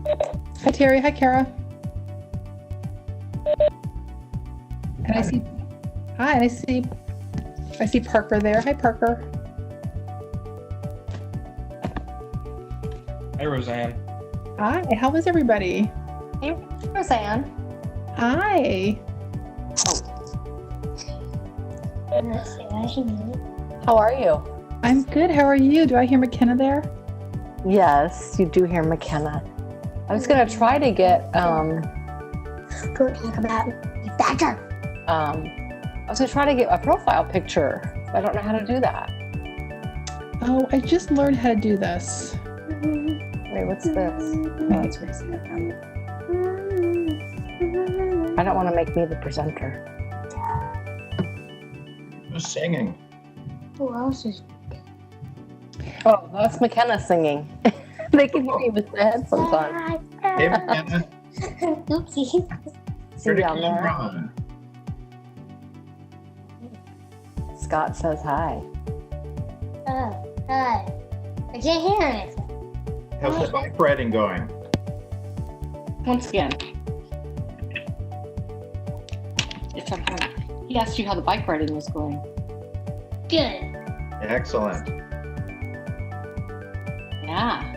Hi, Terry. Hi, Kara. And I see, hi, and I see Parker there. Hi, Parker. Hey, Roseanne. Hi, how is everybody? Hey, Roseanne. Hi. How are you? I'm good. How are you? Do I hear McKenna there? Yes, you do hear McKenna. I was going to try to get, Don't talk about Badger. I was going to try to get a profile picture. I don't know how to do that. Oh, I just learned how to do this. Wait, what's this? Oh, it's Roseanne. I don't want to make me the presenter. Who's singing? Who else is? Oh, that's McKenna singing. They can hear you with the headphones on. Hey, McKenna. Oopsie. See Where the down there. camera on? Scott says hi. Oh, hi. I can't hear anything. How's the bike riding going? Once again, it's okay. He asked you how the bike riding was going. Good. Excellent. Yeah.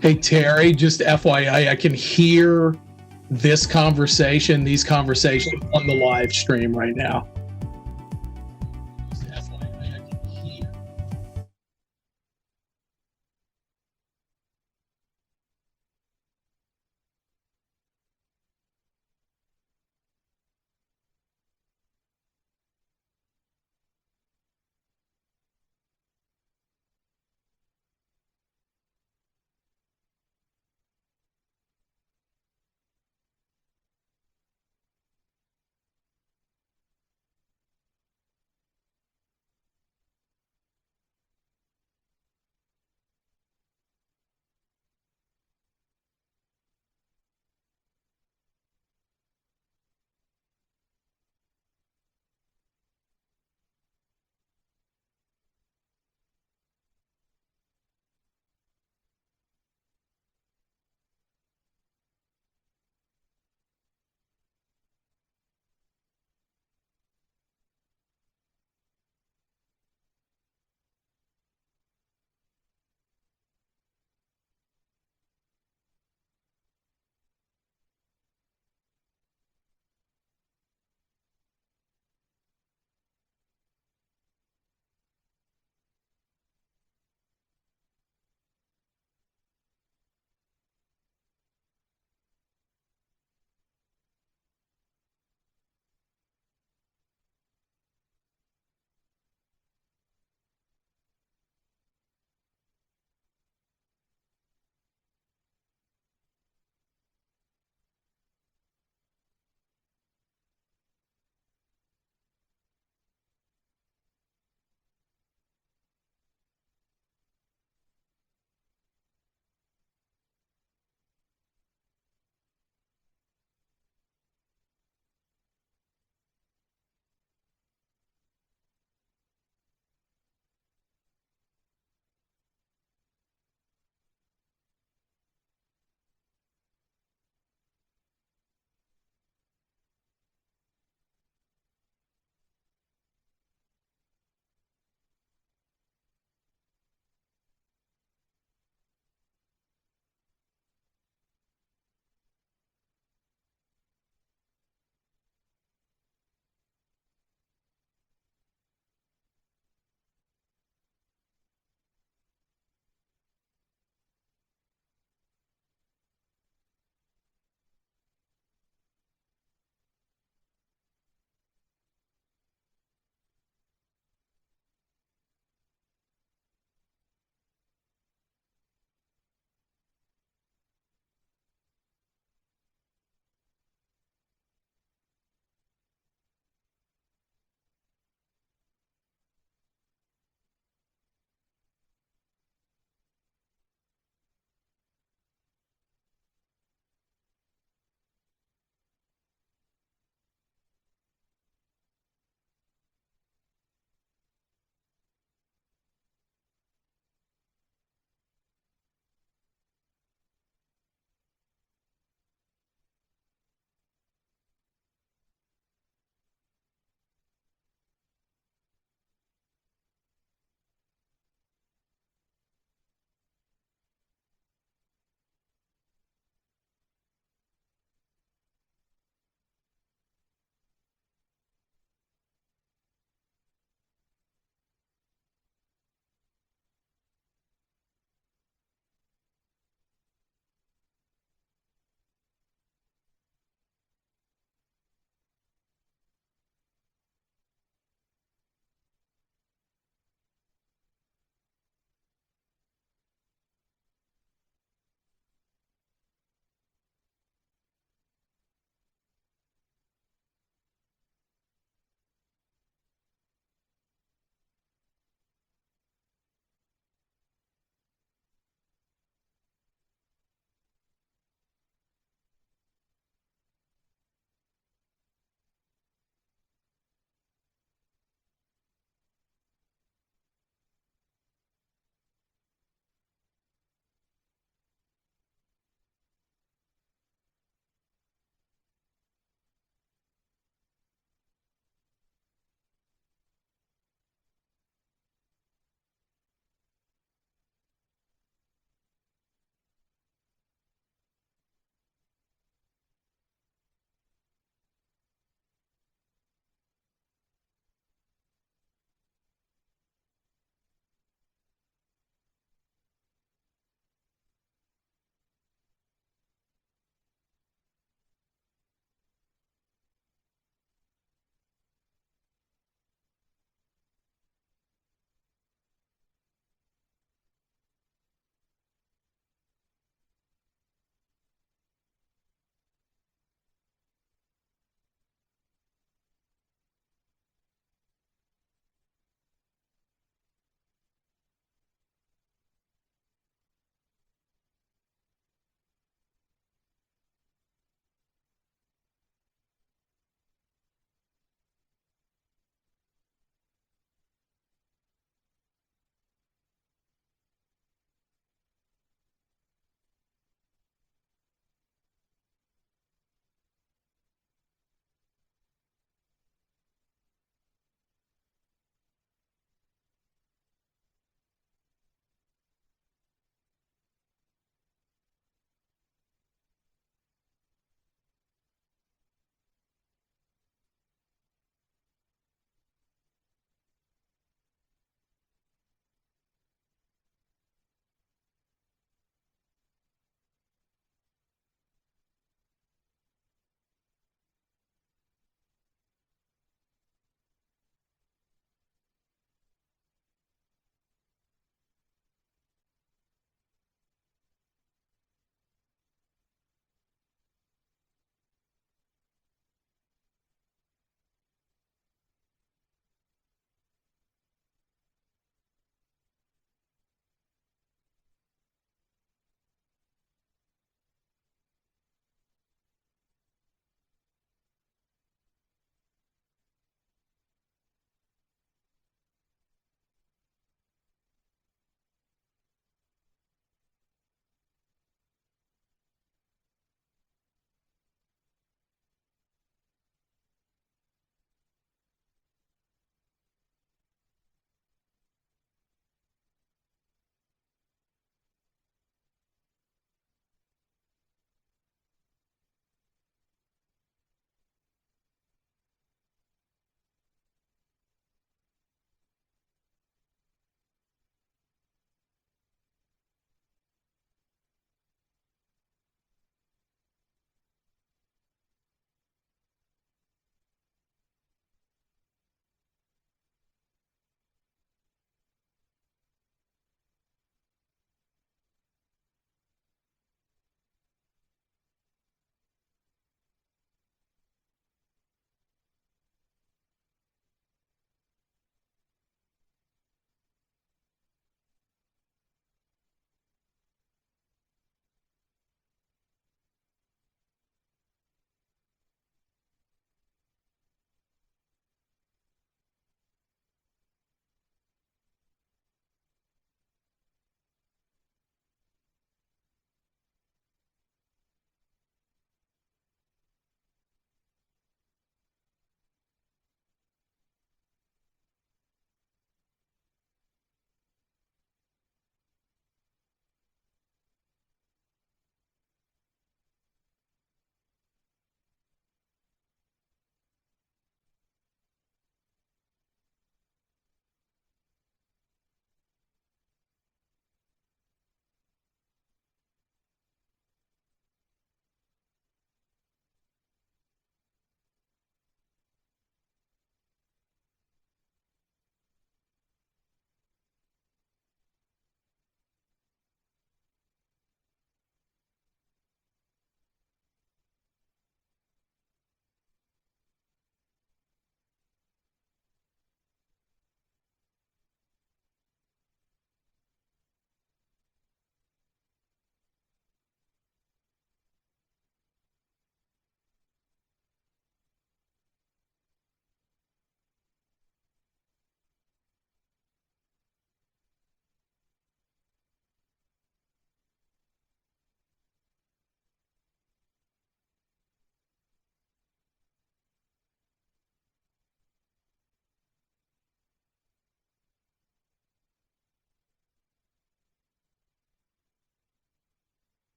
Hey, Terry, just FYI, I can hear these conversations on the live stream right now. Just FYI, I can hear.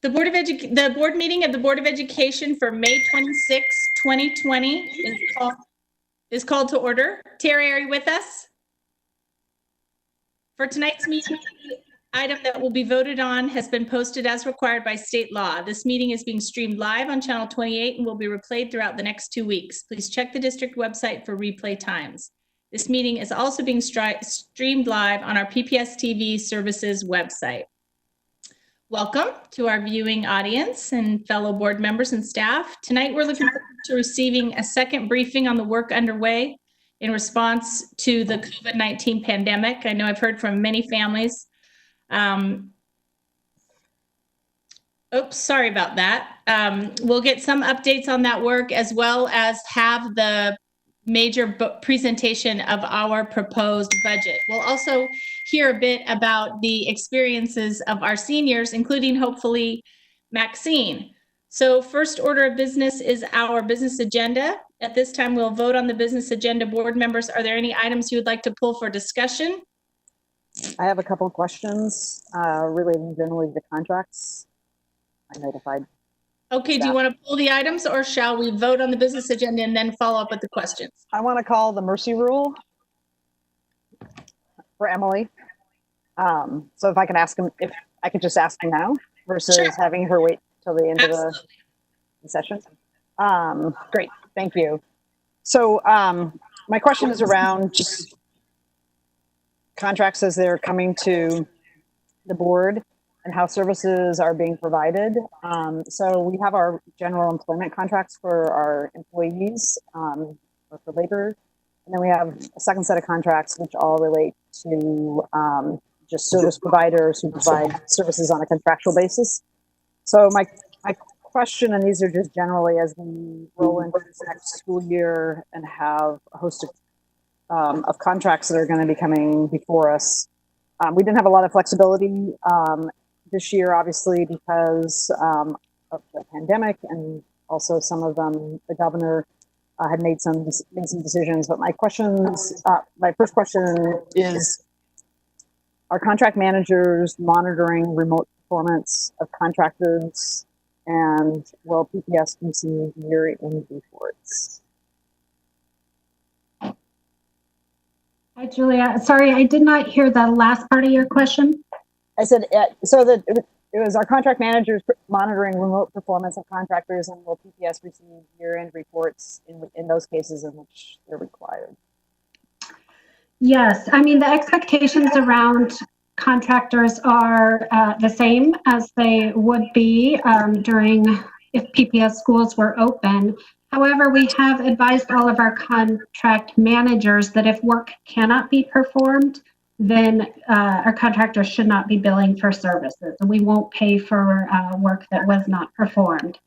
The board meeting of the Board of Education for May 26, 2020 is called to order. Terry, are you with us? For tonight's meeting, the item that will be voted on has been posted as required by state law. This meeting is being streamed live on Channel 28 and will be replayed throughout the next 2 weeks. Please check the district website for replay times. This meeting is also being streamed live on our PPS TV services website. Welcome to our viewing audience and fellow board members and staff. Tonight, we're looking forward to receiving a second briefing on the work underway in response to the COVID-19 pandemic. I know I've heard from many families. Oops, sorry about that. We'll get some updates on that work as well as have the major presentation of our proposed budget. We'll also hear a bit about the experiences of our seniors, including hopefully Maxine. So first order of business is our business agenda. At this time, we'll vote on the business agenda. Board members, are there any items you would like to pull for discussion? I have a couple of questions relating generally to contracts. I notified. Okay, do you want to pull the items or shall we vote on the business agenda and then follow up with the questions? I want to call the mercy rule for Emily. So if I can ask him, if I could just ask him now versus having her wait till the end of the session. Great, thank you. So my question is around just contracts as they're coming to the board and how services are being provided. So we have our general employment contracts for our employees or for labor. And then we have a second set of contracts which all relate to just service providers who provide services on a contractual basis. So my question, and these are just generally as we roll into this next school year and have a host of contracts that are going to be coming before us. We didn't have a lot of flexibility this year, obviously, because of the pandemic, and also some of them, the governor had made some decisions. But my first question is, are contract managers monitoring remote performance of contractors, and will PPS receive year-end reports? Hi, Julia. Sorry, I did not hear the last part of your question. I said, so that it was our contract managers monitoring remote performance of contractors, and will PPS receive year-end reports in those cases in which they're required? Yes, I mean, the expectations around contractors are the same as they would be if PPS schools were open. However, we have advised all of our contract managers that if work cannot be performed, then our contractors should not be billing for services. And we won't pay for work that was not performed.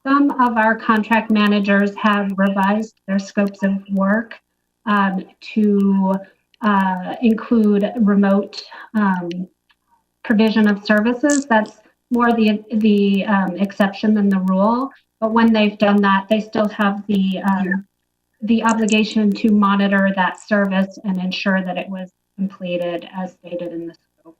Some of our contract managers have revised their scopes of work to include remote provision of services. That's more the exception than the rule. But when they've done that, they still have the obligation to monitor that service and ensure that it was completed as stated in the scope.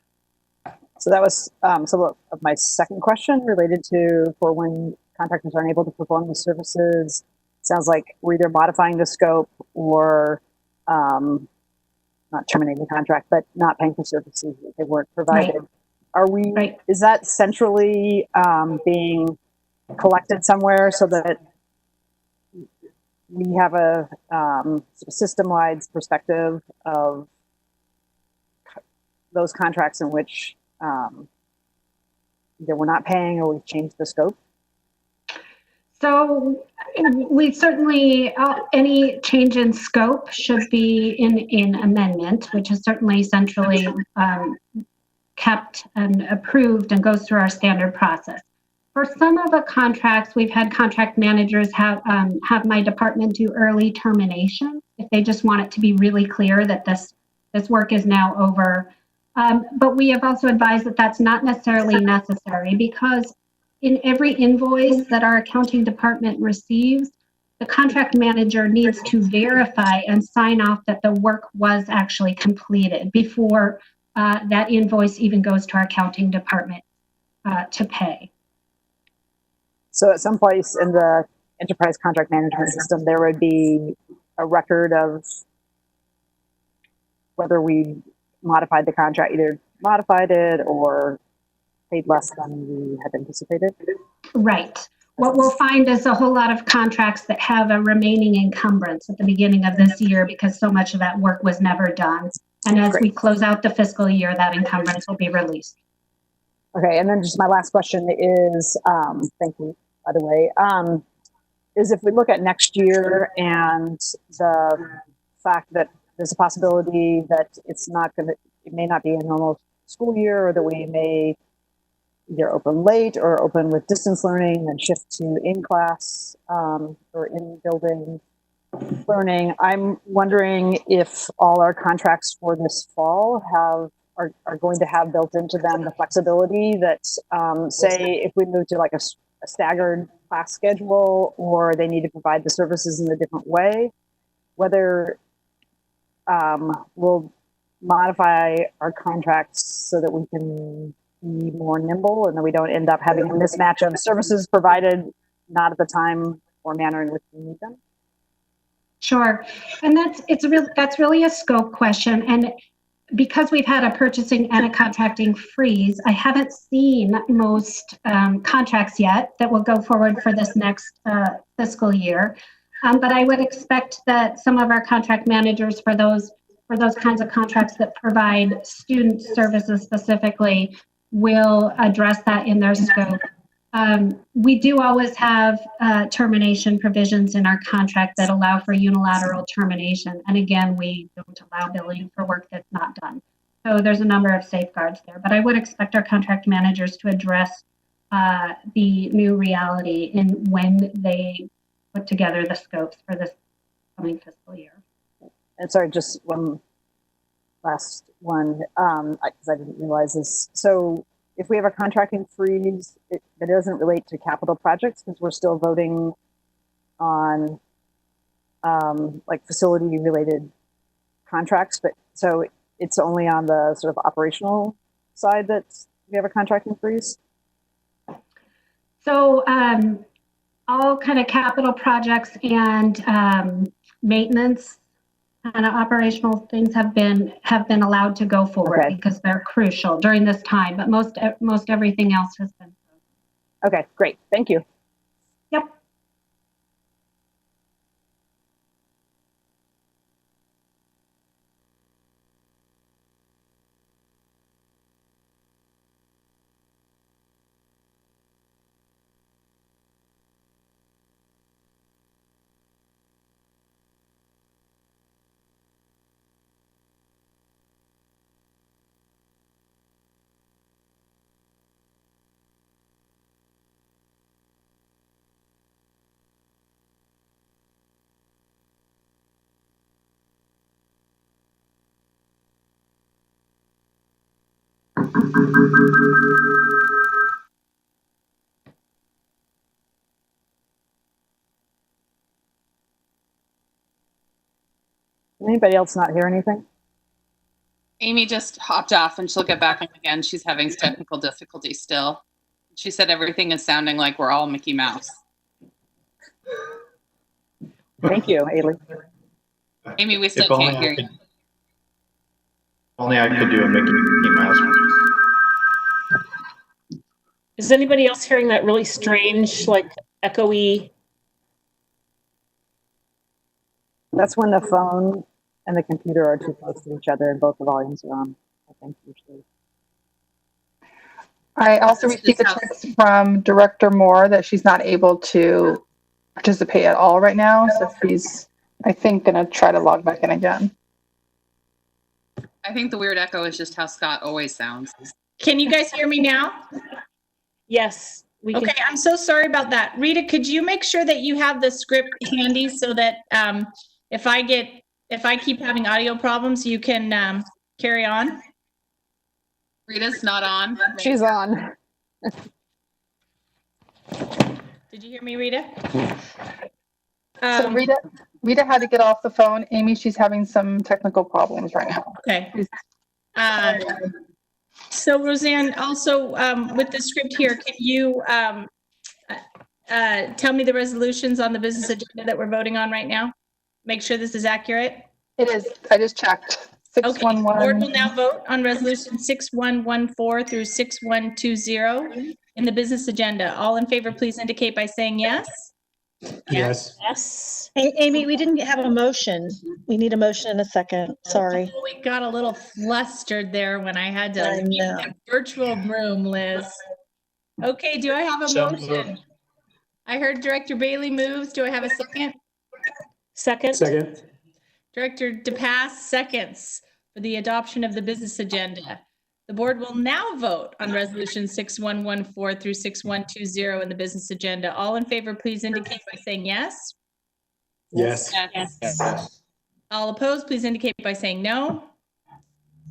So that was some of my second question related to for when contractors aren't able to perform the services. Sounds like we're either modifying the scope or not terminating the contract, but not paying for services that they weren't provided. Right. Are we? Right. Is that centrally being collected somewhere so that we have a system-wide perspective of those contracts in which either we're not paying or we've changed the scope? So we certainly, any change in scope should be in amendment, which is certainly centrally kept and approved and goes through our standard process. For some of the contracts, we've had contract managers have my department do early termination if they just want it to be really clear that this work is now over. But we have also advised that that's not necessarily necessary, because in every invoice that our accounting department receives, the contract manager needs to verify and sign off that the work was actually completed before that invoice even goes to our accounting department to pay. So at some place in the enterprise contract management system, there would be a record of whether we modified the contract, either modified it or paid less than we had anticipated. Right. What we'll find is a whole lot of contracts that have a remaining encumbrance at the beginning of this year because so much of that work was never done. And as we close out the fiscal year, that encumbrance will be released. Okay, and then just my last question is, thank you, by the way, is if we look at next year and the fact that there's a possibility that it may not be a normal school year, or that we may either open late or open with distance learning and shift to in-class or in-building learning. I'm wondering if all our contracts for this fall are going to have built into them the flexibility that, say, if we move to like a staggered class schedule, or they need to provide the services in a different way, whether we'll modify our contracts so that we can be more nimble and that we don't end up having a mismatch of services provided not at the time or manner in which we need them. Sure. And that's really a scope question. And because we've had a purchasing and a contracting freeze, I haven't seen most contracts yet that will go forward for this next fiscal year. But I would expect that some of our contract managers for those kinds of contracts that provide student services specifically will address that in their scope. We do always have termination provisions in our contract that allow for unilateral termination. And again, we don't allow billing for work that's not done. So there's a number of safeguards there, but I would expect our contract managers to address the new reality in when they put together the scopes for this coming fiscal year. And sorry, just one last one, because I didn't realize this. So if we have a contracting freeze, it doesn't relate to capital projects because we're still voting on like facility related contracts, but so it's only on the sort of operational side that we have a contracting freeze? So all kind of capital projects and maintenance and operational things have been allowed to go forward because they're crucial during this time, but most everything else has been. Okay, great. Thank you. Yep. Anybody else not hear anything? Amy just hopped off and she'll get back on again. She's having technical difficulties still. She said everything is sounding like we're all Mickey Mouse. Thank you, Ailey. Amy, we still If only can't hear you. Only I could do a Mickey Mouse. Is anybody else hearing that really strange, like echoey? That's when the phone and the computer are too close to each other and both the volumes are on, I think, usually. I also received a text from Director Moore that she's not able to participate at all right now. So she's, I think, going to try to log back in again. I think the weird echo is just how Scott always sounds. Can you guys hear me now? Yes. We can. Okay, I'm so sorry about that. Rita, could you make sure that you have the script handy so that if I keep having audio problems, you can carry on? Rita's not on. She's on. Did you hear me, Rita? So Rita had to get off the phone. Amy, she's having some technical problems right now. Okay. So Roseanne, also with the script here, can you tell me the resolutions on the business agenda that we're voting on right now? Make sure this is accurate. It is, I just checked. Okay, the board will 611. now vote on resolution 6114 through 6120 in the business agenda. All in favor, please indicate by saying yes. Yes. Yes. Amy, we didn't have a motion. We need a motion in a second. Sorry. Oh, we got a little flustered there when I had to I leave know. the virtual room, Liz. Okay, do I have a So motion? I heard Director Bailey moves. Do I have a second? Second. Second. Director DePass seconds for the adoption of the business agenda. The board will now vote on resolution 6114 through 6120 in the business agenda. All in favor, please indicate by saying yes. Yes. Yes. All opposed, please indicate by saying no.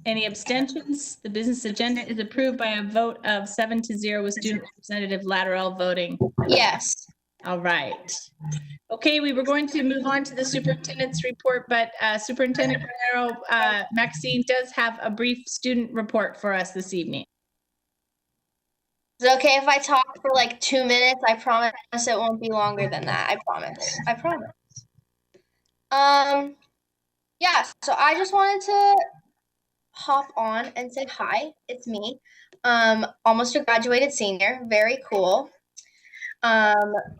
Any abstentions? The business agenda is approved by a vote of 7-0 with Student Representative Latterell voting. Yes. All right. Okay, we were going to move on to the superintendent's report, but Superintendent Romero, Maxine does have a brief student report for us this evening. Is it okay if I talk for like 2 minutes? I promise it won't be longer than that. I promise. I promise. Yeah, so I just wanted to hop on and say hi. It's me. Almost a graduated senior. Very cool.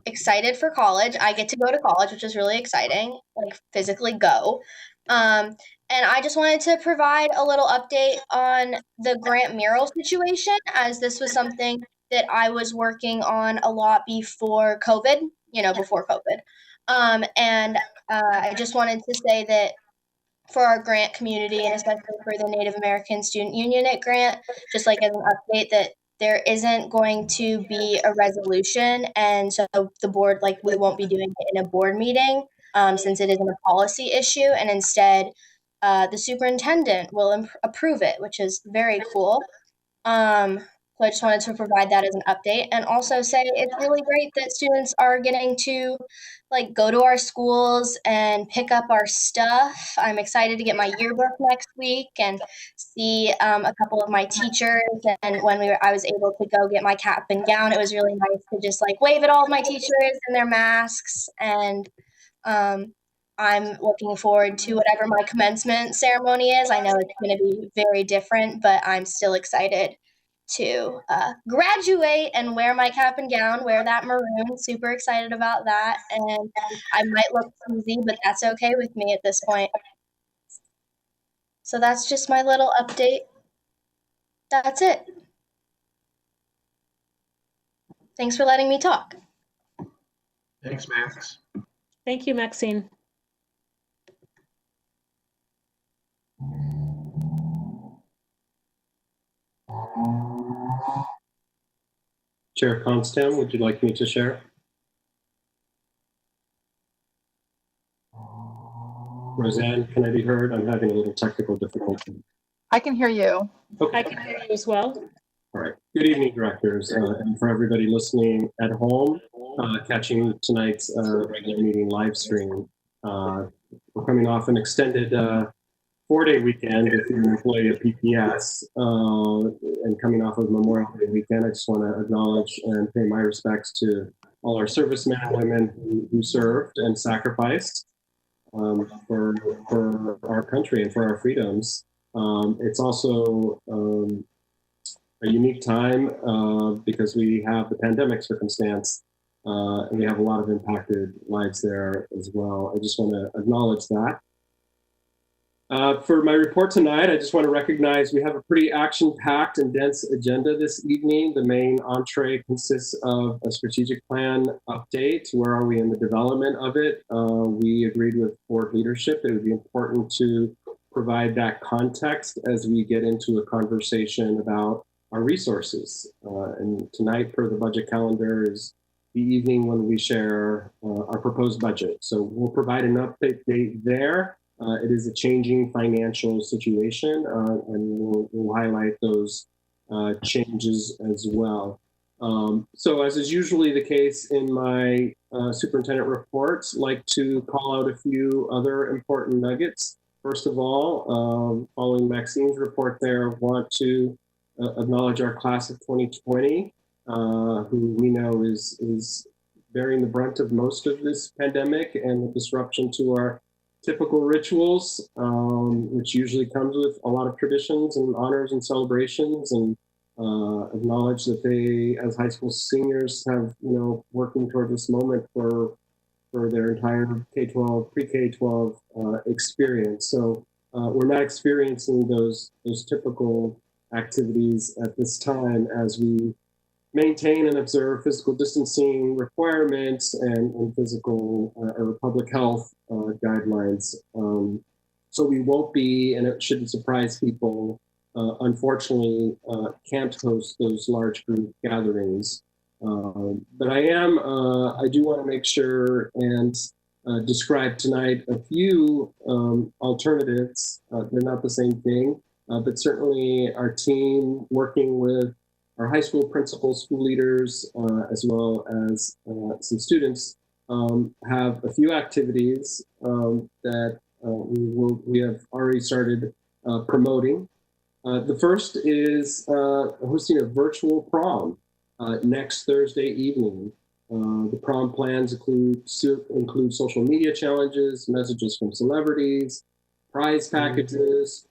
Excited for college. I get to go to college, which is really exciting, like physically go. And I just wanted to provide a little update on the grant mural situation, as this was something that I was working on a lot before COVID, before COVID. And I just wanted to say that for our grant community, and especially for the Native American Student Unit grant, just like as an update, that there isn't going to be a resolution, and so the board, we won't be doing it in a board meeting, since it isn't a policy issue, and instead the superintendent will approve it, which is very cool. So I just wanted to provide that as an update, and also say it's really great that students are getting to go to our schools and pick up our stuff. I'm excited to get my yearbook next week and see a couple of my teachers. And when I was able to go get my cap and gown, it was really nice to just wave at all of my teachers in their masks. And I'm looking forward to whatever my commencement ceremony is. I know it's going to be very different, but I'm still excited to graduate and wear my cap and gown, wear that maroon. Super excited about that. And I might look clumsy, but that's okay with me at this point. So that's just my little update. That's it. Thanks for letting me talk. Thanks, Max. Thank you, Maxine. Chair Constam, would you like me to share? Roseanne, can I be heard? I'm having a little technical difficulty. I can hear you. Okay. I can hear you as well. All right. Good evening, directors, and for everybody listening at home, catching tonight's regular meeting live stream. We're coming off an extended 4-day weekend if you're an employee of PPS, and coming off of Memorial Day weekend. I just want to acknowledge and pay my respects to all our servicemen and women who served and sacrificed for our country and for our freedoms. It's also a unique time because we have the pandemic circumstance, and we have a lot of impacted lives there as well. I just want to acknowledge that. For my report tonight, I just want to recognize we have a pretty action-packed and dense agenda this evening. The main entree consists of a strategic plan update. Where are we in the development of it? We agreed with board leadership that it would be important to provide that context as we get into a conversation about our resources. And tonight, per the budget calendar, is the evening when we share our proposed budget. So we'll provide an update there. It is a changing financial situation, and we'll highlight those changes as well. So as is usually the case in my superintendent reports, like to call out a few other important nuggets. First of all, following Maxine's report there, want to acknowledge our class of 2020, who we know is bearing the brunt of most of this pandemic and the disruption to our typical rituals, which usually comes with a lot of traditions and honors and celebrations, and acknowledge that they, as high school seniors, have, working toward this moment for their entire K-12, pre-K-12 experience. So we're not experiencing those typical activities at this time as we maintain and observe physical distancing requirements and physical or public health guidelines. So we won't be, and it shouldn't surprise people, unfortunately, can't host those large group gatherings. But I do want to make sure and describe tonight a few alternatives. They're not the same thing, but certainly our team working with our high school principals, school leaders, as well as some students, have a few activities that we have already started promoting. The first is hosting a virtual prom next Thursday evening. The prom plans include social media challenges, messages from celebrities, prize packages,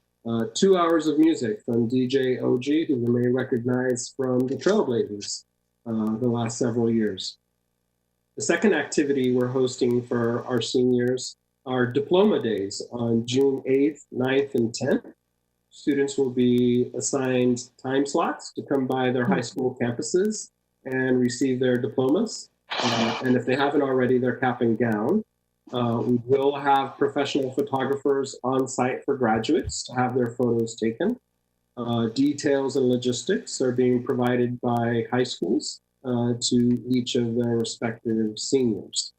2 hours of music from DJ OG, who you may recognize from the Trailblazers the last several years. The second activity we're hosting for our seniors are diploma days on June 8th, 9th, and 10th. Students will be assigned time slots to come by their high school campuses and receive their diplomas. And if they haven't already, their cap and gown. We will have professional photographers on site for graduates to have their photos taken. Details and logistics are being provided by high schools to each of their respective seniors.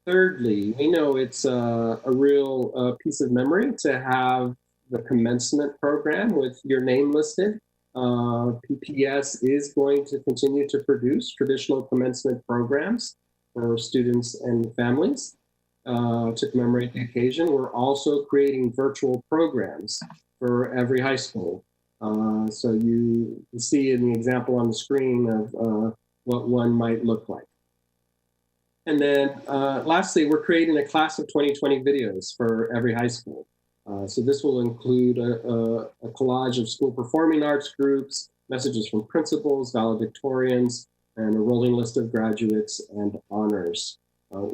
Thirdly, we know it's a real piece of memory to have the commencement program with your name listed. PPS is going to continue to produce traditional commencement programs for students and families to commemorate the occasion. We're also creating virtual programs for every high school. So you see in the example on the screen of what one might look like. And then lastly, we're creating a class of 2020 videos for every high school. So this will include a collage of school performing arts groups, messages from principals, valedictorians, and a rolling list of graduates and honors.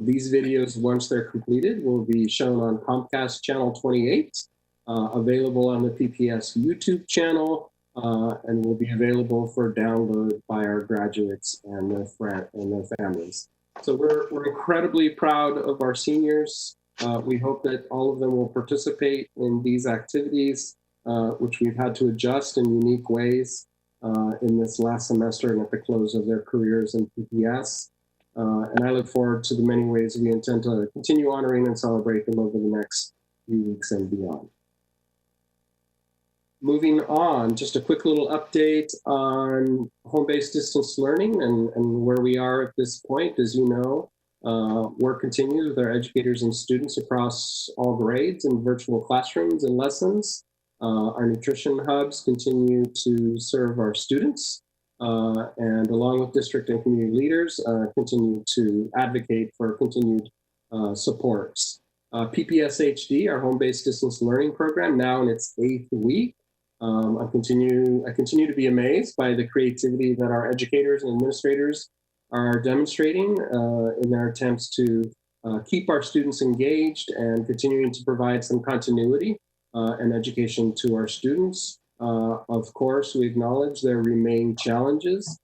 These videos, once they're completed, will be shown on Comcast Channel 28, available on the PPS YouTube channel, and will be available for download by our graduates and their families. So we're incredibly proud of our seniors. We hope that all of them will participate in these activities, which we've had to adjust in unique ways in this last semester and at the close of their careers in PPS. And I look forward to the many ways we intend to continue honoring and celebrate them over the next few weeks and beyond. Moving on, just a quick little update on home-based distance learning and where we are at this point. As you know, work continues with our educators and students across all grades in virtual classrooms and lessons. Our nutrition hubs continue to serve our students, and along with district and community leaders, continue to advocate for continued supports. PPS HD, our home-based distance learning program, now in its 8th week. I continue to be amazed by the creativity that our educators and administrators are demonstrating in their attempts to keep our students engaged and continuing to provide some continuity and education to our students. Of course, we acknowledge there remain challenges.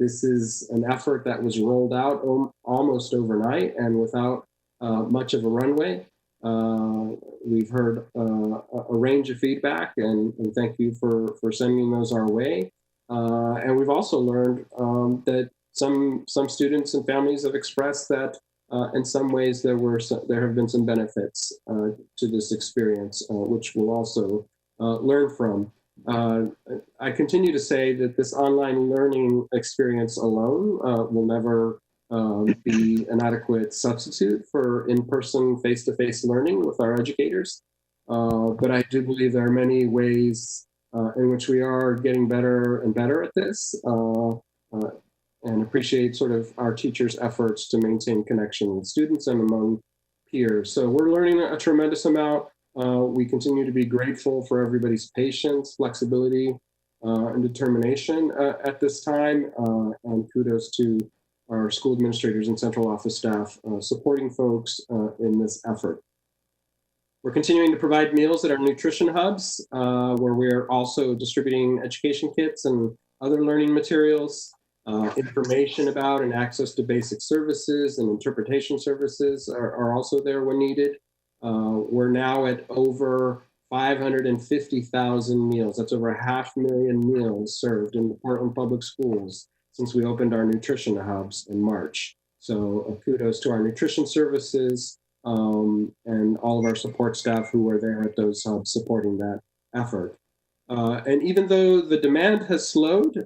This is an effort that was rolled out almost overnight and without much of a runway. We've heard a range of feedback, and thank you for sending those our way. And we've also learned that some students and families have expressed that in some ways there have been some benefits to this experience, which we'll also learn from. I continue to say that this online learning experience alone will never be an adequate substitute for in-person, face-to-face learning with our educators. But I do believe there are many ways in which we are getting better and better at this. and appreciate sort of our teachers' efforts to maintain connection with students and among peers. So we're learning a tremendous amount. We continue to be grateful for everybody's patience, flexibility, and determination at this time, and kudos to our school administrators and central office staff supporting folks in this effort. We're continuing to provide meals at our nutrition hubs, where we're also distributing education kits and other learning materials, information about and access to basic services and interpretation services are also there when needed. We're now at over 550,000 meals. That's over 500,000 meals served in the Portland Public Schools since we opened our nutrition hubs in March. So kudos to our nutrition services and all of our support staff who are there at those hubs supporting that effort. And even though the demand has slowed,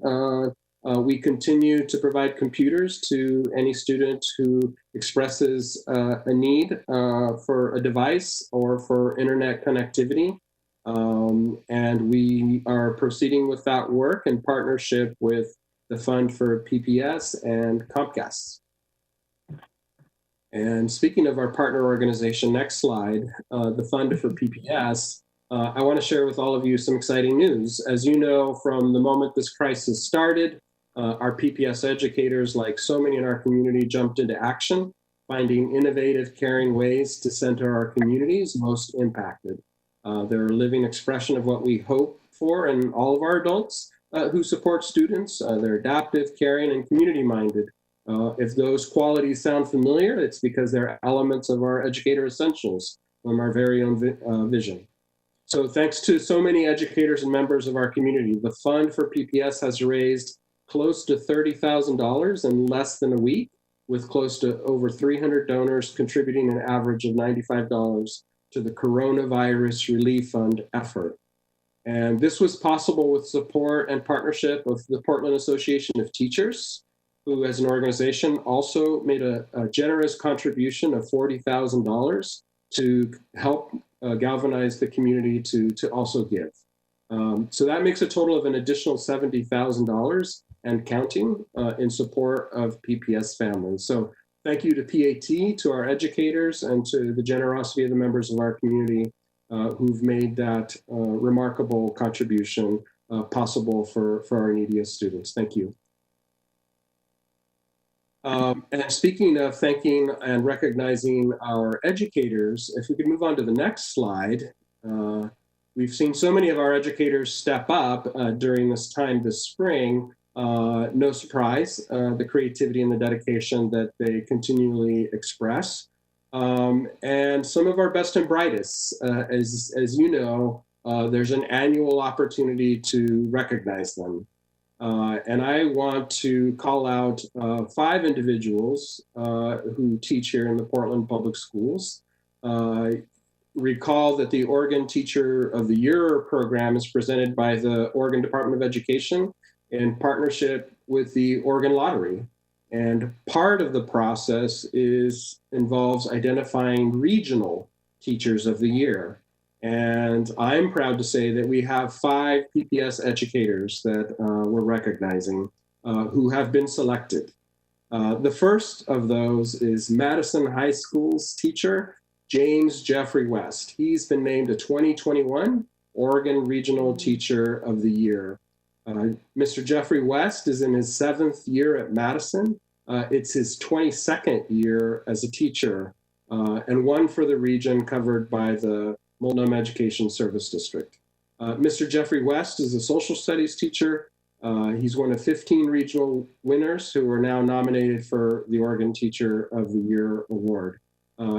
we continue to provide computers to any student who expresses a need for a device or for internet connectivity. And we are proceeding with that work in partnership with the Fund for PPS and Comcast. And speaking of our partner organization, next slide, the Fund for PPS, I want to share with all of you some exciting news. As you know, from the moment this crisis started, our PPS educators, like so many in our community, jumped into action, finding innovative, caring ways to center our communities most impacted. They're a living expression of what we hope for in all of our adults who support students. They're adaptive, caring, and community-minded. If those qualities sound familiar, it's because they're elements of our educator essentials from our very own vision. So thanks to so many educators and members of our community, the Fund for PPS has raised close to $30,000 in less than a week, with close to over 300 donors contributing an average of $95 to the Coronavirus Relief Fund effort. And this was possible with support and partnership of the Portland Association of Teachers, who as an organization also made a generous contribution of $40,000 to help galvanize the community to also give. So that makes a total of an additional $70,000 and counting in support of PPS families. So thank you to PAT, to our educators, and to the generosity of the members of our community who've made that remarkable contribution possible for our neediest students. Thank you. And speaking of thanking and recognizing our educators, if we could move on to the next slide. We've seen so many of our educators step up during this time this spring. No surprise, the creativity and the dedication that they continually express. And some of our best and brightest, as you know, there's an annual opportunity to recognize them. And I want to call out 5 individuals who teach here in the Portland Public Schools. Recall that the Oregon Teacher of the Year program is presented by the Oregon Department of Education in partnership with the Oregon Lottery. And part of the process involves identifying regional teachers of the year. And I'm proud to say that we have 5 PPS educators that we're recognizing who have been selected. The first of those is Madison High School's teacher, James Jeffrey West. He's been named a 2021 Oregon Regional Teacher of the Year. Mr. Jeffrey West is in his 7th year at Madison. It's his 22nd year as a teacher, and one for the region covered by the Multnomah Education Service District. Mr. Jeffrey West is a social studies teacher. He's one of 15 regional winners who are now nominated for the Oregon Teacher of the Year Award.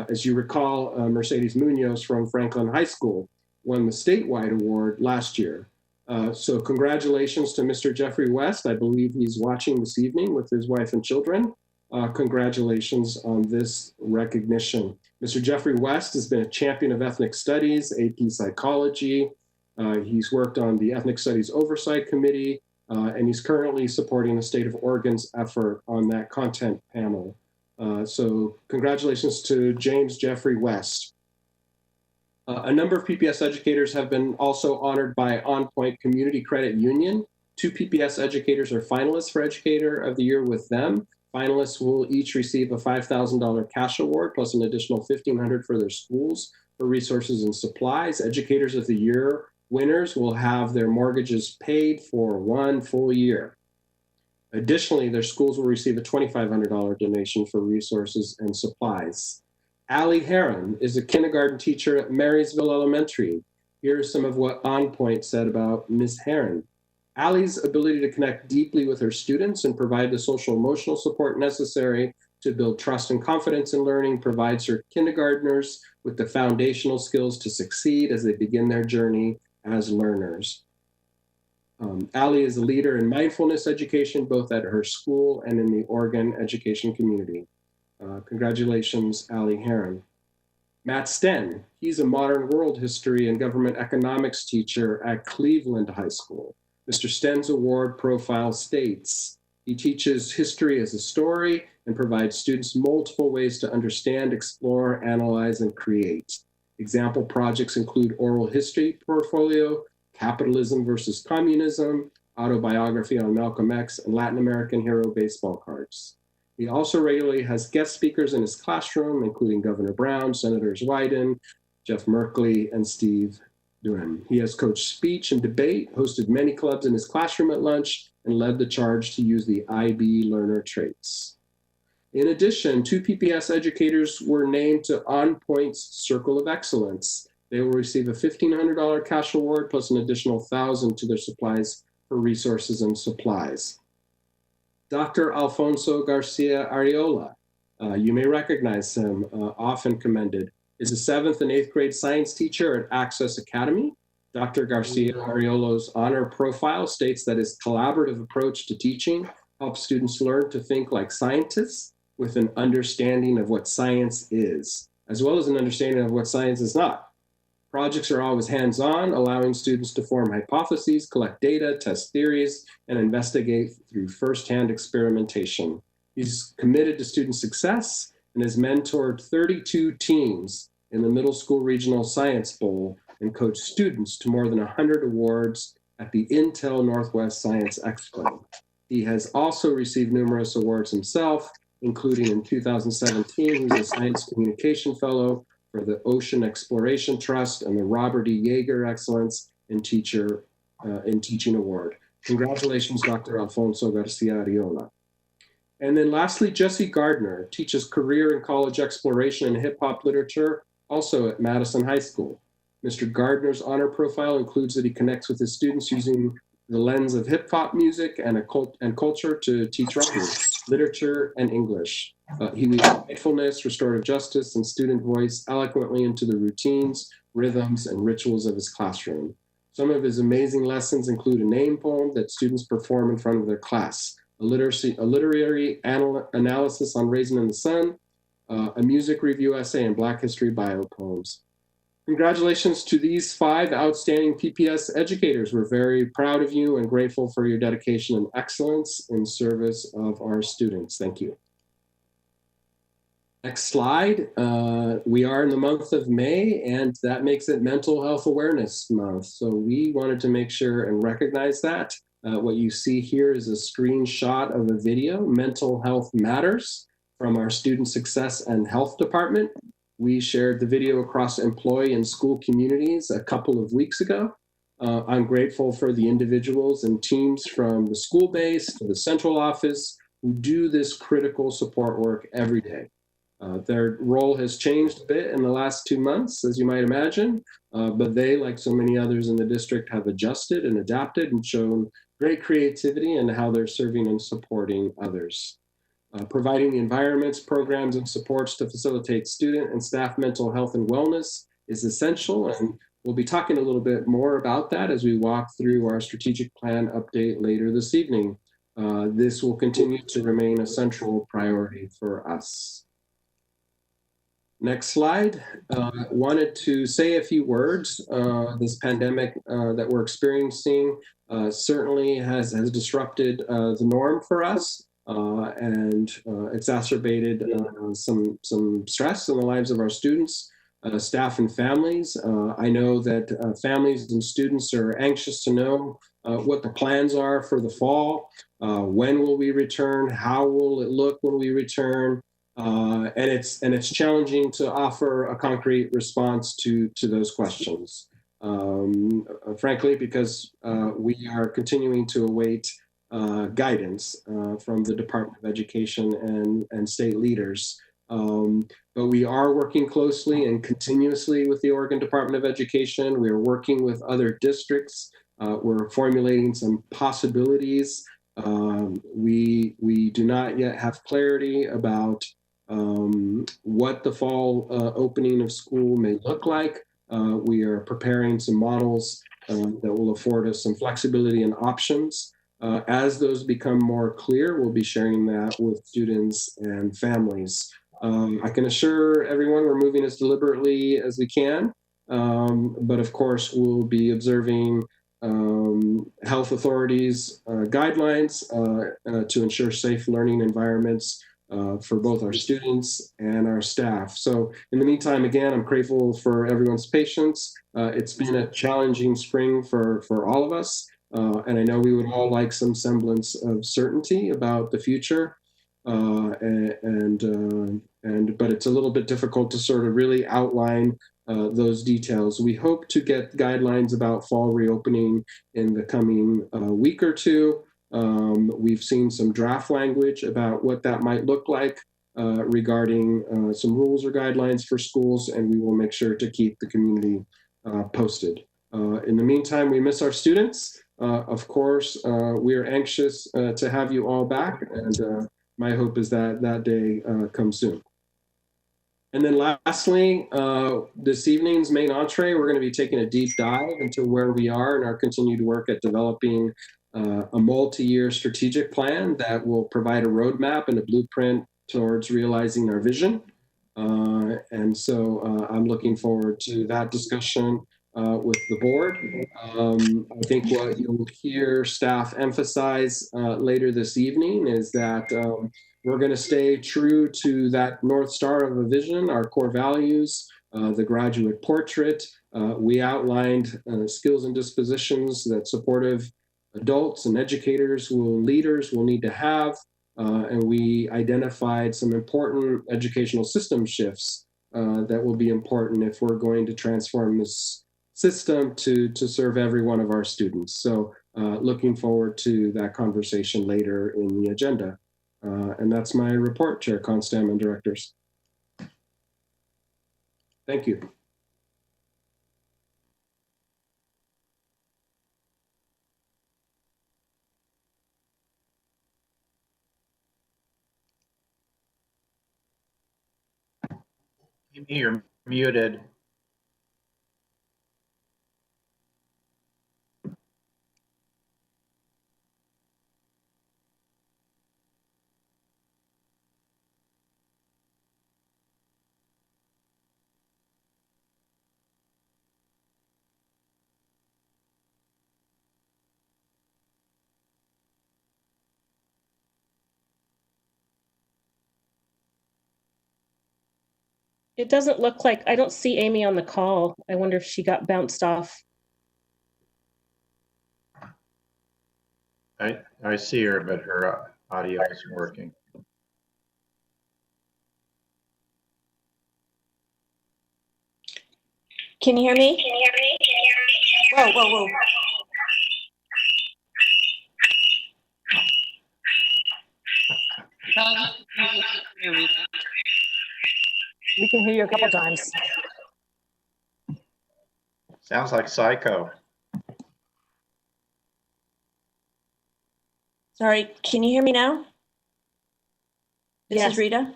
As you recall, Mercedes Munoz from Franklin High School won the statewide award last year. So congratulations to Mr. Jeffrey West. I believe he's watching this evening with his wife and children. Congratulations on this recognition. Mr. Jeffrey West has been a champion of ethnic studies, AP psychology. He's worked on the Ethnic Studies Oversight Committee, and he's currently supporting the state of Oregon's effort on that content panel. So congratulations to James Jeffrey West. A number of PPS educators have been also honored by On Point Community Credit Union 2 PPS educators are finalists for Educator of the Year with them. Finalists will each receive a $5,000 cash award plus an additional $1,500 for their schools for resources and supplies. Educators of the Year winners will have their mortgages paid for 1 full year. Additionally, their schools will receive a $2,500 donation for resources and supplies. Allie Heron is a kindergarten teacher at Marysville Elementary. Here's some of what On Point said about Ms. Heron. Allie's ability to connect deeply with her students and provide the social emotional support necessary to build trust and confidence in learning provides her kindergartners with the foundational skills to succeed as they begin their journey as learners. Allie is a leader in mindfulness education, both at her school and in the Oregon education community. Congratulations, Allie Heron. Matt Sten, he's a modern world history and government economics teacher at Cleveland High School. Mr. Sten's award profile states, he teaches history as a story and provides students multiple ways to understand, explore, analyze, and create. Example projects include oral history portfolio, capitalism versus communism, autobiography on Malcolm X, and Latin American hero baseball cards. He also regularly has guest speakers in his classroom, including Governor Brown, Senators Wyden, Jeff Merkley, and Steve Durham. He has coached speech and debate, hosted many clubs in his classroom at lunch, and led the charge to use the IB learner traits. In addition, 2 PPS educators were named to On Point's Circle of Excellence. They will receive a $1,500 cash award plus an additional $1,000 to their supplies for resources and supplies. Dr. Alfonso Garcia Arreola, you may recognize him, often commended, is a 7th and 8th grade science teacher at Access Academy. Dr. Garcia Arreola's honor profile states that his collaborative approach to teaching helps students learn to think like scientists with an understanding of what science is, as well as an understanding of what science is not. Projects are always hands-on, allowing students to form hypotheses, collect data, test theories, and investigate through firsthand experimentation. He's committed to student success and has mentored 32 teams in the Middle School Regional Science Bowl and coached students to more than 100 awards at the Intel Northwest Science Expo. He has also received numerous awards himself, including in 2017, he was a Science Communication Fellow for the Ocean Exploration Trust and the Robert E. Yeager Excellence in Teaching Award. Congratulations, Dr. Alfonso Garcia Arreola. And then lastly, Jesse Gardner teaches career and college exploration and hip hop literature, also at Madison High School. Mr. Gardner's honor profile includes that he connects with his students using the lens of hip hop music and culture to teach writing, literature, and English. He weaves mindfulness, restorative justice, and student voice eloquently into the routines, rhythms, and rituals of his classroom. Some of his amazing lessons include a name poem that students perform in front of their class, a literary analysis on Raisin in the Sun, a music review essay, and Black History bio poems. Congratulations to these 5 outstanding PPS educators. We're very proud of you and grateful for your dedication and excellence in service of our students. Thank you. Next slide. We are in the month of May, and that makes it Mental Health Awareness Month. So we wanted to make sure and recognize that. What you see here is a screenshot of a video, Mental Health Matters, from our Student Success and Health Department. We shared the video across employee and school communities a couple of weeks ago. I'm grateful for the individuals and teams from the school base to the central office who do this critical support work every day. Their role has changed a bit in the last 2 months, as you might imagine, but they, like so many others in the district, have adjusted and adapted and shown great creativity in how they're serving and supporting others. Providing the environments, programs, and supports to facilitate student and staff mental health and wellness is essential, and we'll be talking a little bit more about that as we walk through our strategic plan update later this evening. This will continue to remain a central priority for us. Next slide. Wanted to say a few words. This pandemic that we're experiencing certainly has disrupted the norm for us. And exacerbated some stress in the lives of our students. staff and families. I know that families and students are anxious to know what the plans are for the fall. When will we return? How will it look when we return? And it's challenging to offer a concrete response to those questions. Frankly, because we are continuing to await guidance from the Department of Education and state leaders. But we are working closely and continuously with the Oregon Department of Education. We are working with other districts. We're formulating some possibilities. We do not yet have clarity about what the fall opening of school may look like. We are preparing some models that will afford us some flexibility and options. As those become more clear, we'll be sharing that with students and families. I can assure everyone we're moving as deliberately as we can, but of course we'll be observing health authorities' guidelines to ensure safe learning environments for both our students and our staff. So in the meantime, again, I'm grateful for everyone's patience. It's been a challenging spring for all of us, and I know we would all like some semblance of certainty about the future. But it's a little bit difficult to sort of really outline those details. We hope to get guidelines about fall reopening in the coming week or two. We've seen some draft language about what that might look like regarding some rules or guidelines for schools, and we will make sure to keep the community posted. In the meantime, we miss our students. Of course, we are anxious to have you all back, and my hope is that that day comes soon. And then lastly, this evening's main entree, we're going to be taking a deep dive into where we are in our continued work at developing a multi-year strategic plan that will provide a roadmap and a blueprint towards realizing our vision. And so I'm looking forward to that discussion with the board. I think what you'll hear staff emphasize later this evening is that we're going to stay true to that North Star of a vision, our core values, the graduate portrait. We outlined skills and dispositions that supportive adults and educators leaders will need to have. And we identified some important educational system shifts that will be important if we're going to transform this system to serve every one of our students. So looking forward to that conversation later in the agenda. And that's my report, Chair Constam and directors. Thank you. Amy, you're muted. It doesn't look like, I don't see Amy on the call. I wonder if she got bounced off. I see her, but her audio isn't working. Can you hear me? Whoa, whoa, whoa. We can hear you a couple times. Sounds like Psycho. Sorry, can you hear me now? This Yes. is Rita?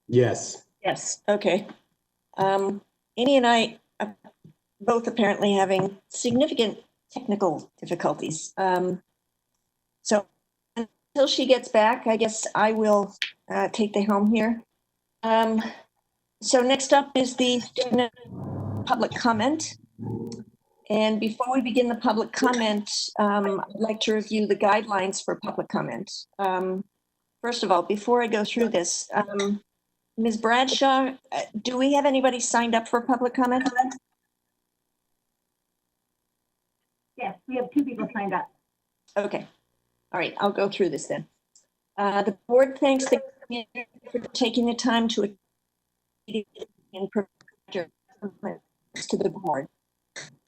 Yes. Yes. Okay. Annie and I are both apparently having significant technical difficulties. So until she gets back, I guess I will take the helm here. So next up is the student public comment. And before we begin the public comment, I'd like to review the guidelines for public comment. First of all, before I go through this, Ms. Bradshaw, do we have anybody signed up for public comment? Yes, we have 2 people signed up. Okay. All right, I'll go through this then. The board thanks the community for taking the time to and provide your comments to the board.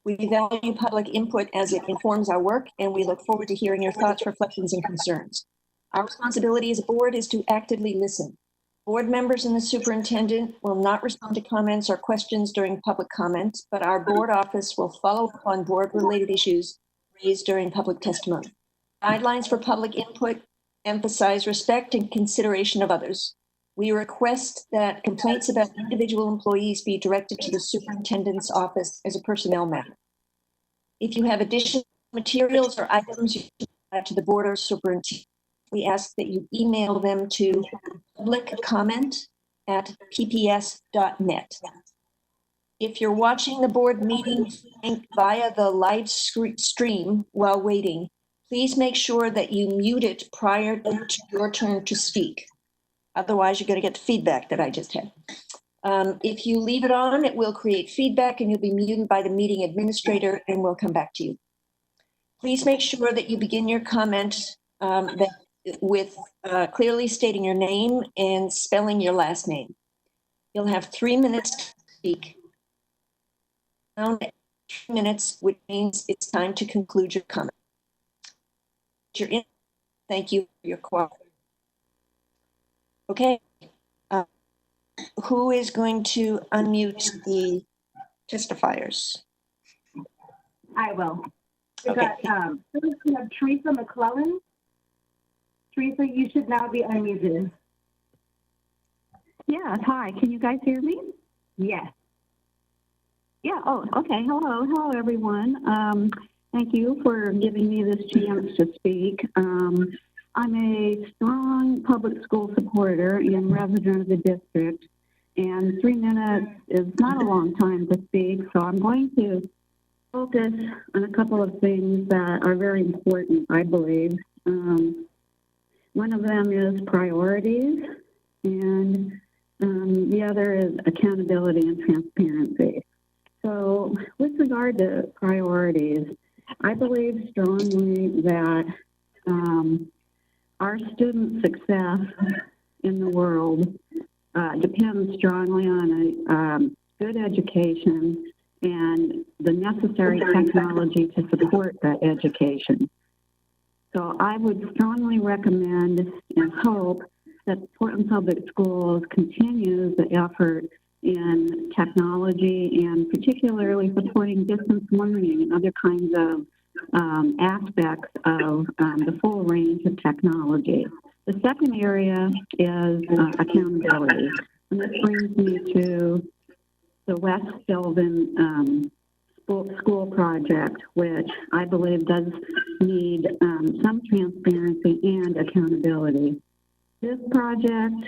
We value public input as it informs our work, and we look forward to hearing your thoughts, reflections, and concerns. Our responsibility as a board is to actively listen. Board members and the superintendent will not respond to comments or questions during public comment, but our board office will follow up on board-related issues raised during public testimony. Guidelines for public input emphasize respect and consideration of others. We request that complaints about individual employees be directed to the superintendent's office as a personnel matter. If you have additional materials or items you should add to the board or superintendent, we ask that you email them to publiccomment@pps.net. If you're watching the board meeting via the live stream while waiting, please make sure that you mute it prior to your turn to speak. Otherwise, you're going to get the feedback that I just had. If you leave it on, it will create feedback and you'll be muted by the meeting administrator, and we'll come back to you. Please make sure that you begin your comment with clearly stating your name and spelling your last name. You'll have 3 minutes to speak. 3 minutes, which means it's time to conclude your comment. Thank you for your cooperation. Okay. Who is going to unmute the testifiers? I will. We Okay. got we have Teresa McClellan. Teresa, you should now be unmuted. Yes, hi. Can you guys hear me? Yes. Yeah, oh, okay. Hello, everyone. Thank you for giving me this chance to speak. I'm a strong public school supporter and resident of the district, and 3 minutes is not a long time to speak, so I'm going to focus on a couple of things that are very important, I believe. One of them is priorities, and the other is accountability and transparency. So with regard to priorities, I believe strongly that our student success in the world depends strongly on a good education and the necessary technology to support that education. So I would strongly recommend and hope that Portland Public Schools continues the effort in technology and particularly supporting distance learning and other kinds of aspects of the full range of technology. The second area is accountability. And this brings me to the West Sylvan school project, which I believe does need some transparency and accountability. This project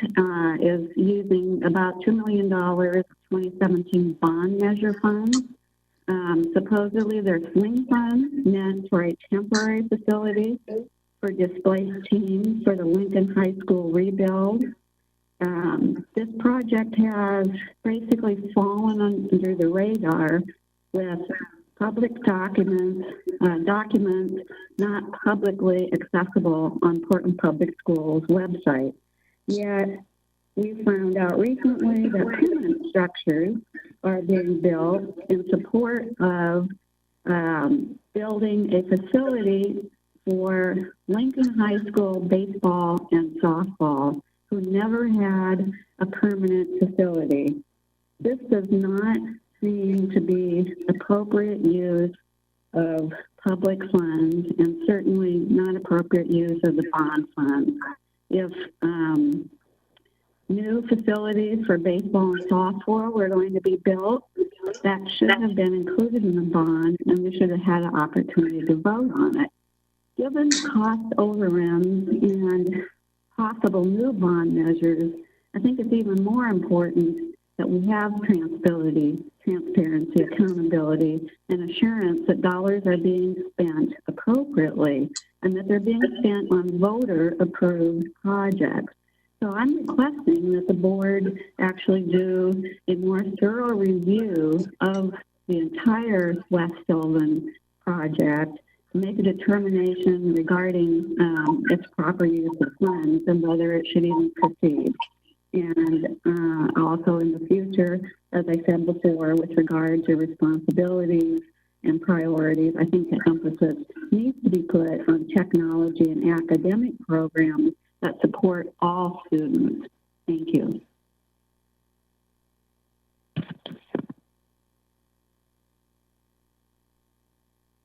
is using about $2 million of 2017 bond measure funds. Supposedly they're swing funds meant for a temporary facility for displaced teams for the Lincoln High School rebuild. This project has basically fallen under the radar with public documents not publicly accessible on Portland Public Schools website. Yet we found out recently that permanent structures are being built in support of building a facility for Lincoln High School baseball and softball, who never had a permanent facility. This does not seem to be appropriate use of public funds and certainly not appropriate use of the bond funds. If new facilities for baseball and softball were going to be built, that should have been included in the bond, and we should have had an opportunity to vote on it. Given cost overruns and possible new bond measures, I think it's even more important that we have transparency, accountability, and assurance that dollars are being spent appropriately and that they're being spent on voter-approved projects. So I'm requesting that the board actually do a more thorough review of the entire West Sylvan project, make a determination regarding its proper use of funds and whether it should even proceed. And also in the future, as I said before, with regard to responsibilities and priorities, I think the emphasis needs to be put on technology and academic programs that support all students. Thank you.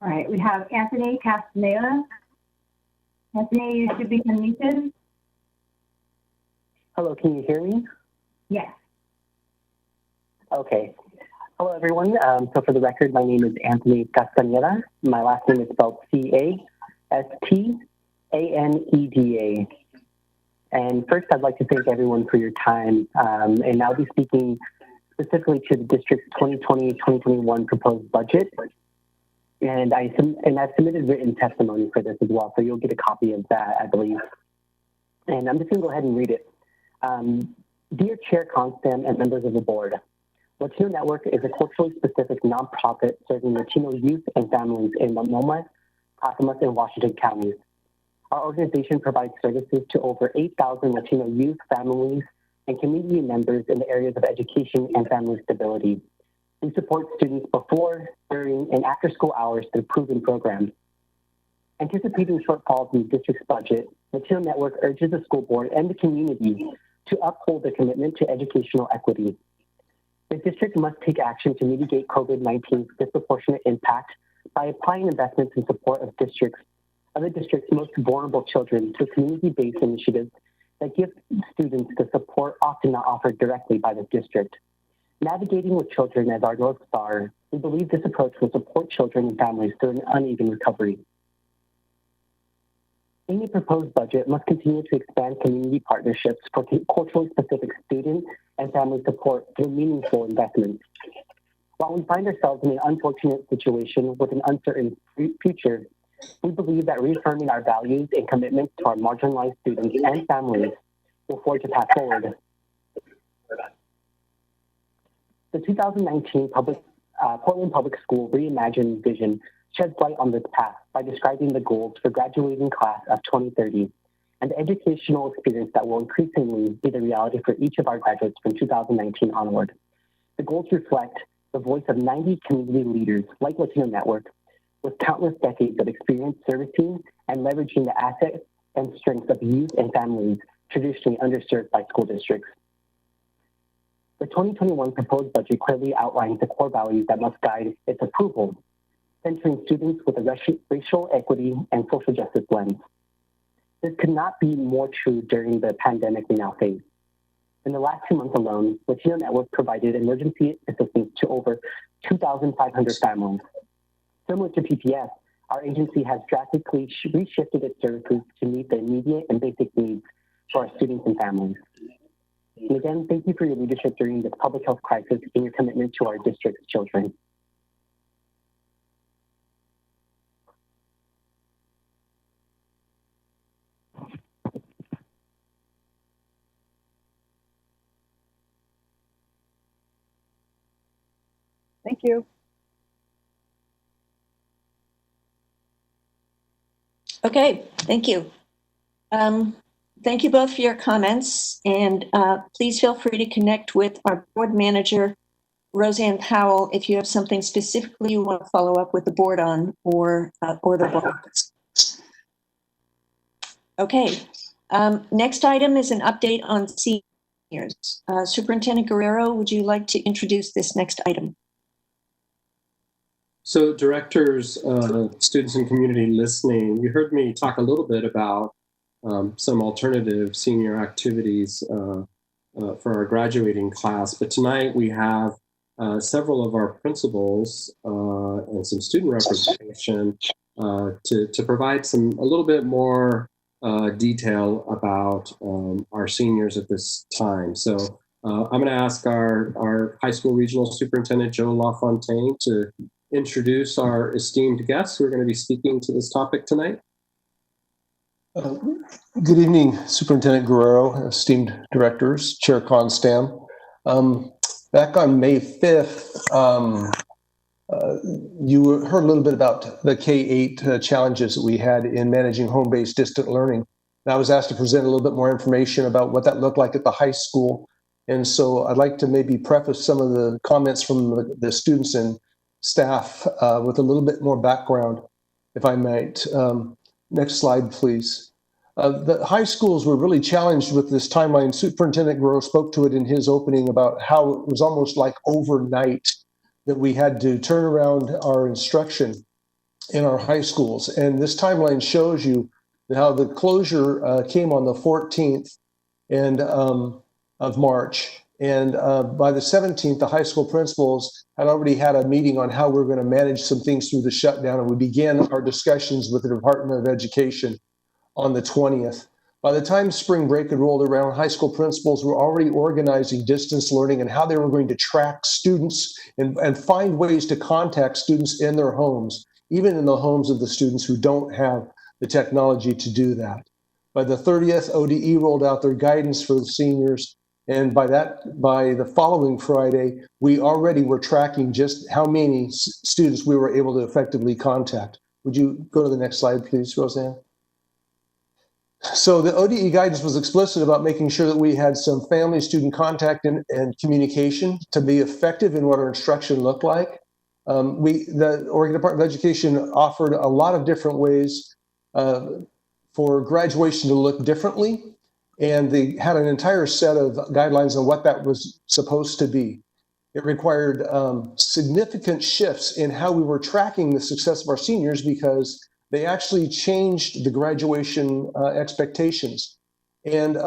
All right, we have Anthony Castaneda. Anthony, you should be unmuted. Hello, can you hear me? Yes. Okay. Hello, everyone. So for the record, my name is Anthony Castaneda. My last name is spelled C-A-S-T-A-N-E-D-A. And first, I'd like to thank everyone for your time. And I'll be speaking specifically to the district's 2020-2021 proposed budget. And I've submitted written testimony for this as well, so you'll get a copy of that, I believe. And I'm just going to go ahead and read it. Dear Chair Constant and members of the board, Latino Network is a culturally specific nonprofit serving Latino youth and families in Multnomah, Clackamas, and Washington counties. Our organization provides services to over 8,000 Latino youth, families, and community members in the areas of education and family stability. We support students before, during, and after school hours through proven programs. Anticipating shortfalls in the district's budget, Latino Network urges the school board and the community to uphold the commitment to educational equity. The district must take action to mitigate COVID-19's disproportionate impact by applying investments in support of the district's most vulnerable children through community-based initiatives that give students the support often not offered directly by the district. Navigating with children as our North Star, we believe this approach will support children and families through an uneven recovery. Any proposed budget must continue to expand community partnerships for culturally specific student and family support through meaningful investments. While we find ourselves in an unfortunate situation with an uncertain future, we believe that reaffirming our values and commitments to our marginalized students and families will forge a path forward. The 2019 Portland Public School Reimagined Vision sheds light on this path by describing the goals for graduating class of 2030 and the educational experience that will increasingly be the reality for each of our graduates from 2019 onward. The goals reflect the voice of 90 community leaders like Latino Network with countless decades of experience servicing and leveraging the assets and strengths of youth and families traditionally underserved by school districts. The 2021 proposed budget clearly outlines the core values that must guide its approval, centering students with a racial equity and social justice lens. This could not be more true during the pandemic we now face. In the last 2 months alone, Latino Network provided emergency assistance to over 2,500 families. Similar to PPS, our agency has drastically reshifted its services to meet the immediate and basic needs for our students and families. And again, thank you for your leadership during this public health crisis and your commitment to our district's children. Thank you. Okay, thank you. Thank you both for your comments, and please feel free to connect with our board manager, Roseanne Powell, if you have something specifically you want to follow up with the board on or the board. Okay, next item is an update on seniors. Superintendent Guerrero, would you like to introduce this next item? So directors, students and community listening, you heard me talk a little bit about some alternative senior activities for our graduating class, but tonight we have several of our principals and some student representation to provide a little bit more detail about our seniors at this time. So I'm going to ask our high school regional superintendent, Joe LaFontaine, to introduce our esteemed guests who are going to be speaking to this topic tonight. Good evening, Superintendent Guerrero, esteemed directors, Chair Constam. Back on May 5th, you heard a little bit about the K-8 challenges that we had in managing home-based distant learning. And I was asked to present a little bit more information about what that looked like at the high school. And so I'd like to maybe preface some of the comments from the students and staff with a little bit more background, if I might. Next slide, please. The high schools were really challenged with this timeline. Superintendent Guerrero spoke to it in his opening about how it was almost like overnight that we had to turn around our instruction in our high schools. And this timeline shows you how the closure came on the 14th of March. And by the 17th, the high school principals had already had a meeting on how we're going to manage some things through the shutdown. And we began our discussions with the Department of Education on the 20th. By the time spring break had rolled around, high school principals were already organizing distance learning and how they were going to track students and find ways to contact students in their homes, even in the homes of the students who don't have the technology to do that. By the 30th, ODE rolled out their guidance for the seniors. And by the following Friday, we already were tracking just how many students we were able to effectively contact. Would you go to the next slide, please, Roseanne? So the ODE guidance was explicit about making sure that we had some family-student contact and communication to be effective in what our instruction looked like. The Oregon Department of Education offered a lot of different ways for graduation to look differently, and they had an entire set of guidelines on what that was supposed to be. It required significant shifts in how we were tracking the success of our seniors because they actually changed the graduation expectations. And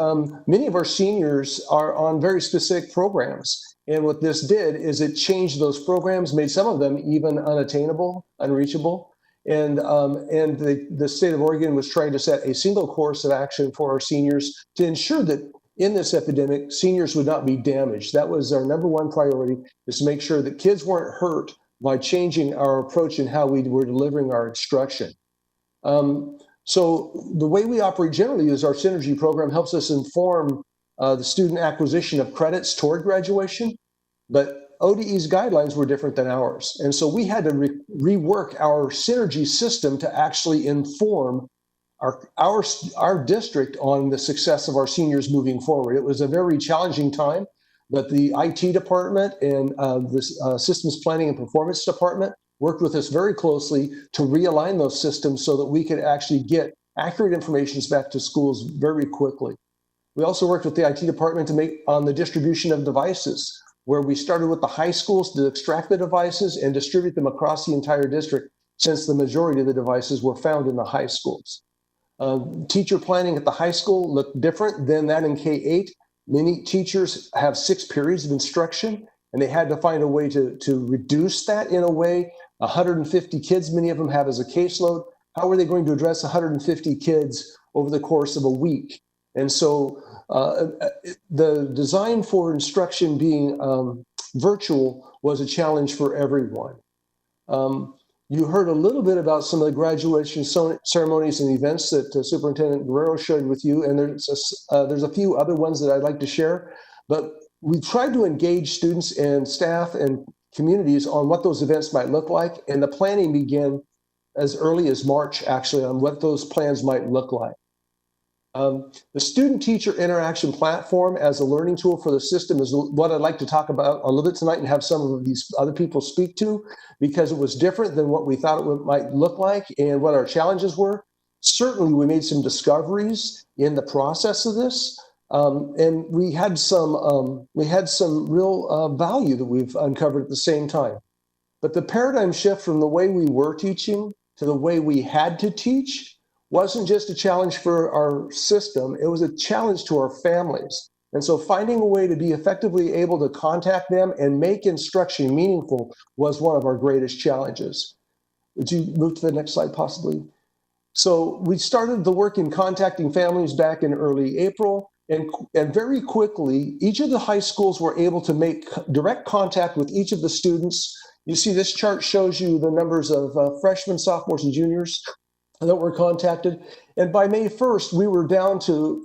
many of our seniors are on very specific programs. And what this did is it changed those programs, made some of them even unattainable, unreachable. And the state of Oregon was trying to set a single course of action for our seniors to ensure that in this epidemic, seniors would not be damaged. That was our number one priority, is to make sure that kids weren't hurt by changing our approach in how we were delivering our instruction. So the way we operate generally is our Synergy program helps us inform the student acquisition of credits toward graduation, but ODE's guidelines were different than ours. And so we had to rework our Synergy system to actually inform our district on the success of our seniors moving forward. It was a very challenging time, but the IT department and the systems planning and performance department worked with us very closely to realign those systems so that we could actually get accurate information back to schools very quickly. We also worked with the IT department to make on the distribution of devices, where we started with the high schools to extract the devices and distribute them across the entire district, since the majority of the devices were found in the high schools. Teacher planning at the high school looked different than that in K-8. Many teachers have 6 periods of instruction, and they had to find a way to reduce that in a way. 150 kids, many of them have as a caseload. How are they going to address 150 kids over the course of a week? And so the design for instruction being virtual was a challenge for everyone. You heard a little bit about some of the graduation ceremonies and events that Superintendent Guerrero shared with you, and there's a few other ones that I'd like to share, but we tried to engage students and staff and communities on what those events might look like, and the planning began as early as March, actually, on what those plans might look like. The student-teacher interaction platform as a learning tool for the system is what I'd like to talk about a little bit tonight and have some of these other people speak to, because it was different than what we thought it might look like and what our challenges were. Certainly, we made some discoveries in the process of this, and we had some real value that we've uncovered at the same time. But the paradigm shift from the way we were teaching to the way we had to teach wasn't just a challenge for our system, it was a challenge to our families. And so finding a way to be effectively able to contact them and make instruction meaningful was one of our greatest challenges. Would you move to the next slide, possibly? So we started the work in contacting families back in early April, and very quickly, each of the high schools were able to make direct contact with each of the students. You see this chart shows you the numbers of freshmen, sophomores, and juniors that were contacted. And by May 1st, we were down to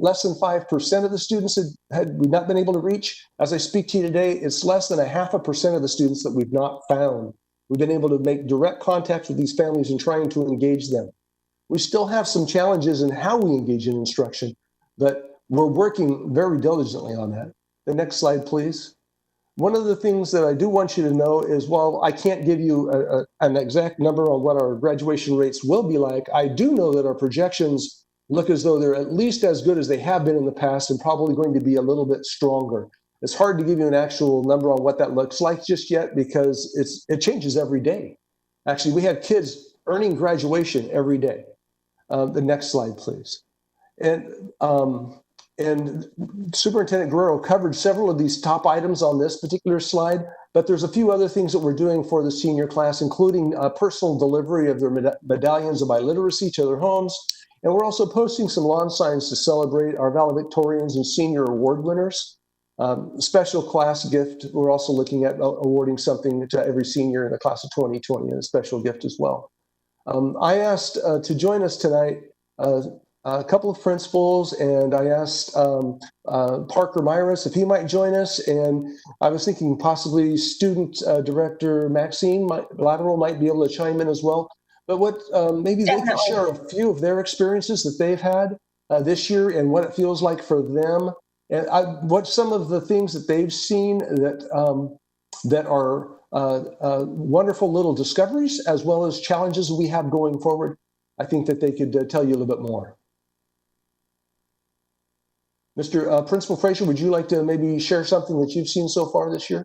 less than 5% of the students had we not been able to reach. As I speak to you today, it's less than 0.5% of the students that we've not found. We've been able to make direct contact with these families and trying to engage them. We still have some challenges in how we engage in instruction, but we're working very diligently on that. The next slide, please. One of the things that I do want you to know is, while I can't give you an exact number on what our graduation rates will be like, I do know that our projections look as though they're at least as good as they have been in the past and probably going to be a little bit stronger. It's hard to give you an actual number on what that looks like just yet because it changes every day. Actually, we have kids earning graduation every day. The next slide, please. And Superintendent Guerrero covered several of these top items on this particular slide, but there's a few other things that we're doing for the senior class, including personal delivery of their medallions of biliteracy to their homes. And we're also posting some lawn signs to celebrate our valedictorians and senior award winners. Special class gift, we're also looking at awarding something to every senior in the class of 2020, and a special gift as well. I asked to join us tonight a couple of principals, and I asked Parker Myris if he might join us, and I was thinking possibly student director Maxine Lateral might be able to chime in as well. But what maybe they could share a few of their experiences that they've had this year and what it feels like for them, and what some of the things that they've seen that are wonderful little discoveries, as well as challenges we have going forward. I think that they could tell you a little bit more. Mr. Principal Frazier, would you like to maybe share something that you've seen so far this year?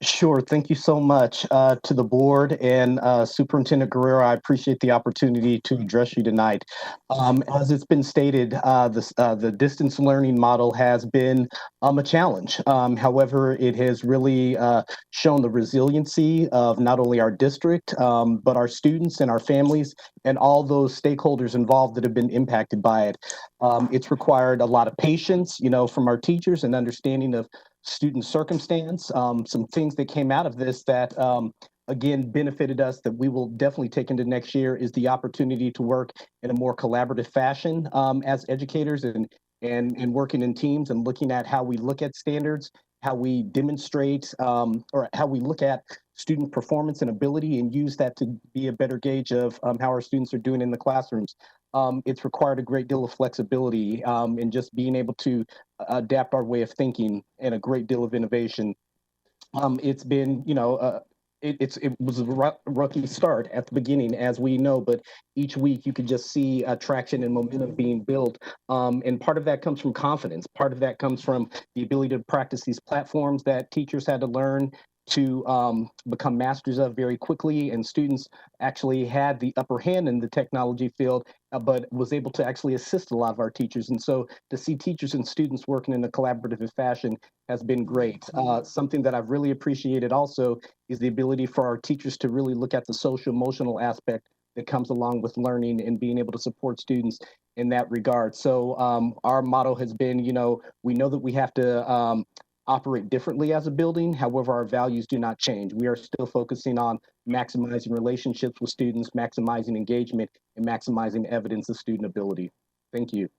Sure. Thank you so much to the board and Superintendent Guerrero. I appreciate the opportunity to address you tonight. As it's been stated, the distance learning model has been a challenge. However, it has really shown the resiliency of not only our district, but our students and our families and all those stakeholders involved that have been impacted by it. It's required a lot of patience, from our teachers and understanding of student circumstance, some things that came out of this that, again, benefited us that we will definitely take into next year is the opportunity to work in a more collaborative fashion as educators and working in teams and looking at how we look at standards, how we demonstrate or how we look at student performance and ability and use that to be a better gauge of how our students are doing in the classrooms. It's required a great deal of flexibility and just being able to adapt our way of thinking and a great deal of innovation. It's been, it was a rocky start at the beginning, as we know, but each week you could just see traction and momentum being built. And part of that comes from confidence. Part of that comes from the ability to practice these platforms that teachers had to learn to become masters of very quickly, and students actually had the upper hand in the technology field, but was able to actually assist a lot of our teachers. And so to see teachers and students working in a collaborative fashion has been great. Something that I've really appreciated also is the ability for our teachers to really look at the social emotional aspect that comes along with learning and being able to support students in that regard. So our motto has been, we know that we have to operate differently as a building. However, our values do not change. We are still focusing on maximizing relationships with students, maximizing engagement, and maximizing evidence of student ability. Thank you.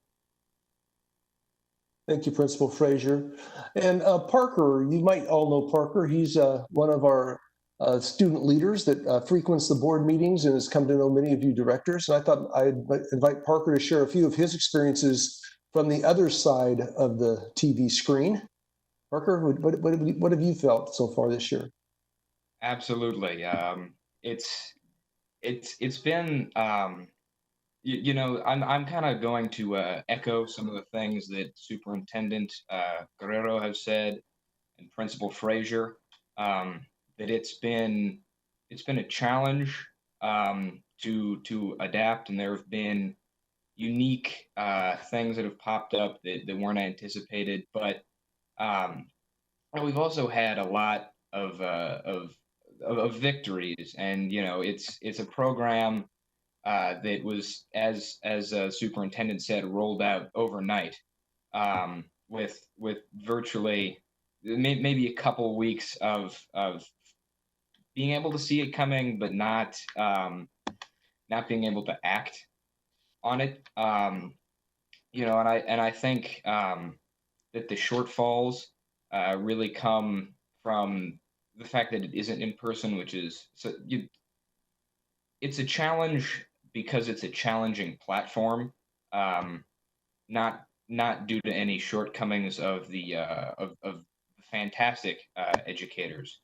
Thank you, Principal Frazier. And Parker, you might all know Parker. He's one of our student leaders that frequents the board meetings and has come to know many of you directors. And I thought I'd invite Parker to share a few of his experiences from the other side of the TV screen. Parker, what have you felt so far this year? Absolutely. It's been, I'm kind of going to echo some of the things that Superintendent Guerrero has said and Principal Frazier, that it's been a challenge to adapt, and there have been unique things that have popped up that weren't anticipated, but we've also had a lot of victories, and it's a program that was, as superintendent said, rolled out overnight, with virtually maybe a couple weeks of being able to see it coming, but not being able to act on it. You know, and I think that the shortfalls really come from the fact that it isn't in person, which is it's a challenge because it's a challenging platform, not due to any shortcomings of the fantastic educators,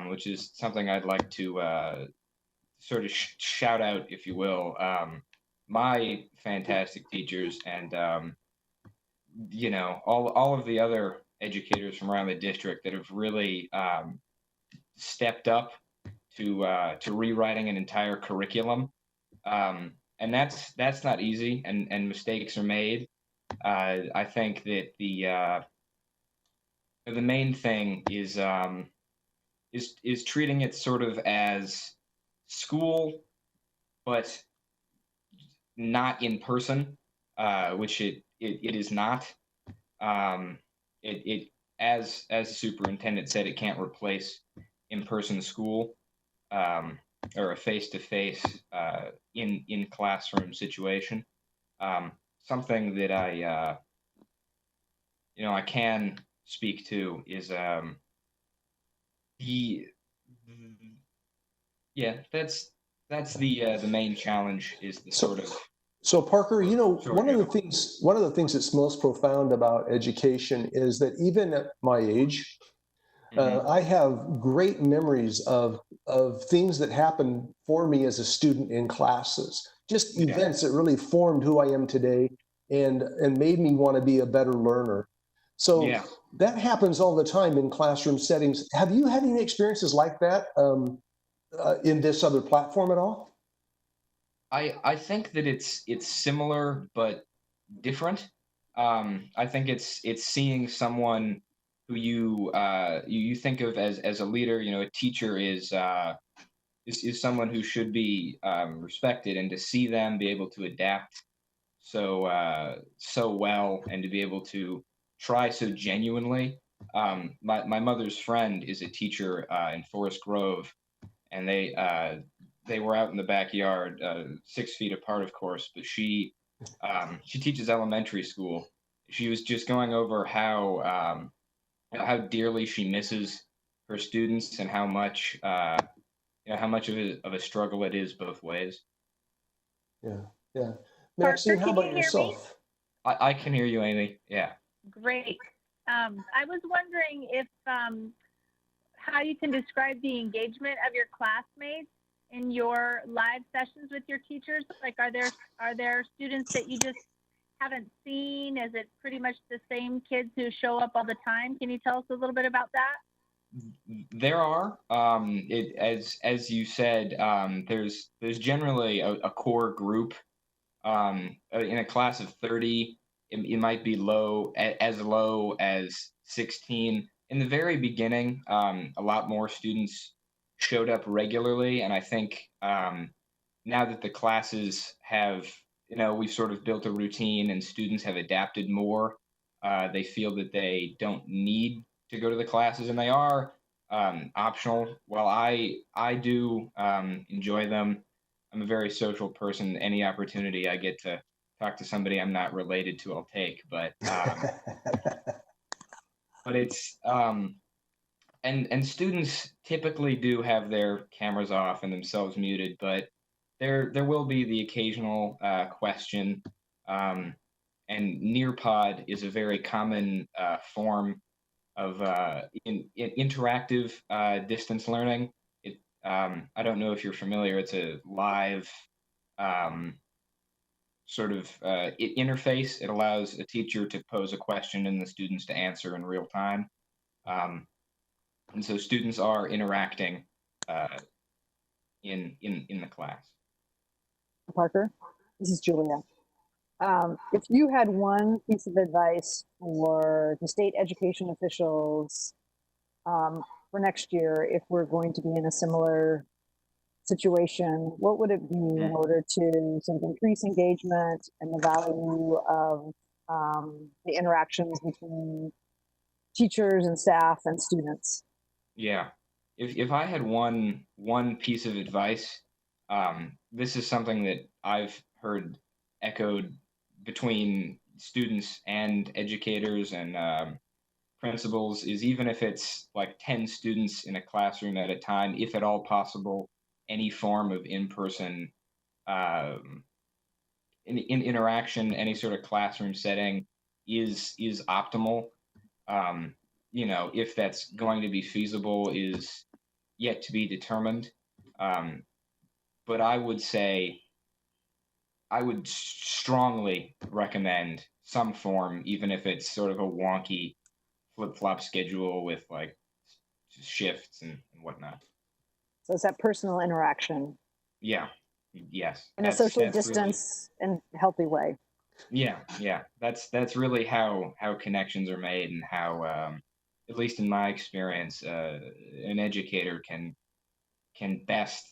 which is something I'd like to sort of shout out, if you will, my fantastic teachers and you know, all of the other educators from around the district that have really stepped up to rewriting an entire curriculum, and that's not easy, and mistakes are made. I think that the main thing is treating it sort of as school, but not in person, which it is not. It as the superintendent said, it can't replace in-person school, or a face-to-face in classroom situation. Something that I you know, I can speak to is the yeah, that's the main challenge is the sort of. So Parker, you know, Sure, one of yeah. the things that's most profound about education is that even at my age, I have great memories of things that happened for me as a student in classes, just events that really formed who I am today and made me want to be a better learner. So that happens all the time in classroom settings. Have you had any experiences like that in this other platform at all? I think that it's similar but different. I think it's seeing someone who you think of as a leader. You know, a teacher is someone who should be respected, and to see them be able to adapt so well, and to be able to try so genuinely. My mother's friend is a teacher in Forest Grove, and they were out in the backyard, 6 feet apart, of course. But she teaches elementary school. She was just going over how dearly she misses her students, and how much how much of a struggle it is both ways. Yeah, yeah. Maxine, how about yourself? I can hear you, Amy. Yeah. Great. I was wondering if how you can describe the engagement of your classmates in your live sessions with your teachers. Like, are there students that you just haven't seen? Is it pretty much the same kids who show up all the time? Can you tell us a little bit about that? There are, as you said, there's generally a core group. In a class of 30, it might be low as 16. In the very beginning, a lot more students showed up regularly, and I think now that the classes have, you know, we've sort of built a routine and students have adapted more, they feel that they don't need to go to the classes, and they are optional. While I do enjoy them, I'm a very social person. Any opportunity I get to talk to somebody I'm not related to, I'll take. But but it's and students typically do have their cameras off and themselves muted, but there will be the occasional question. And Nearpod is a very common form of in interactive distance learning. I don't know if you're familiar. It's a live sort of interface. It allows a teacher to pose a question and the students to answer in real time. And so students are interacting in the class. Parker, this is Julia. If you had one piece of advice for the state education officials for next year, if we're going to be in a similar situation, what would it be in order to sort of increase engagement and the value of the interactions between teachers and staff and students? Yeah. if I had one piece of advice, this is something that I've heard echoed between students and educators and principals, is even if it's like 10 students in a classroom at a time, if at all possible, any form of in-person um, in interaction, any sort of classroom setting is optimal. Um, if that's going to be feasible is yet to be determined. Um, but I would say I would strongly recommend some form, even if it's sort of a wonky flip-flop schedule with like shifts and whatnot. So it's that personal interaction Yeah. Yes. in a socially That's really, distanced and healthy way. yeah. That's really how connections are made, and how, at least in my experience, an educator can best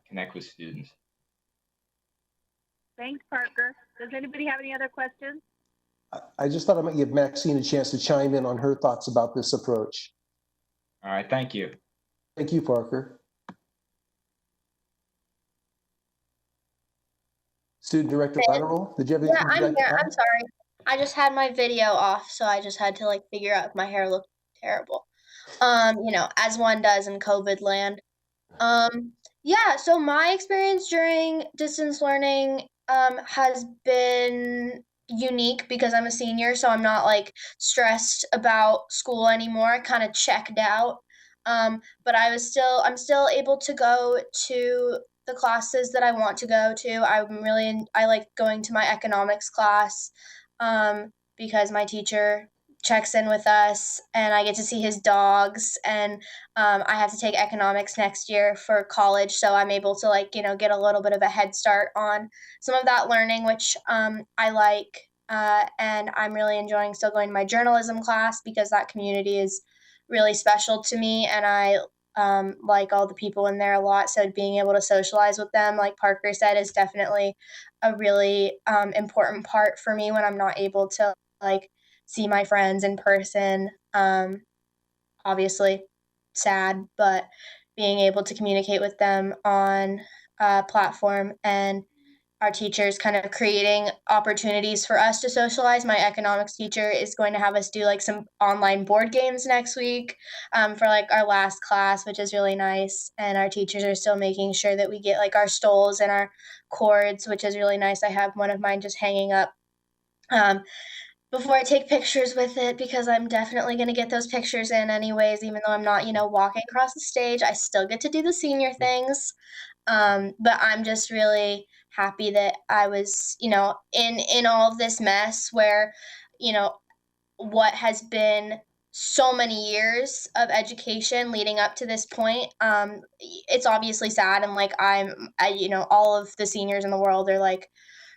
connect with students. Thanks, Parker. Does anybody have any other questions? I just thought I might give Maxine a chance to chime in on her thoughts about this approach. All right, thank you. Thank you, Parker. Student Director Lateral, did you have anything? Yeah, I'm here. I'm sorry. I just had my video off, so I just had to like figure out if my hair looked terrible. As one does in COVID land. Yeah, so my experience during distance learning has been unique because I'm a senior, so I'm not like stressed about school anymore. I kind of checked out. But I'm still able to go to the classes that I want to go to. I like going to my economics class because my teacher checks in with us and I get to see his dogs, and I have to take economics next year for college, so I'm able to get a little bit of a head start on some of that learning, which I like. And I'm really enjoying still going to my journalism class because that community is really special to me, and I like all the people in there a lot. So being able to socialize with them, like Parker said, is definitely a really important part for me when I'm not able to like see my friends in person. Obviously sad, but being able to communicate with them on a platform, and our teachers kind of creating opportunities for us to socialize. My economics teacher is going to have us do like some online board games next week for like our last class, which is really nice. And our teachers are still making sure that we get like our stoles and our cords, which is really nice. I have one of mine just hanging up before I take pictures with it, because I'm definitely going to get those pictures in anyways, even though I'm not, walking across the stage. I still get to do the senior things. But I'm just really happy that I was, in all of this mess where, what has been so many years of education leading up to this point. It's obviously sad, and like all of the seniors in the world are like,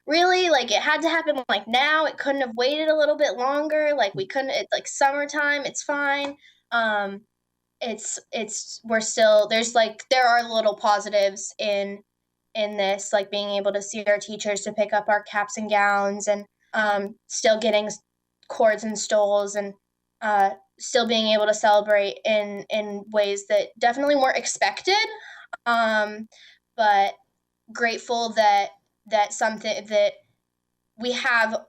really, like it had to happen like now. It couldn't have waited a little bit longer. Like we couldn't. It's like summertime. It's fine. We're still there are little positives in this, like being able to see our teachers to pick up our caps and gowns, and still getting cords and stoles, and still being able to celebrate in ways that definitely weren't expected, but grateful that something that we have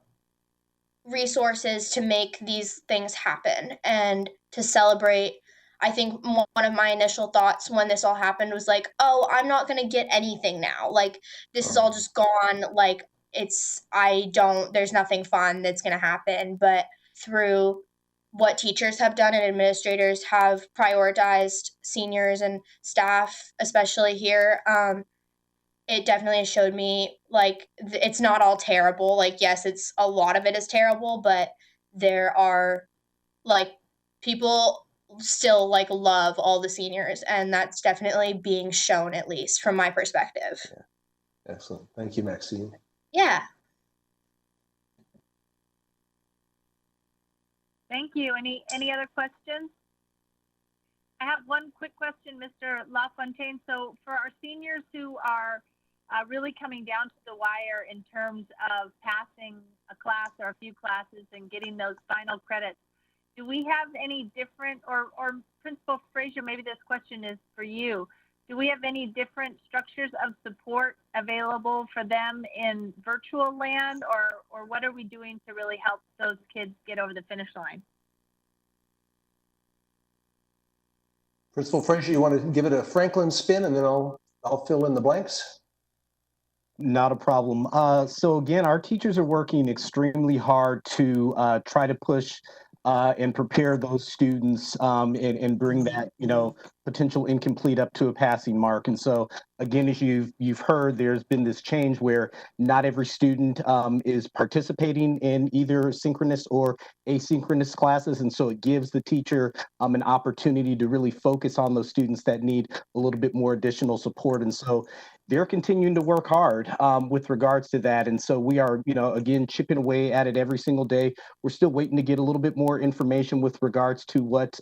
resources to make these things happen and to celebrate. I think one of my initial thoughts when this all happened was like, oh, I'm not going to get anything now. Like, this is all just gone. Like, there's nothing fun that's going to happen. But through what teachers have done and administrators have prioritized seniors and staff, especially here, it definitely showed me like it's not all terrible. Like, yes, it's a lot of it is terrible, but there are like people still like love all the seniors, and that's definitely being shown, at least from my perspective. Yeah. Excellent. Thank you, Maxine. Yeah. Thank you. Any other questions? I have one quick question, Mr. LaFontaine. So for our seniors who are really coming down to the wire in terms of passing a class or a few classes and getting those final credits, do we have any different, or Principal Frazier, maybe this question is for you. Do we have any different structures of support available for them in virtual land, or what are we doing to really help those kids get over the finish line? Principal Frazier, you want to give it a Franklin spin, and then I'll fill in the blanks? Not a problem. So again, our teachers are working extremely hard to try to push and prepare those students and bring that, potential incomplete up to a passing mark. And so again, as you've heard, there's been this change where not every student is participating in either synchronous or asynchronous classes. And so it gives the teacher an opportunity to really focus on those students that need a little bit more additional support. And so they're continuing to work hard with regards to that. And so we are, again, chipping away at it every single day. We're still waiting to get a little bit more information with regards to what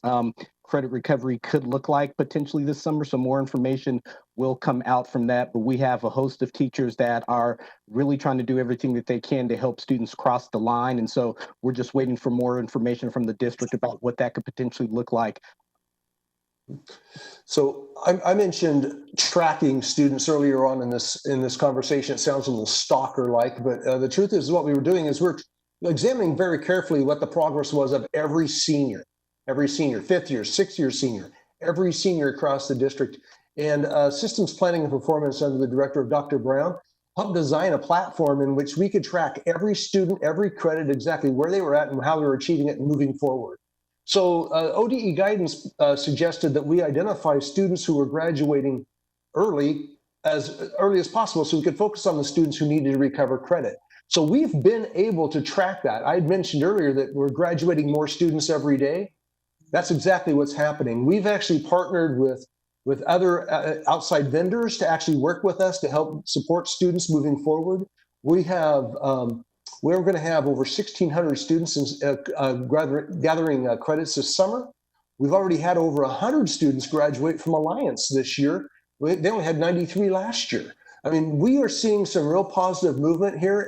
credit recovery could look like potentially this summer. So more information will come out from that. But we have a host of teachers that are really trying to do everything that they can to help students cross the line. And so we're just waiting for more information from the district about what that could potentially look like. So I mentioned tracking students earlier on in this conversation. It sounds a little stalker-like, but the truth is what we were doing is we're examining very carefully what the progress was of every senior, fifth year, sixth year senior, every senior across the district. And systems planning and performance under the director of Dr. Brown helped design a platform in which we could track every student, every credit, exactly where they were at and how we were achieving it and moving forward. So ODE guidance suggested that we identify students who were graduating early as possible so we could focus on the students who needed to recover credit. So we've been able to track that. I had mentioned earlier that we're graduating more students every day. That's exactly what's happening. We've actually partnered with other outside vendors to actually work with us to help support students moving forward. We have we're going to have over 1,600 students gathering credits this summer. We've already had over 100 students graduate from Alliance this year. They only had 93 last year. I mean, we are seeing some real positive movement here.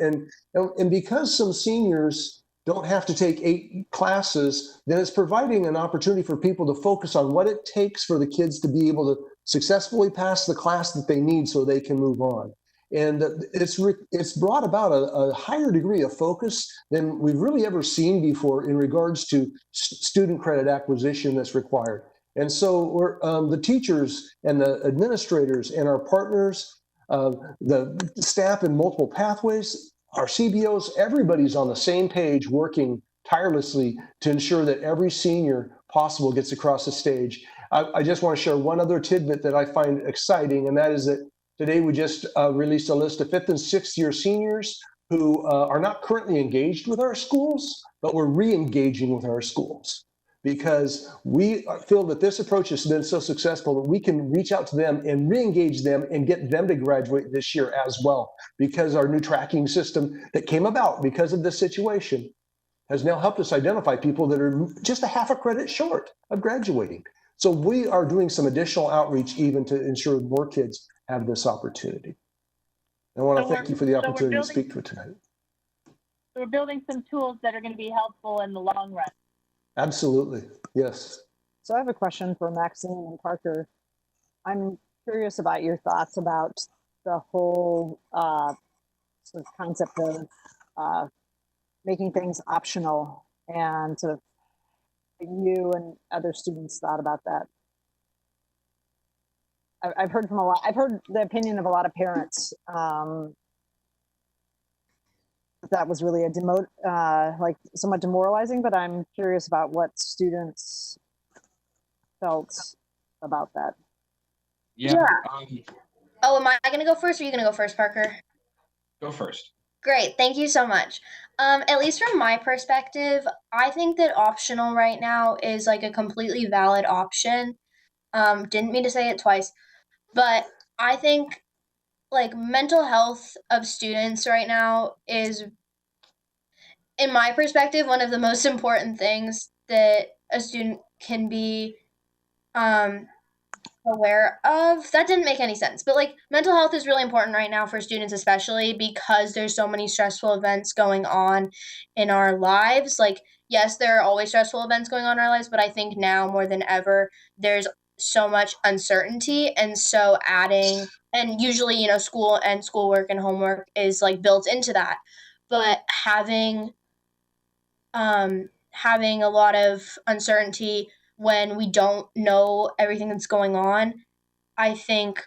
And because some seniors don't have to take 8 classes, then it's providing an opportunity for people to focus on what it takes for the kids to be able to successfully pass the class that they need so they can move on. And it's brought about a higher degree of focus than we've really ever seen before in regards to student credit acquisition that's required. And so we're, the teachers and the administrators and our partners, the staff in multiple pathways, our CBOs, everybody's on the same page working tirelessly to ensure that every senior possible gets across the stage. I just want to share one other tidbit that I find exciting, and that is that today we just released a list of 5th and 6th year seniors who are not currently engaged with our schools, but we're re-engaging with our schools because we feel that this approach has been so successful that we can reach out to them and re-engage them and get them to graduate this year as well, because our new tracking system that came about because of this situation has now helped us identify people that are just a half a credit short of graduating. So we are doing some additional outreach even to ensure more kids have this opportunity. I want to thank you for the opportunity to speak to it tonight. So we're building some tools that are going to be helpful in the long run. Absolutely, yes. So I have a question for Maxine and Parker. I'm curious about your thoughts about the whole sort of concept of making things optional, and sort of you and other students thought about that. I've heard from I've heard the opinion of a lot of parents that was really like somewhat demoralizing, but I'm curious about what students felt about that. Yeah. Oh, am I going to go first, or are you going to go first, Parker? Go first. Great, thank you so much. At least from my perspective, I think that optional right now is like a completely valid option. Didn't mean to say it twice, but I think like mental health of students right now is, in my perspective, one of the most important things that a student can be aware of. That didn't make any sense, but like mental health is really important right now for students, especially because there's so many stressful events going on in our lives. Like, yes, there are always stressful events going on in our lives, but I think now more than ever, there's so much uncertainty. And so adding, and usually, school and schoolwork and homework is like built into that. But having a lot of uncertainty when we don't know everything that's going on, I think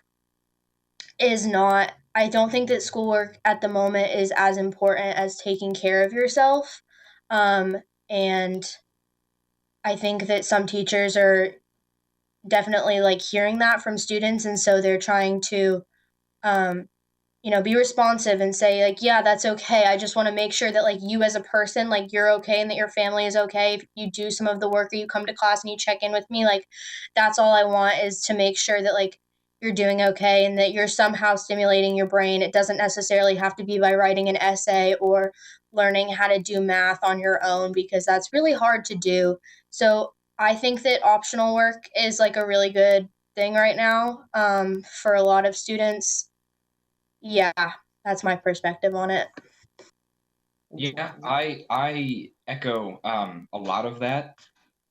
is not, I don't think that schoolwork at the moment is as important as taking care of yourself. And I think that some teachers are definitely like hearing that from students. And so they're trying to, um, be responsive and say like, yeah, that's okay. I just want to make sure that like you as a person, like you're okay and that your family is okay. If you do some of the work or you come to class and you check in with me, like that's all I want is to make sure that like you're doing okay and that you're somehow stimulating your brain. It doesn't necessarily have to be by writing an essay or learning how to do math on your own because that's really hard to do. So I think that optional work is like a really good thing right now for a lot of students. Yeah, that's my perspective on it. Yeah, I echo a lot of that.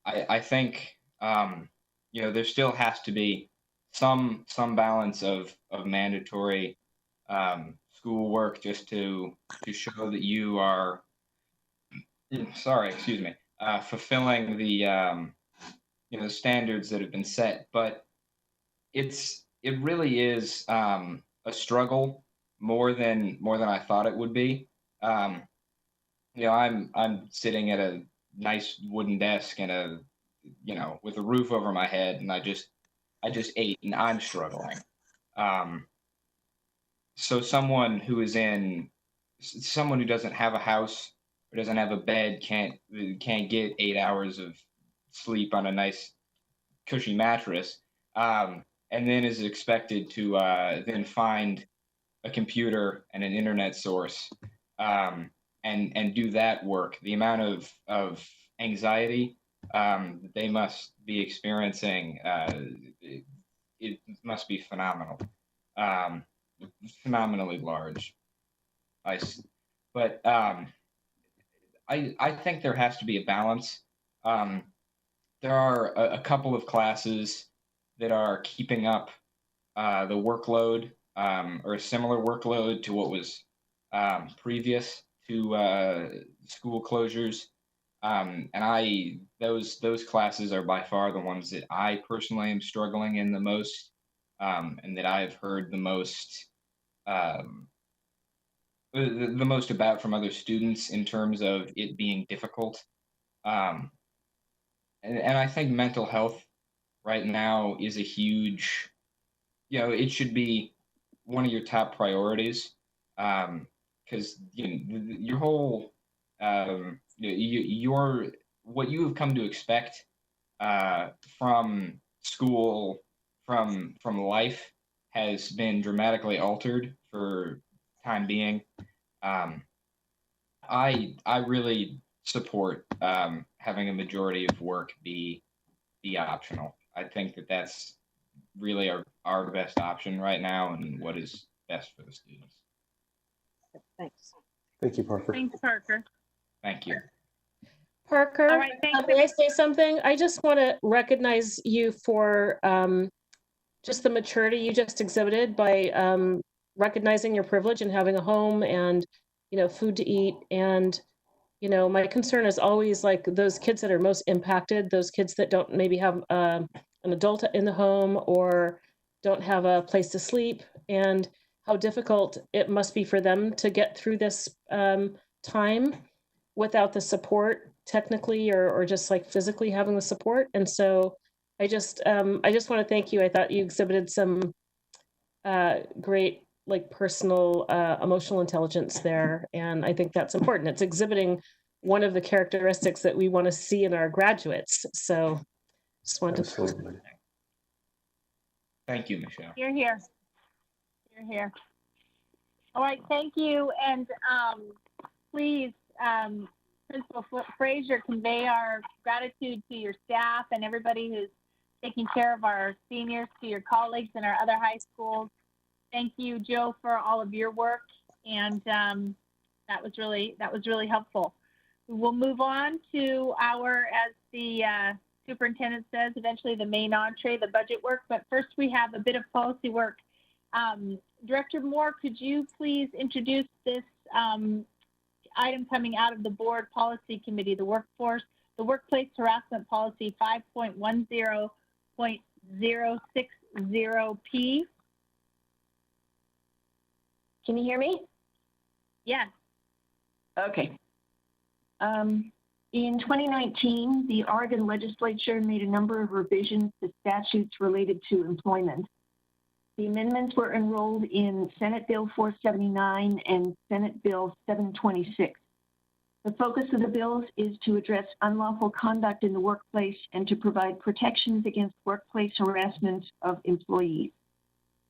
I think there still has to be some balance of mandatory schoolwork just to show that you are sorry, excuse me, fulfilling the standards that have been set. But it really is a struggle more than I thought it would be. Um, I'm sitting at a nice wooden desk and with a roof over my head, and I just ate, and I'm struggling. Um, so someone who doesn't have a house or doesn't have a bed can't get 8 hours of sleep on a nice cushy mattress, and then is expected to then find a computer and an internet source, and do that work. The amount of anxiety that they must be experiencing, it must be phenomenal, um, phenomenally large. But I think there has to be a balance. Um, there are a couple of classes that are keeping up the workload, or a similar workload to what was previous to school closures. And those classes are by far the ones that I personally am struggling in the most, and that I've heard um, the most about from other students in terms of it being difficult. Um, and I think mental health right now is a huge, it should be one of your top priorities, because your whole, your what you have come to expect from school, from life, has been dramatically altered for time being. Um, I really support having a majority of work be optional. I think that that's really our best option right now and what is best for the students. Thanks. Thank you, Parker. Thanks, Parker. Thank you. Parker, All right, thanks. may I say something? I just want to recognize you for just the maturity you just exhibited by recognizing your privilege and having a home and, food to eat. And, my concern is always like those kids that are most impacted, those kids that don't maybe have an adult in the home or don't have a place to sleep, and how difficult it must be for them to get through this time without the support technically or just like physically having the support. And so I just want to thank you. I thought you exhibited some great like personal emotional intelligence there, and I think that's important. It's exhibiting one of the characteristics that we want to see in our graduates. So just wanted Absolutely. to Thank you, Michelle. You're here. You're here. All right, thank you. And please, Principal Frazier, convey our gratitude to your staff and everybody who's taking care of our seniors, to your colleagues in our other high schools. Thank you, Joe, for all of your work. And that was really helpful. We'll move on to our, as the superintendent says, eventually the main entree, the budget work. But first we have a bit of policy work. Director Moore, could you please introduce this item coming out of the board policy committee, the workplace harassment policy 5.10.060P. Can you hear me? Yes. Okay. In 2019, the Oregon legislature made a number of revisions to statutes related to employment. The amendments were enrolled in Senate Bill 479 and Senate Bill 726. The focus of the bills is to address unlawful conduct in the workplace and to provide protections against workplace harassment of employees.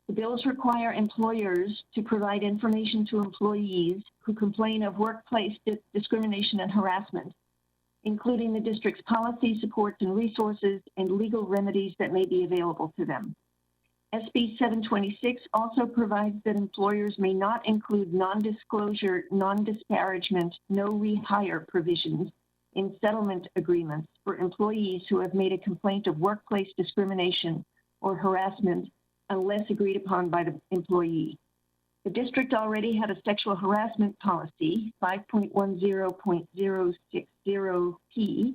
The bills require employers to provide information to employees who complain of workplace discrimination and harassment, including the district's policy, supports, and resources, and legal remedies that may be available to them. SB 726 also provides that employers may not include non-disclosure, non-disparagement, no rehire provisions in settlement agreements for employees who have made a complaint of workplace discrimination or harassment unless agreed upon by the employee. The district already had a sexual harassment policy, 5.10.060P,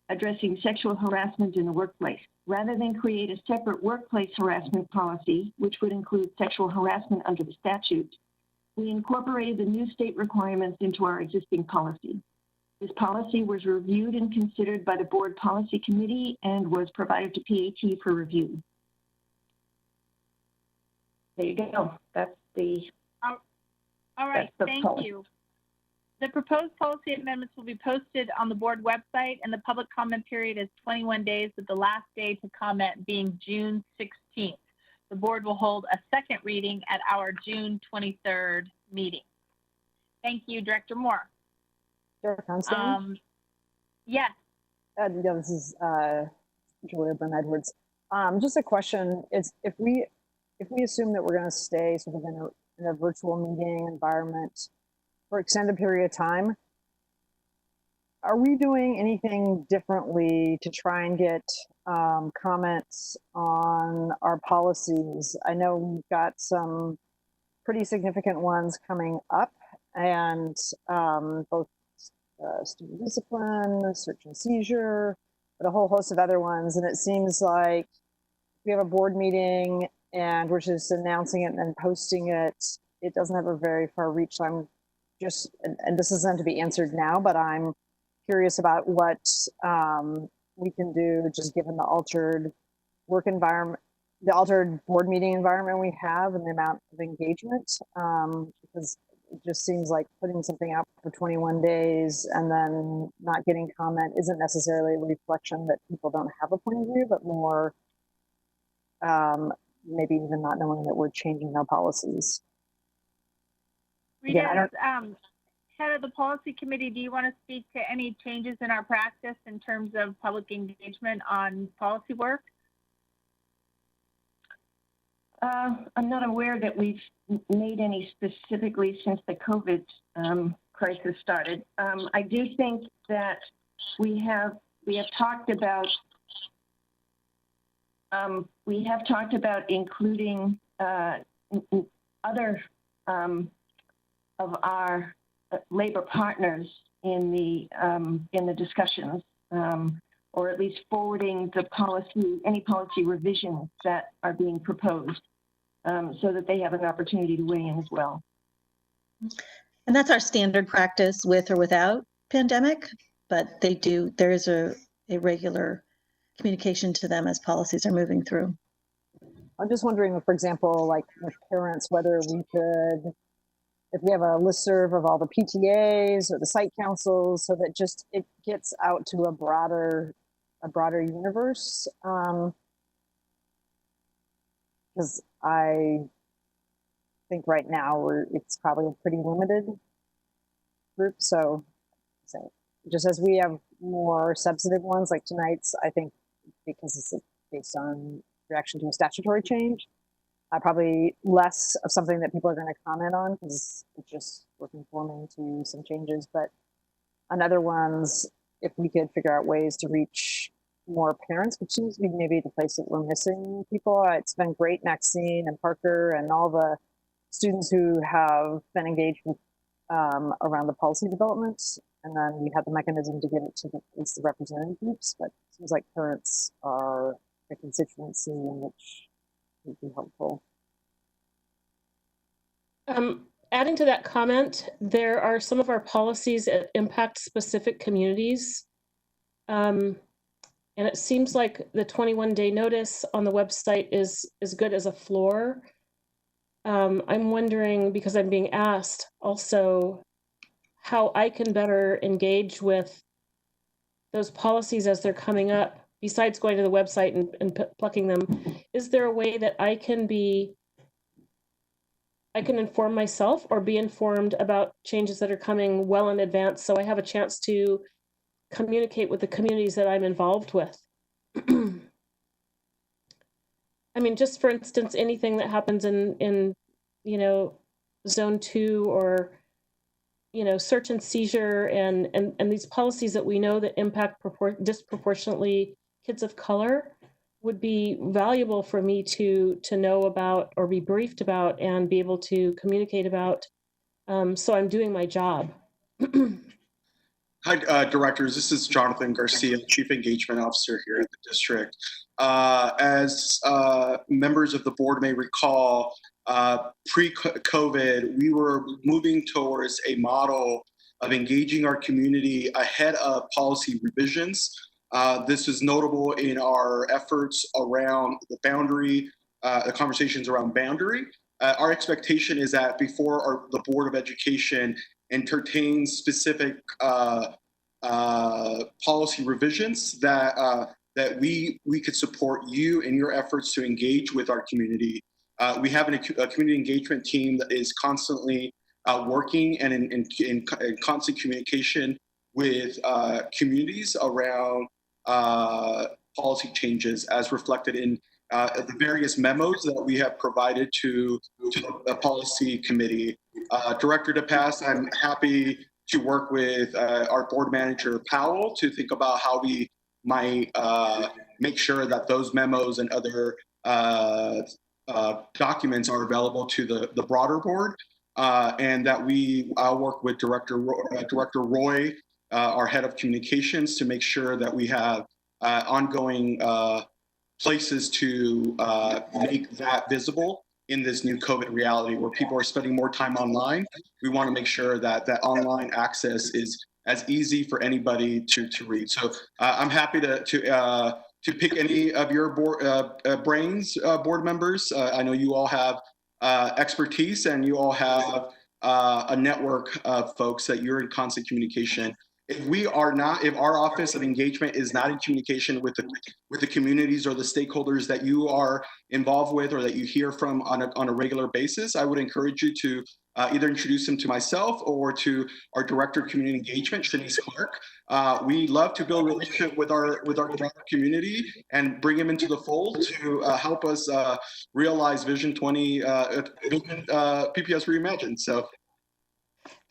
addressing sexual harassment in the workplace. Rather than create a separate workplace harassment policy, which would include sexual harassment under the statute, we incorporated the new state requirements into our existing policy. This policy was reviewed and considered by the board policy committee and was provided to PAT for review. There you go. That's the. All right, thank you. The proposed policy amendments will be posted on the board website, and the public comment period is 21 days, with the last day to comment being June 16th. The board will hold a second reading at our June 23rd meeting. Thank you, Director Moore. Director Constantine? Yes. Yeah, this is Julia Byrne Edwards. Just a question: is if we assume that we're going to stay sort of in a virtual meeting environment for extended period of time, are we doing anything differently to try and get comments on our policies? I know we've got some pretty significant ones coming up, and both student discipline, search and seizure, but a whole host of other ones. And it seems like we have a board meeting and we're just announcing it and then posting it. It doesn't have a very far reach. So I'm just, and this isn't to be answered now, but I'm curious about what we can do, just given the altered work environment, the altered board meeting environment we have and the amount of engagement, because it just seems like putting something out for 21 days and then not getting comment isn't necessarily a reflection that people don't have a point of view, but more maybe even not knowing that we're changing our policies. Rita, head of the policy committee, do you want to speak to any changes in our practice in terms of public engagement on policy work? I'm not aware that we've made any specifically since the COVID crisis started. I do think that we have talked about including other of our labor partners in the discussions, or at least forwarding the any policy revisions that are being proposed, so that they have an opportunity to weigh in as well. And that's our standard practice with or without pandemic, but there is a regular communication to them as policies are moving through. I'm just wondering, for example, like with parents, whether we could, if we have a listserv of all the PTAs or the site councils, so that just it gets out to a broader universe. Because I think right now it's probably a pretty limited group. So just as we have more substantive ones like tonight's, I think because it's based on reaction to a statutory change, probably less of something that people are going to comment on because it's just we're conforming to some changes. But and other ones, if we could figure out ways to reach more parents, which seems to be maybe the place that we're missing people. It's been great, Maxine and Parker and all the students who have been engaged with, around the policy development. And then we have the mechanism to get it to at least the representative groups, but it seems like parents are a constituency in which would be helpful. Adding to that comment, there are some of our policies that impact specific communities. And it seems like the 21-day notice on the website is good as a floor. I'm wondering, because I'm being asked also, how I can better engage with those policies as they're coming up, besides going to the website and plucking them. Is there a way that I can inform myself or be informed about changes that are coming well in advance, so I have a chance to communicate with the communities that I'm involved with? I mean, just for instance, anything that happens in zone 2, or search and seizure, and these policies that we know that impact disproportionately kids of color, would be valuable for me to know about or be briefed about and be able to communicate about. So I'm doing my job. Hi, directors. This is Jonathan Garcia, Chief Engagement Officer here at the district. As members of the board may recall, pre-COVID, we were moving towards a model of engaging our community ahead of policy revisions. This is notable in our efforts around the boundary, the conversations around boundary. Our expectation is that before the Board of Education entertains specific policy revisions, that we could support you in your efforts to engage with our community. We have a community engagement team that is constantly working and in constant communication with communities around policy changes, as reflected in the various memos that we have provided to the policy committee. Director DePass, I'm happy to work with our board manager, Powell, to think about how we might make sure that those memos and other documents are available to the broader board, and that I'll work with Director Roy, our head of communications, to make sure that we have ongoing places to make that visible in this new COVID reality where people are spending more time online. We want to make sure that that online access is as easy for anybody to read. So I'm happy to pick any of your brains, board members. I know you all have expertise, and you all have a network of folks that you're in constant communication. If our Office of Engagement is not in communication with the communities or the stakeholders that you are involved with or that you hear from on a regular basis, I would encourage you to either introduce them to myself or to our Director of Community Engagement, Shanice Clark. We love to build a relationship with our community and bring them into the fold to help us realize Vision 20, PPS Reimagined. So.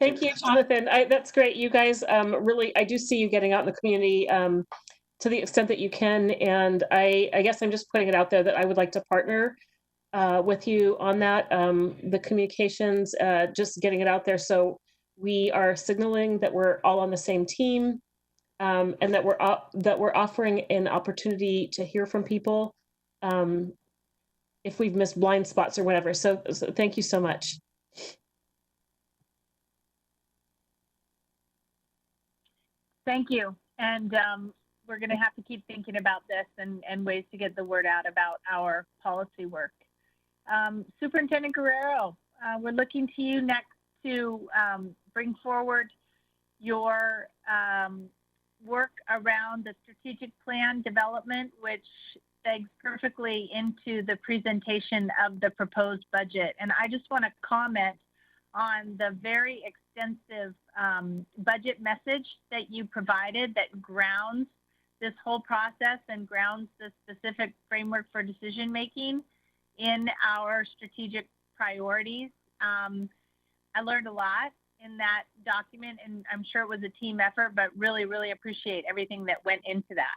Thank you, Jonathan. That's great. You guys really, I do see you getting out in the community to the extent that you can. And I guess I'm just putting it out there that I would like to partner with you on that. The communications, just getting it out there. So we are signaling that we're all on the same team, and that we're offering an opportunity to hear from people if we've missed blind spots or whatever. So thank you so much. Thank you. And we're going to have to keep thinking about this and ways to get the word out about our policy work. Superintendent Guerrero, we're looking to you next to bring forward your work around the strategic plan development, which segs perfectly into the presentation of the proposed budget. And I just want to comment on the very extensive budget message that you provided that grounds this whole process and grounds the specific framework for decision making in our strategic priorities. I learned a lot, in that document, and I'm sure it was a team effort, but really, really appreciate everything that went into that.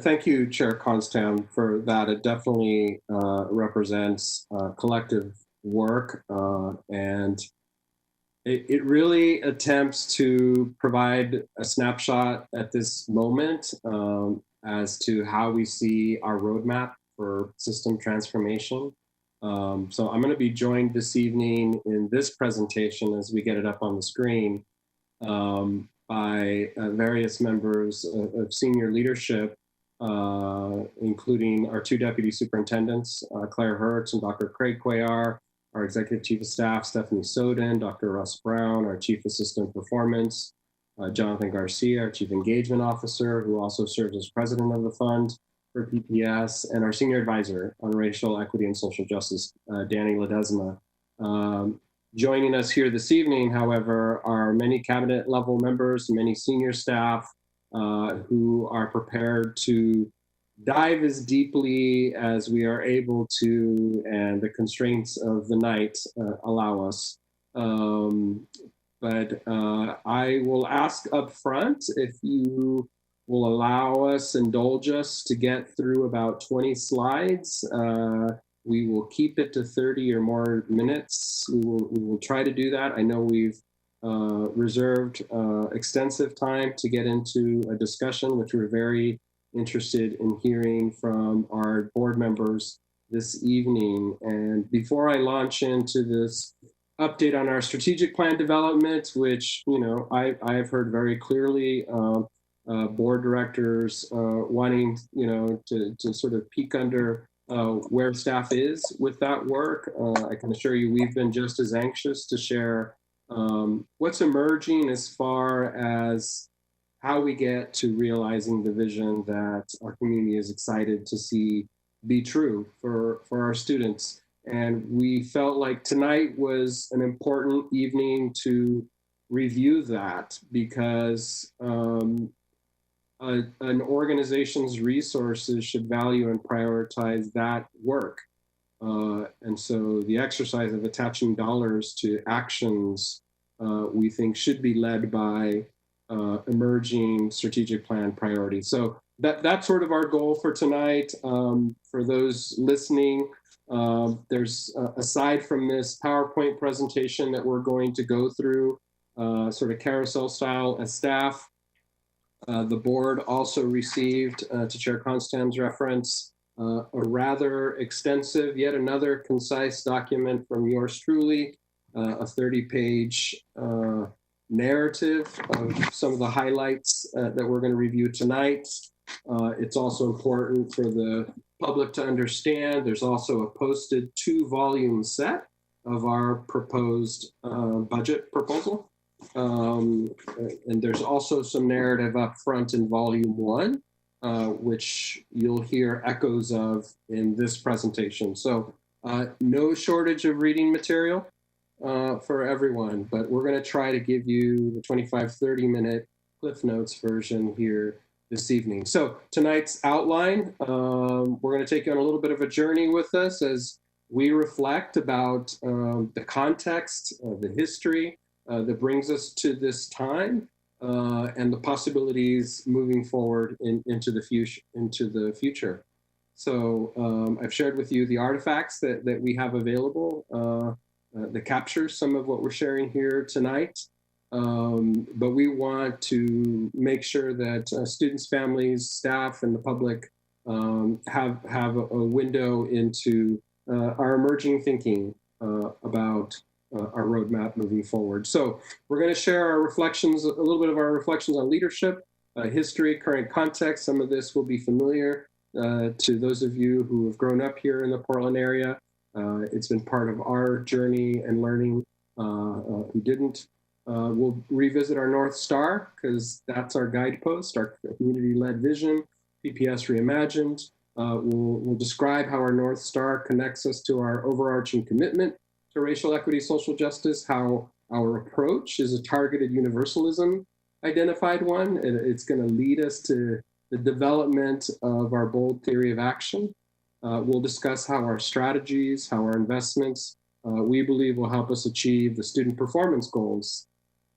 Thank you, Chair Constam, for that. It definitely represents collective work, and it really attempts to provide a snapshot at this moment as to how we see our roadmap for system transformation. So I'm going to be joined this evening in this presentation, as we get it up on the screen, by various members of senior leadership, including our two deputy superintendents, Claire Hertz and Dr. Craig Cuellar, our executive chief of staff, Stephanie Soden, Dr. Russ Brown, our chief assistant performance, Jonathan Garcia, our chief engagement officer, who also serves as president of the fund for PPS, and our senior advisor on racial equity and social justice, Danny Ledesma. Joining us here this evening, however, are many cabinet level members, many senior staff who are prepared to dive as deeply as we are able to, and the constraints of the night allow us. But I will ask up front if you will allow us, indulge us to get through about 20 slides. We will keep it to 30 or more minutes. We will try to do that. I know we've reserved extensive time to get into a discussion, which we're very interested in hearing from our board members this evening. And before I launch into this update on our strategic plan development, which, you know, I have heard very clearly board directors wanting, you know, to sort of peek under where staff is with that work. I can assure you we've been just as anxious to share what's emerging as far as how we get to realizing the vision that our community is excited to see be true for our students. And we felt like tonight was an important evening to review that, because an organization's resources should value and prioritize that work. And so the exercise of attaching dollars to actions, we think, should be led by emerging strategic plan priorities. So that's sort of our goal for tonight. For those listening, there's, aside from this PowerPoint presentation that we're going to go through, sort of carousel style as staff, the board also received, to Chair Constam's reference, a rather extensive, yet another concise document from yours truly, a 30-page narrative of some of the highlights that we're going to review tonight. It's also important for the public to understand there's also a posted 2-volume set of our proposed budget proposal. And there's also some narrative up front in volume 1, which you'll hear echoes of in this presentation. So no shortage of reading material for everyone, but we're going to try to give you the 25-30 minute Cliff Notes version here this evening. So tonight's outline, we're going to take you on a little bit of a journey with us as we reflect about the context, the history that brings us to this time, and the possibilities moving forward into the future. So I've shared with you the artifacts that we have available that capture some of what we're sharing here tonight. But we want to make sure that students, families, staff, and the public have a window into our emerging thinking about our roadmap moving forward. So we're going to share our reflections, a little bit of our reflections on leadership, history, current context. Some of this will be familiar to those of you who have grown up here in the Portland area. It's been part of our journey and learning. Who didn't, we'll revisit our North Star, because that's our guidepost, our community-led vision, PPS Reimagined. We'll describe how our North Star connects us to our overarching commitment to racial equity, social justice, how our approach is a targeted universalism identified one, and it's going to lead us to the development of our bold theory of action. We'll discuss how our strategies, how our investments we believe will help us achieve the student performance goals,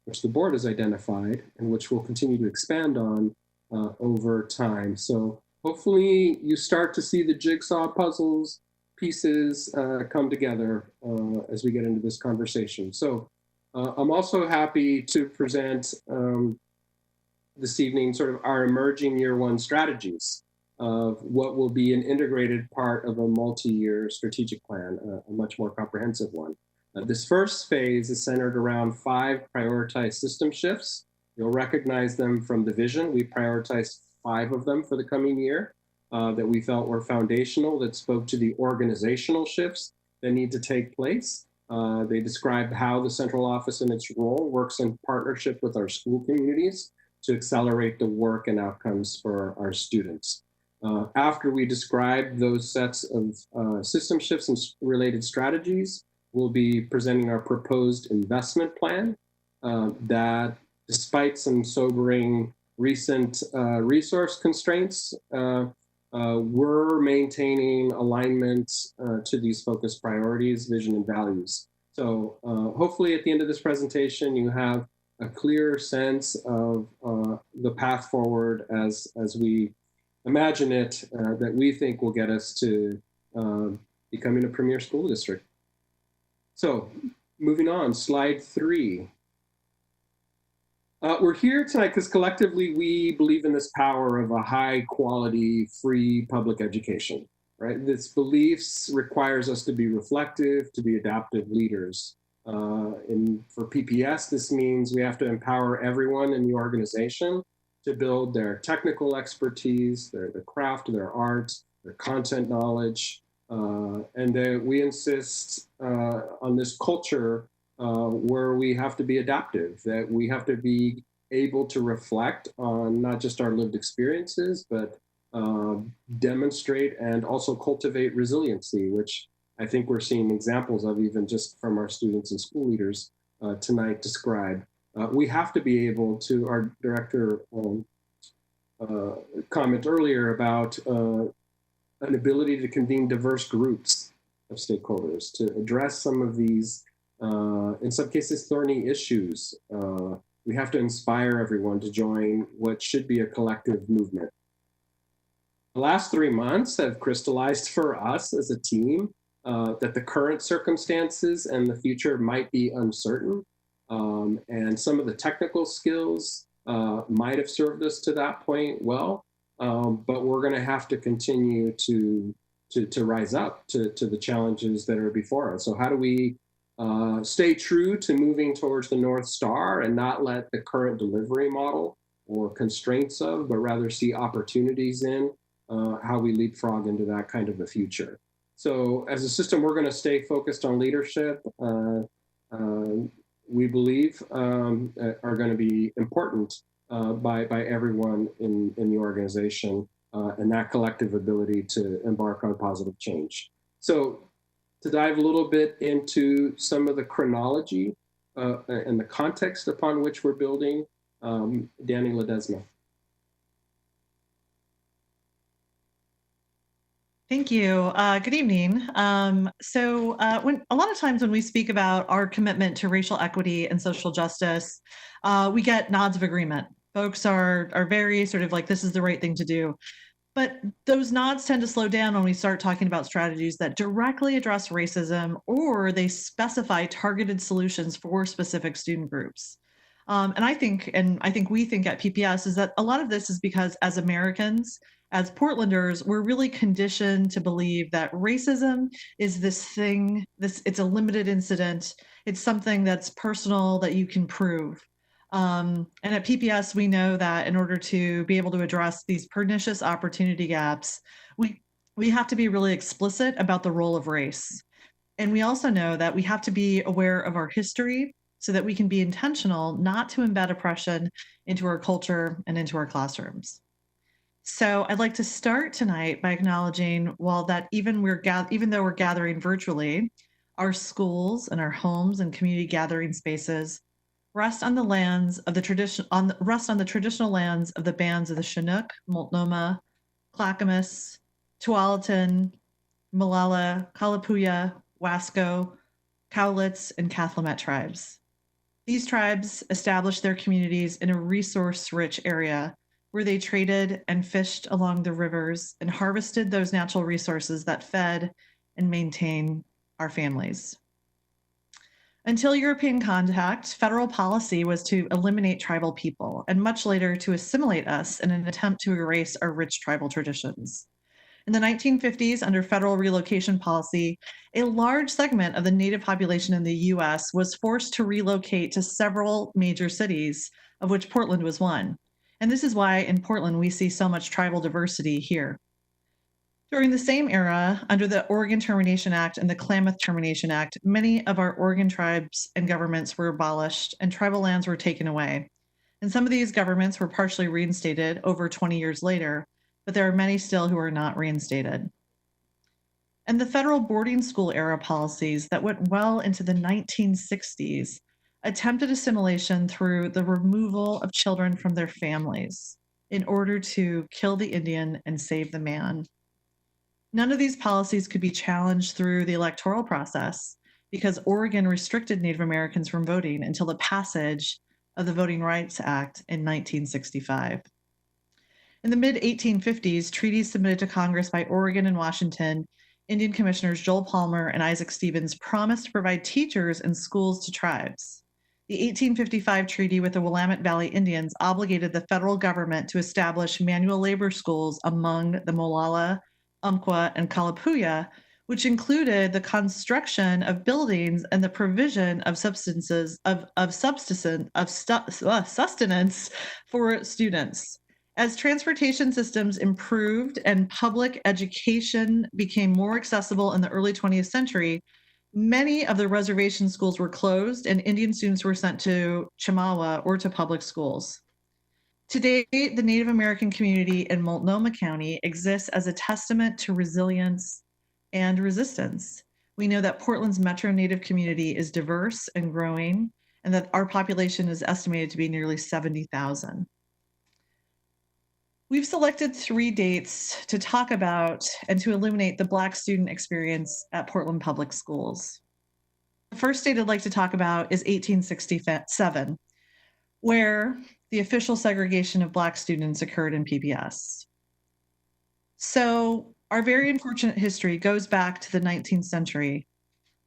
which the board has identified and which we'll continue to expand on over time. So hopefully you start to see the jigsaw puzzles pieces come together as we get into this conversation. So I'm also happy to present this evening sort of our emerging year one strategies of what will be an integrated part of a multi-year strategic plan, a much more comprehensive one. This first phase is centered around 5 prioritized system shifts. You'll recognize them from the vision. We prioritized 5 of them for the coming year that we felt were foundational, that spoke to the organizational shifts that need to take place. They described how the central office and its role works in partnership with our school communities to accelerate the work and outcomes for our students. After we describe those sets of system shifts and related strategies, we'll be presenting our proposed investment plan that, despite some sobering recent resource constraints, we're maintaining alignment to these focused priorities, vision, and values. So hopefully at the end of this presentation, you have a clear sense of the path forward as we imagine it, that we think will get us to becoming a premier school district. So moving on, slide 3. We're here tonight because collectively we believe in this power of a high quality, free public education, right? This beliefs requires us to be reflective, to be adaptive leaders. And for PPS, this means we have to empower everyone in the organization to build their technical expertise, their craft, their art, their content knowledge. And that we insist on this culture where we have to be adaptive, that we have to be able to reflect on not just our lived experiences, but demonstrate and also cultivate resiliency, which I think we're seeing examples of even just from our students and school leaders tonight describe. We have to be able to, our director comment earlier about an ability to convene diverse groups of stakeholders to address some of these, in some cases, thorny issues. We have to inspire everyone to join what should be a collective movement. The last 3 months have crystallized for us as a team that the current circumstances and the future might be uncertain. And some of the technical skills might have served us to that point well, but we're going to have to continue to rise up to the challenges that are before us. So how do we stay true to moving towards the North Star and not let the current delivery model or constraints of, but rather see opportunities in how we leapfrog into that kind of a future. So as a system, we're going to stay focused on leadership. We believe are going to be important by everyone in the organization and that collective ability to embark on positive change. So to dive a little bit into some of the chronology and the context upon which we're building, Danny Ledesma. Thank you. Good evening. So when a lot of times when we speak about our commitment to racial equity and social justice, we get nods of agreement. Folks are very sort of like, this is the right thing to do. But those nods tend to slow down when we start talking about strategies that directly address racism or they specify targeted solutions for specific student groups. And I think we think at PPS is that a lot of this is because as Americans, as Portlanders, we're really conditioned to believe that racism is this thing, it's a limited incident. It's something that's personal that you can prove. And at PPS, we know that in order to be able to address these pernicious opportunity gaps, we have to be really explicit about the role of race. And we also know that we have to be aware of our history so that we can be intentional not to embed oppression into our culture and into our classrooms. So I'd like to start tonight by acknowledging, even though we're gathering virtually, our schools and our homes and community gathering spaces rest on the traditional lands of the bands of the Chinook, Multnomah, Clackamas, Tualatin, Molalla, Kalapuya, Wasco, Cowlitz, and Cathlamet tribes. These tribes established their communities in a resource-rich area where they traded and fished along the rivers and harvested those natural resources that fed and maintained our families. Until European contact, federal policy was to eliminate tribal people, and much later to assimilate us in an attempt to erase our rich tribal traditions. In the 1950s, under federal relocation policy, a large segment of the Native population in the US was forced to relocate to several major cities, of which Portland was one. And this is why in Portland we see so much tribal diversity here. During the same era, under the Oregon Termination Act and the Klamath Termination Act, many of our Oregon tribes and governments were abolished and tribal lands were taken away. And some of these governments were partially reinstated over 20 years later, but there are many still who are not reinstated. And the federal boarding school era policies that went well into the 1960s attempted assimilation through the removal of children from their families in order to kill the Indian and save the man. None of these policies could be challenged through the electoral process because Oregon restricted Native Americans from voting until the passage of the Voting Rights Act in 1965. In the mid-1850s, treaties submitted to Congress by Oregon and Washington, Indian Commissioners Joel Palmer and Isaac Stevens promised to provide teachers and schools to tribes. The 1855 treaty with the Willamette Valley Indians obligated the federal government to establish manual labor schools among the Molalla, Umpqua, and Kalapuya, which included the construction of buildings and the provision of sustenance for students. As transportation systems improved and public education became more accessible in the early 20th century, many of the reservation schools were closed and Indian students were sent to Chemawa or to public schools. Today, the Native American community in Multnomah County exists as a testament to resilience and resistance. We know that Portland's Metro Native community is diverse and growing, and that our population is estimated to be nearly 70,000. We've selected 3 dates to talk about and to illuminate the Black student experience at Portland Public Schools. The first date I'd like to talk about is 1867, where the official segregation of Black students occurred in PPS. So our very unfortunate history goes back to the 19th century.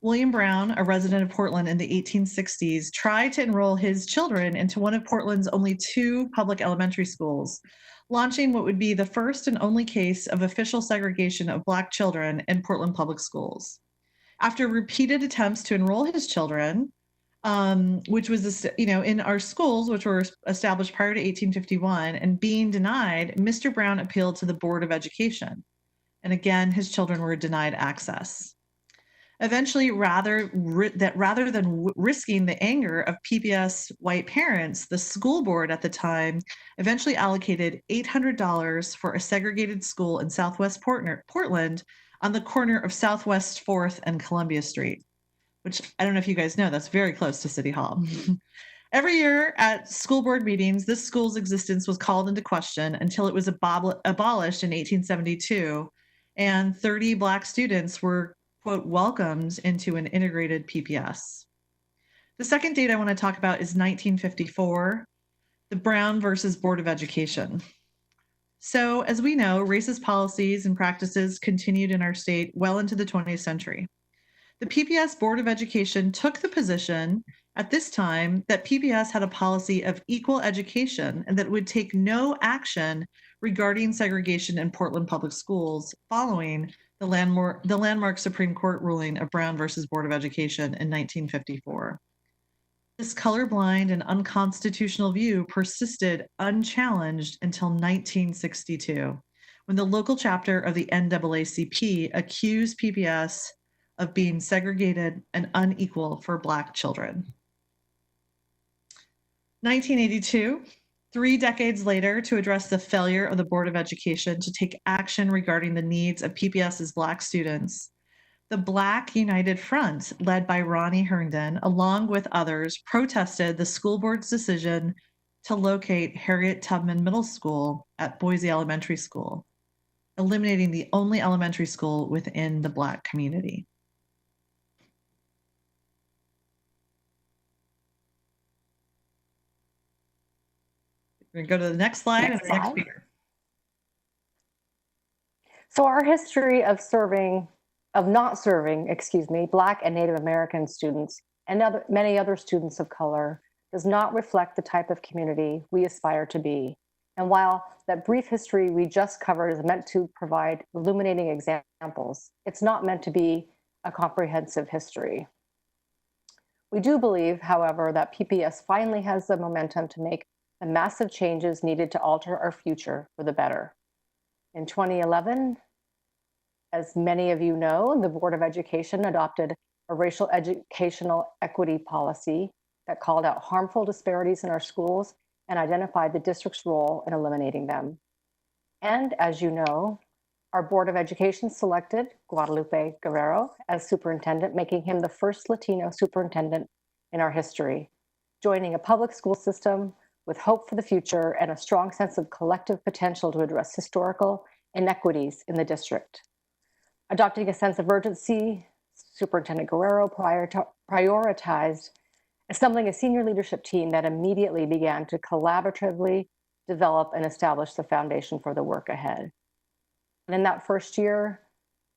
William Brown, a resident of Portland in the 1860s, tried to enroll his children into one of Portland's only 2 public elementary schools, launching what would be the first and only case of official segregation of Black children in Portland public schools. After repeated attempts to enroll his children, which was, in our schools, which were established prior to 1851, and being denied, Mr. Brown appealed to the Board of Education. And again, his children were denied access. Eventually, rather than risking the anger of PPS white parents, the school board at the time eventually allocated $800 for a segregated school in Southwest Portland on the corner of Southwest 4th and Columbia Street, which I don't know if you guys know, that's very close to City Hall. Every year at school board meetings, this school's existence was called into question until it was abolished in 1872, and 30 Black students were, quote, welcomed into an integrated PPS. The second date I want to talk about is 1954, the Brown versus Board of Education. So as we know, racist policies and practices continued in our state well into the 20th century. The PPS Board of Education took the position at this time that PPS had a policy of equal education and that it would take no action regarding segregation in Portland public schools following the landmark Supreme Court ruling of Brown versus Board of Education in 1954. This colorblind and unconstitutional view persisted unchallenged until 1962, when the local chapter of the NAACP accused PPS of being segregated and unequal for Black children. 1982, 3 decades later, to address the failure of the Board of Education to take action regarding the needs of PPS's Black students, the Black United Front, led by Ronnie Herndon, along with others, protested the school board's decision to locate Harriet Tubman Middle School at Boise Elementary School, eliminating the only elementary school within the Black community. We're going to go to the next slide and the next speaker. So our history of not serving, Black and Native American students and many other students of color does not reflect the type of community we aspire to be. And while that brief history we just covered is meant to provide illuminating examples, it's not meant to be a comprehensive history. We do believe, however, that PPS finally has the momentum to make the massive changes needed to alter our future for the better. In 2011, as many of you know, the Board of Education adopted a racial educational equity policy that called out harmful disparities in our schools and identified the district's role in eliminating them. And as you know, our Board of Education selected Guadalupe Guerrero as superintendent, making him the first Latino superintendent in our history, joining a public school system with hope for the future and a strong sense of collective potential to address historical inequities in the district. Adopting a sense of urgency, Superintendent Guerrero prioritized assembling a senior leadership team that immediately began to collaboratively develop and establish the foundation for the work ahead. And in that first year,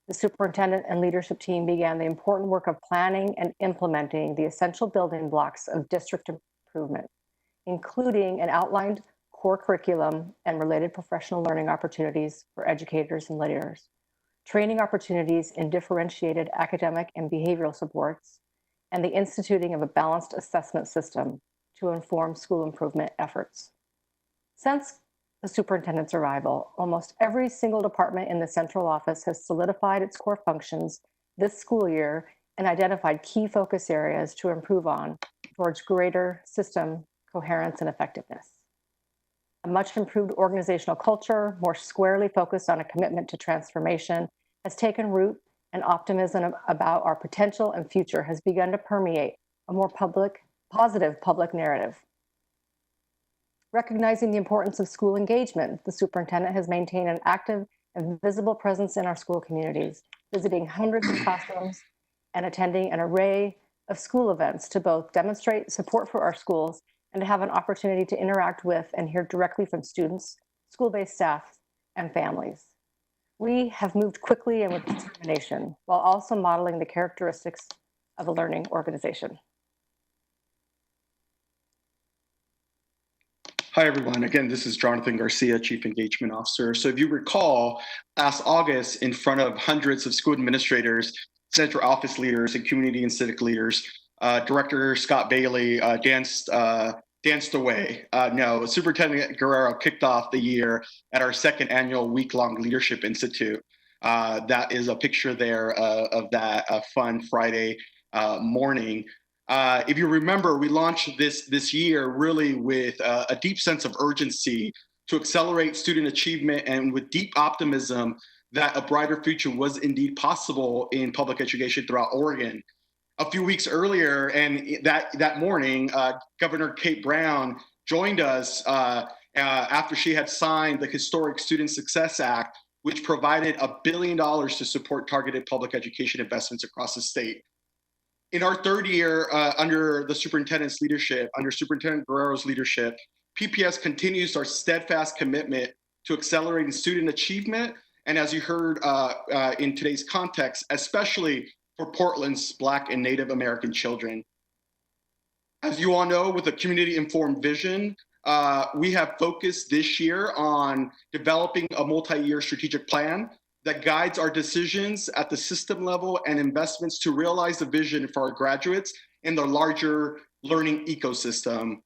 the superintendent and leadership team began the important work of planning and implementing the essential building blocks of district improvement, including an outlined core curriculum and related professional learning opportunities for educators and leaders, training opportunities in differentiated academic and behavioral supports, and the instituting of a balanced assessment system to inform school improvement efforts. Since the superintendent's arrival, almost every single department in the central office has solidified its core functions this school year and identified key focus areas to improve on towards greater system coherence and effectiveness. A much improved organizational culture, more squarely focused on a commitment to transformation, has taken root, and optimism about our potential and future has begun to permeate a more positive public narrative. Recognizing the importance of school engagement, the superintendent has maintained an active and visible presence in our school communities, visiting hundreds of classrooms and attending an array of school events to both demonstrate support for our schools and to have an opportunity to interact with and hear directly from students, school-based staff, and families. We have moved quickly and with determination, while also modeling the characteristics of a learning organization. Hi, everyone. Again, this is Jonathan Garcia, Chief Engagement Officer. So if you recall, last August, in front of hundreds of school administrators, central office leaders, and community and civic leaders, Director Scott Bailey danced away. No, Superintendent Guerrero kicked off the year at our second annual week-long Leadership Institute. That is a picture there of that fun Friday morning. If you remember, we launched this year really with a deep sense of urgency to accelerate student achievement and with deep optimism that a brighter future was indeed possible in public education throughout Oregon. A few weeks earlier, and that morning, Governor Kate Brown joined us after she had signed the historic Student Success Act, which provided $1 billion to support targeted public education investments across the state. In our third year under the superintendent's leadership, under Superintendent Guerrero's leadership, PPS continues our steadfast commitment to accelerating student achievement, and as you heard in today's context, especially for Portland's Black and Native American children. As you all know, with a community-informed vision, we have focused this year on developing a multi-year strategic plan that guides our decisions at the system level and investments to realize the vision for our graduates in the larger learning ecosystem.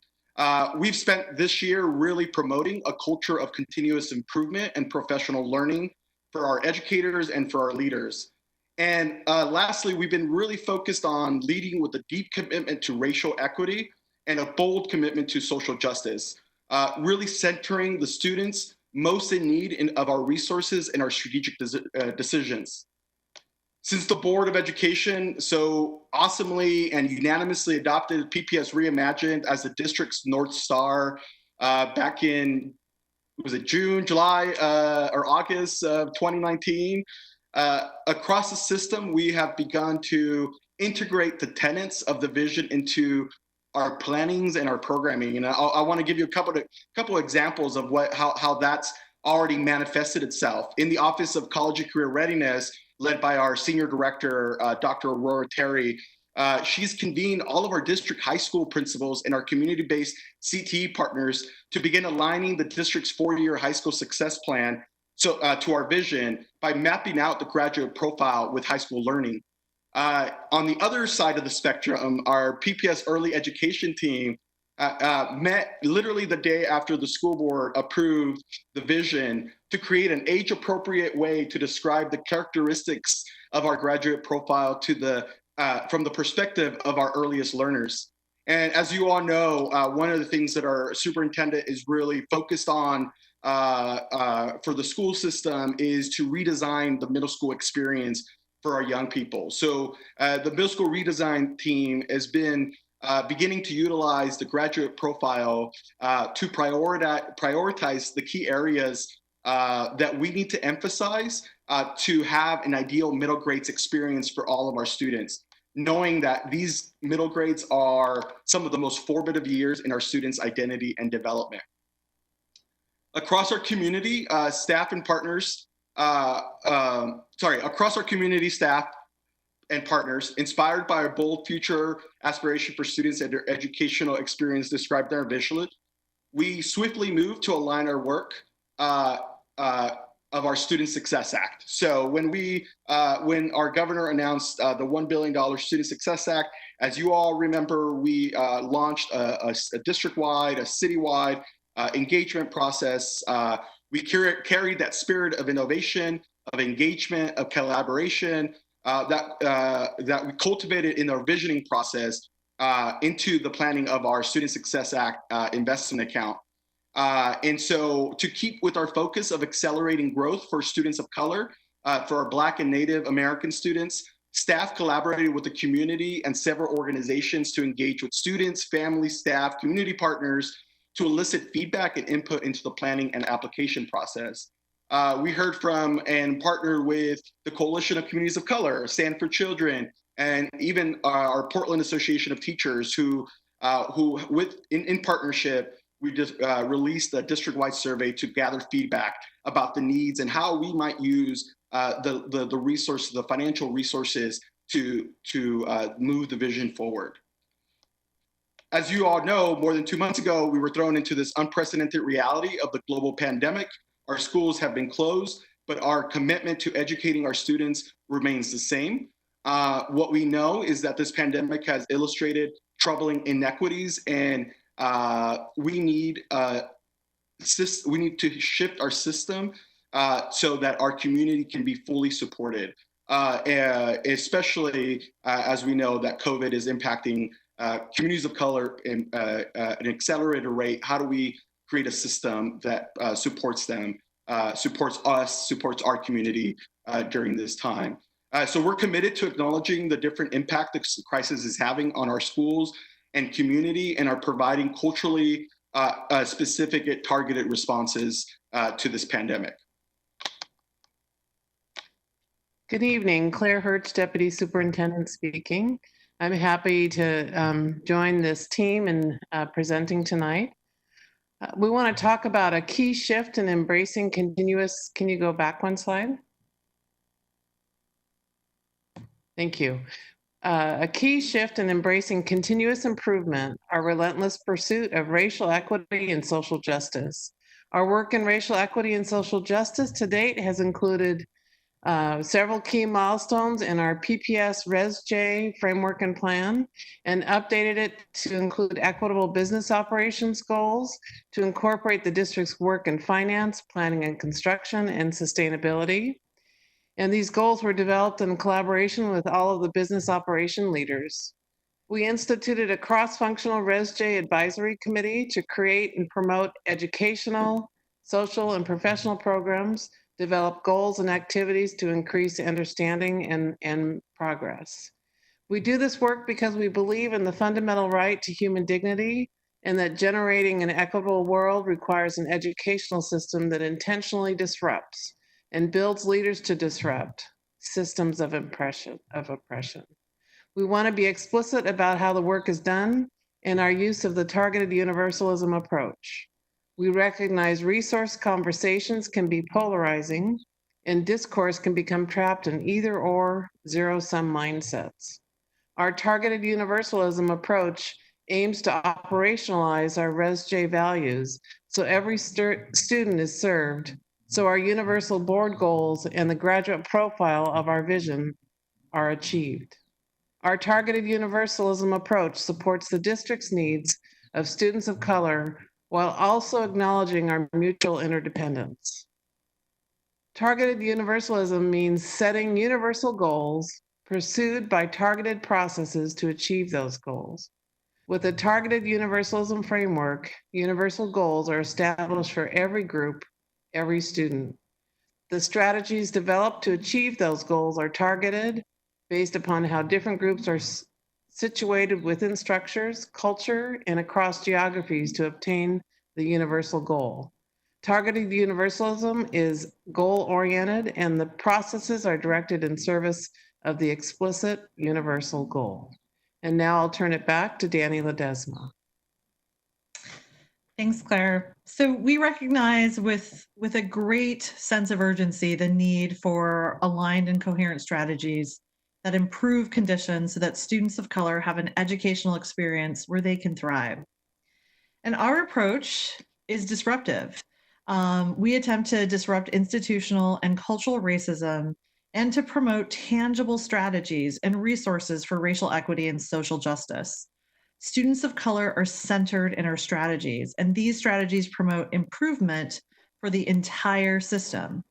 We've spent this year really promoting a culture of continuous improvement and professional learning for our educators and for our leaders. And lastly, we've been really focused on leading with a deep commitment to racial equity and a bold commitment to social justice, really centering the students most in need of our resources and our strategic decisions. Since the Board of Education so awesomely and unanimously adopted PPS Reimagined as the district's North Star back in, was it June, July, or August of 2019, across the system, we have begun to integrate the tenets of the vision into our plannings and our programming. And I want to give you a couple examples of how that's already manifested itself. In the Office of College and Career Readiness, led by our Senior Director, Dr. Aurora Terry, she's convened all of our district high school principals and our community-based CTE partners to begin aligning the district's 4-year high school success plan to our vision by mapping out the graduate profile with high school learning. On the other side of the spectrum, our PPS early education team met literally the day after the school board approved the vision to create an age-appropriate way to describe the characteristics of our graduate profile from the perspective of our earliest learners. And as you all know, one of the things that our superintendent is really focused on for the school system is to redesign the middle school experience for our young people. So the middle school redesign team has been beginning to utilize the graduate profile to prioritize the key areas that we need to emphasize to have an ideal middle grades experience for all of our students, knowing that these middle grades are some of the most formative years in our students' identity and development. Across our community, staff and partners, across our community, staff and partners, inspired by a bold future aspiration for students and their educational experience described in our vision, we swiftly moved to align our work of our Student Success Act. So when our governor announced the $1 billion Student Success Act, as you all remember, we launched a district-wide, a citywide engagement process. We carried that spirit of innovation, of engagement, of collaboration that we cultivated in our visioning process into the planning of our Student Success Act investment account. And so to keep with our focus of accelerating growth for students of color, for our Black and Native American students, staff collaborated with the community and several organizations to engage with students, families, staff, community partners to elicit feedback and input into the planning and application process. We heard from and partnered with the Coalition of Communities of Color, Stand for Children, and even our Portland Association of Teachers who in partnership, we just released a district-wide survey to gather feedback about the needs and how we might use the resources, the financial resources to move the vision forward. As you all know, more than 2 months ago, we were thrown into this unprecedented reality of the global pandemic. Our schools have been closed, but our commitment to educating our students remains the same. What we know is that this pandemic has illustrated troubling inequities, and we need to shift our system so that our community can be fully supported, especially as we know that COVID is impacting communities of color in an accelerated rate. How do we create a system that supports them, supports us, supports our community during this time? So we're committed to acknowledging the different impact the crisis is having on our schools and community, and are providing culturally specific targeted responses to this pandemic. Good evening, Claire Hertz, Deputy Superintendent speaking. I'm happy to join this team in presenting tonight. We want to talk about a key shift in embracing continuous, can you go back one slide? Thank you. A key shift in embracing continuous improvement, our relentless pursuit of racial equity and social justice. Our work in racial equity and social justice to date has included several key milestones in our PPS Res-J framework and plan, and updated it to include equitable business operations goals, to incorporate the district's work in finance, planning and construction, and sustainability. And these goals were developed in collaboration with all of the business operation leaders. We instituted a cross-functional Res-J advisory committee to create and promote educational, social, and professional programs, develop goals and activities to increase understanding and progress. We do this work because we believe in the fundamental right to human dignity, and that generating an equitable world requires an educational system that intentionally disrupts and builds leaders to disrupt systems of oppression. We want to be explicit about how the work is done and our use of the targeted universalism approach. We recognize resource conversations can be polarizing, and discourse can become trapped in either or zero-sum mindsets. Our targeted universalism approach aims to operationalize our ResJ values so every student is served, so our universal board goals and the graduate profile of our vision are achieved. Our targeted universalism approach supports the district's needs of students of color while also acknowledging our mutual interdependence. Targeted universalism means setting universal goals pursued by targeted processes to achieve those goals. With a targeted universalism framework, universal goals are established for every group, every student. The strategies developed to achieve those goals are targeted based upon how different groups are situated within structures, culture, and across geographies to obtain the universal goal. Targeted universalism is goal-oriented, and the processes are directed in service of the explicit universal goal. And now I'll turn it back to Danny Ledesma. Thanks, Claire. So we recognize with a great sense of urgency the need for aligned and coherent strategies that improve conditions so that students of color have an educational experience where they can thrive. And our approach is disruptive. We attempt to disrupt institutional and cultural racism and to promote tangible strategies and resources for racial equity and social justice. Students of color are centered in our strategies, and these strategies promote improvement for the entire system.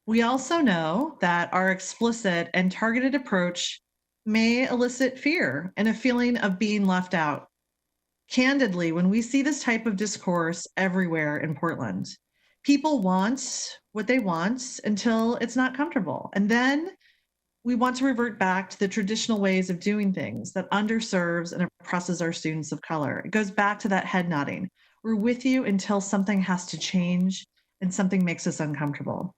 We also know that our explicit and targeted approach may elicit fear and a feeling of being left out. Candidly, when we see this type of discourse everywhere in Portland, people want what they want until it's not comfortable. And then we want to revert back to the traditional ways of doing things that underserves and oppresses our students of color. It goes back to that head nodding. We're with you until something has to change and something makes us uncomfortable.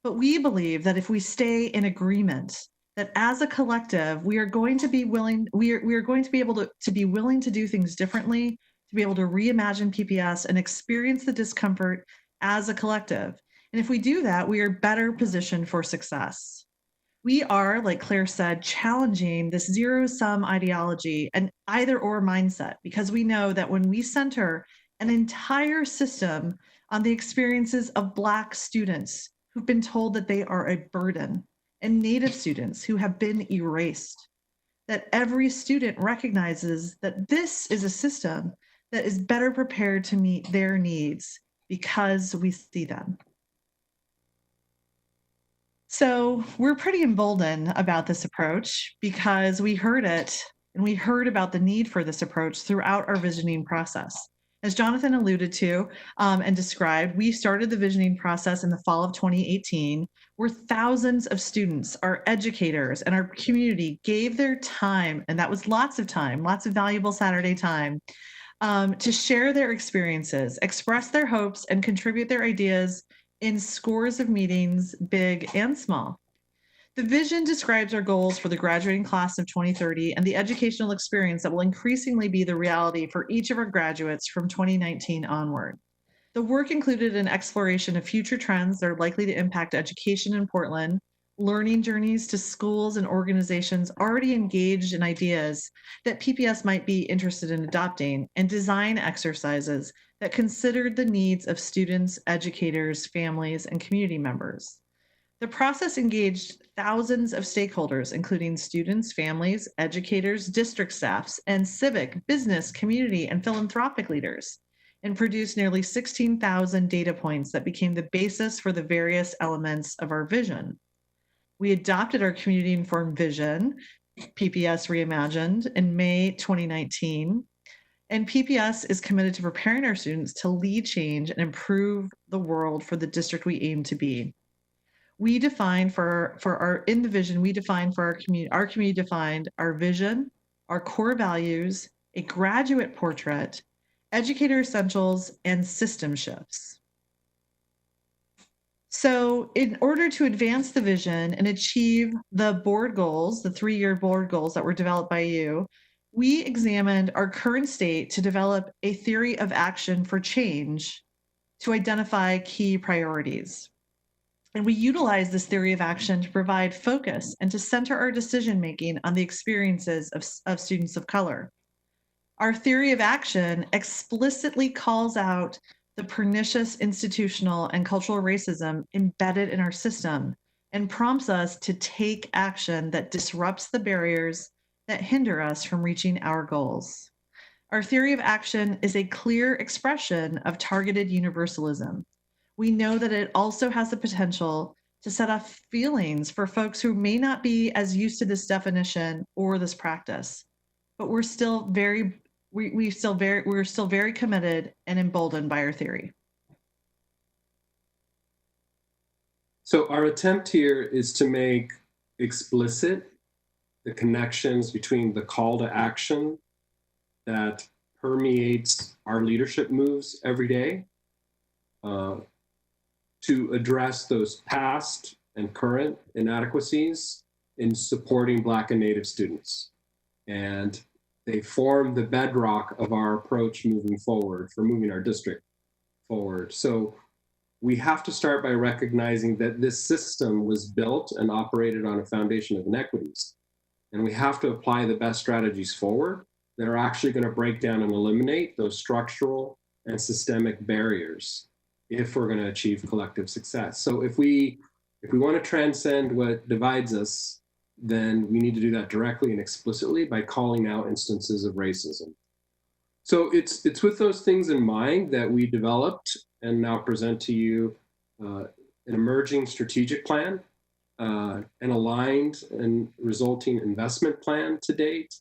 But we believe that if we stay in agreement, that as a collective, we are going to be willing, we are going to be able to be willing to do things differently, to be able to reimagine PPS and experience the discomfort as a collective. And if we do that, we are better positioned for success. We are, like Claire said, challenging this zero-sum ideology and either-or mindset, because we know that when we center an entire system on the experiences of Black students who've been told that they are a burden, and Native students who have been erased, that every student recognizes that this is a system that is better prepared to meet their needs because we see them. So we're pretty emboldened about this approach because we heard it and we heard about the need for this approach throughout our visioning process. As Jonathan alluded to and described, we started the visioning process in the fall of 2018, where thousands of students, our educators, and our community gave their time, and that was lots of time, lots of valuable Saturday time, to share their experiences, express their hopes, and contribute their ideas in scores of meetings, big and small. The vision describes our goals for the graduating class of 2030 and the educational experience that will increasingly be the reality for each of our graduates from 2019 onward. The work included an exploration of future trends that are likely to impact education in Portland, learning journeys to schools and organizations already engaged in ideas that PPS might be interested in adopting, and design exercises that considered the needs of students, educators, families, and community members. The process engaged thousands of stakeholders, including students, families, educators, district staffs, and civic, business, community, and philanthropic leaders, and produced nearly 16,000 data points that became the basis for the various elements of our vision. We adopted our community-informed vision, PPS Reimagined, in May 2019, and PPS is committed to preparing our students to lead change and improve the world for the district we aim to be. We define in the vision, we define for our community defined our vision, our core values, a graduate portrait, educator essentials, and system shifts. So in order to advance the vision and achieve the board goals, the 3-year board goals that were developed by you, we examined our current state to develop a theory of action for change to identify key priorities. And we utilize this theory of action to provide focus and to center our decision-making on the experiences of students of color. Our theory of action explicitly calls out the pernicious institutional and cultural racism embedded in our system and prompts us to take action that disrupts the barriers that hinder us from reaching our goals. Our theory of action is a clear expression of targeted universalism. We know that it also has the potential to set off feelings for folks who may not be as used to this definition or this practice, but we're still very committed and emboldened by our theory. So our attempt here is to make explicit the connections between the call to action that permeates our leadership moves every day, to address those past and current inadequacies in supporting Black and Native students. And they form the bedrock of our approach moving forward, for moving our district forward. So we have to start by recognizing that this system was built and operated on a foundation of inequities. And we have to apply the best strategies forward that are actually going to break down and eliminate those structural and systemic barriers if we're going to achieve collective success. So if we want to transcend what divides us, then we need to do that directly and explicitly by calling out instances of racism. So it's with those things in mind that we developed and now present to you an emerging strategic plan, an aligned and resulting investment plan to date,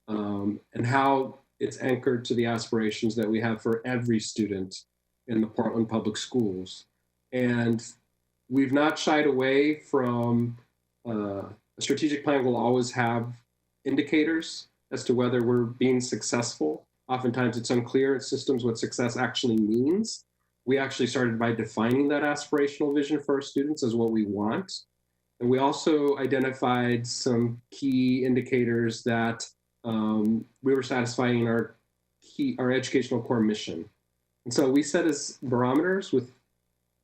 and how it's anchored to the aspirations that we have for every student in the Portland Public Schools. And we've not shied away from, a strategic plan will always have indicators as to whether we're being successful. Oftentimes it's unclear in systems what success actually means. We actually started by defining that aspirational vision for our students as what we want. And we also identified some key indicators that we were satisfying our educational core mission. And so we set as barometers with,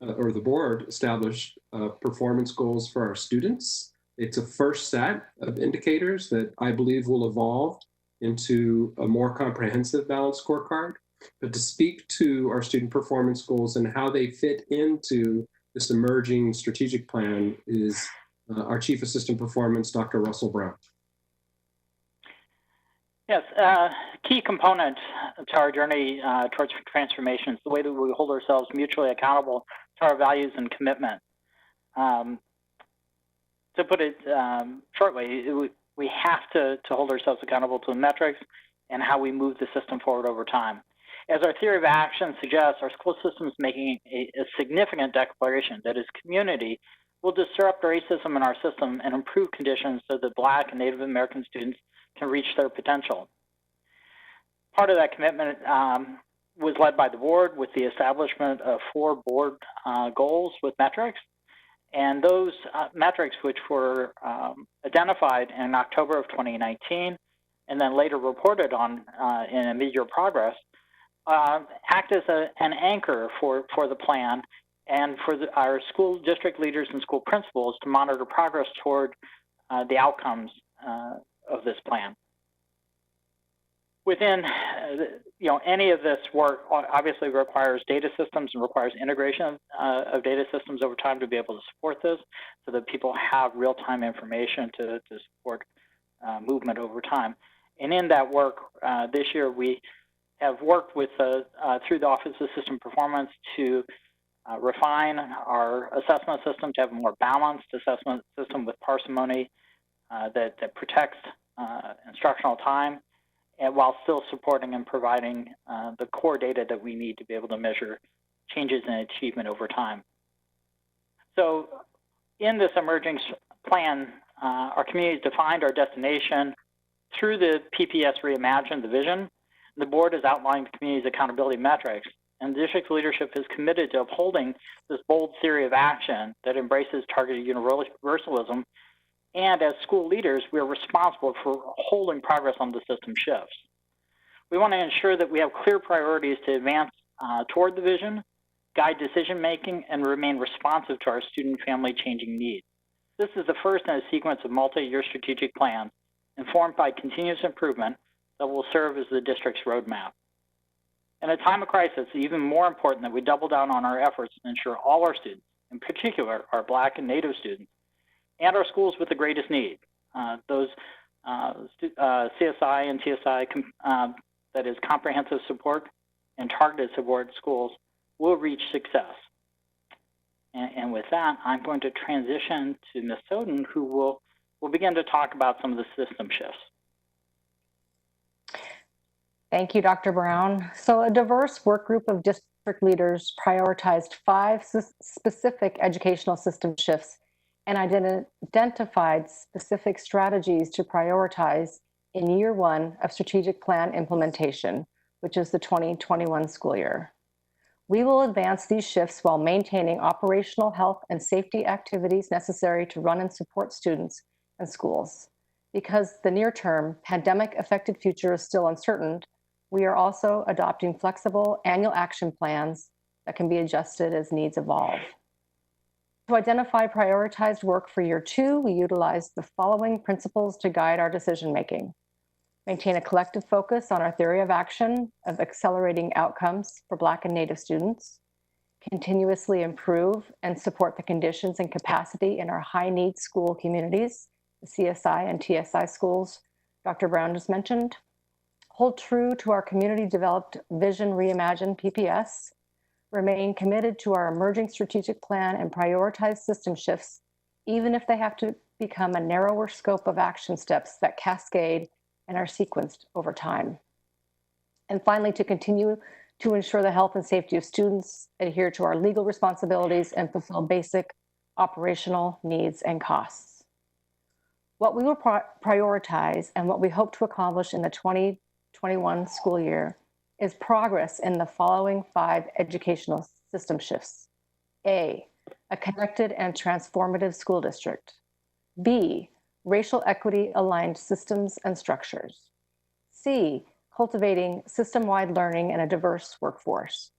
or the board established performance goals for our students. It's a first set of indicators that I believe will evolve into a more comprehensive balanced scorecard. But to speak to our student performance goals and how they fit into this emerging strategic plan is our Chief Assistant Performance, Dr. Russell Brown. Yes, key component to our journey towards transformation is the way that we hold ourselves mutually accountable to our values and commitment. To put it shortly, we have to hold ourselves accountable to the metrics and how we move the system forward over time. As our theory of action suggests, our school system is making a significant declaration that as community will disrupt racism in our system and improve conditions so that Black and Native American students can reach their potential. Part of that commitment was led by the board with the establishment of 4 board goals with metrics. And those metrics, which were identified in October of 2019 and then later reported on in a mid-year progress, act as an anchor for the plan and for our school district leaders and school principals to monitor progress toward the outcomes of this plan. Within any of this work obviously requires data systems and requires integration of data systems over time to be able to support this so that people have real-time information to support movement over time. And in that work this year, we have worked with through the Office of System Performance to refine our assessment system to have a more balanced assessment system with parsimony that protects instructional time, and while still supporting and providing the core data that we need to be able to measure changes in achievement over time. So in this emerging plan, our communities defined our destination through the PPS Reimagined, the vision. The board has outlined the community's accountability metrics, and the district leadership is committed to upholding this bold theory of action that embraces targeted universalism And as school leaders, we are responsible for holding progress on the system shifts. We want to ensure that we have clear priorities to advance toward the vision, guide decision-making, and remain responsive to our student family changing needs. This is the first in a sequence of multi-year strategic plans informed by continuous improvement that will serve as the district's roadmap. In a time of crisis, it's even more important that we double down on our efforts to ensure all our students, in particular our Black and Native students, and our schools with the greatest need, those CSI and TSI, that is comprehensive support and targeted support schools, will reach success. And with that, I'm going to transition to Ms. Soden, who will begin to talk about some of the system shifts. Thank you, Dr. Brown. So a diverse work group of district leaders prioritized 5 specific educational system shifts and identified specific strategies to prioritize in year 1 of strategic plan implementation, which is the 2021 school year. We will advance these shifts while maintaining operational health and safety activities necessary to run and support students and schools. Because the near-term pandemic-affected future is still uncertain, we are also adopting flexible annual action plans that can be adjusted as needs evolve. To identify prioritized work for year 2, we utilize the following principles to guide our decision-making. Maintain a collective focus on our theory of action of accelerating outcomes for Black and Native students. Continuously improve and support the conditions and capacity in our high-need school communities, the CSI and TSI schools Dr. Brown just mentioned. Hold true to our community-developed Vision Reimagined PPS. Remain committed to our emerging strategic plan and prioritize system shifts, even if they have to become a narrower scope of action steps that cascade and are sequenced over time. And finally, to continue to ensure the health and safety of students, adhere to our legal responsibilities, and fulfill basic operational needs and costs. What we will prioritize and what we hope to accomplish in the 2021 school year is progress in the following 5 educational system shifts. A connected and transformative school district. B, racial equity aligned systems and structures. C, cultivating system-wide learning and a diverse workforce.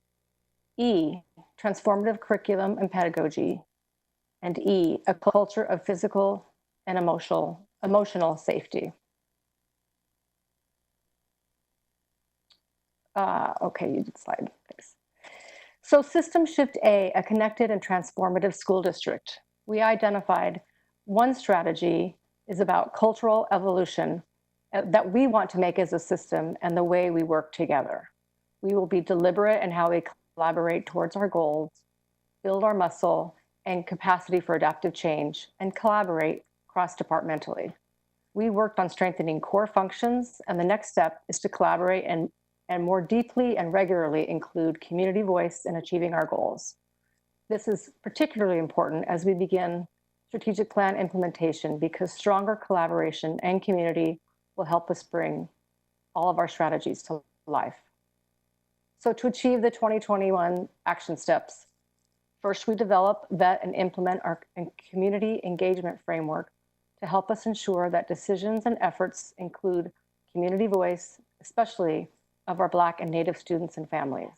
E, transformative curriculum and pedagogy. And E, a culture of physical and emotional safety. Okay, you did slide, thanks. So system shift A, a connected and transformative school district. We identified one strategy is about cultural evolution that we want to make as a system and the way we work together. We will be deliberate in how we collaborate towards our goals, build our muscle and capacity for adaptive change, and collaborate cross-departmentally. We worked on strengthening core functions, and the next step is to collaborate and more deeply and regularly include community voice in achieving our goals. This is particularly important as we begin strategic plan implementation because stronger collaboration and community will help us bring all of our strategies to life. So to achieve the 2021 action steps, first we develop, vet, and implement our community engagement framework to help us ensure that decisions and efforts include community voice, especially of our Black and Native students and families.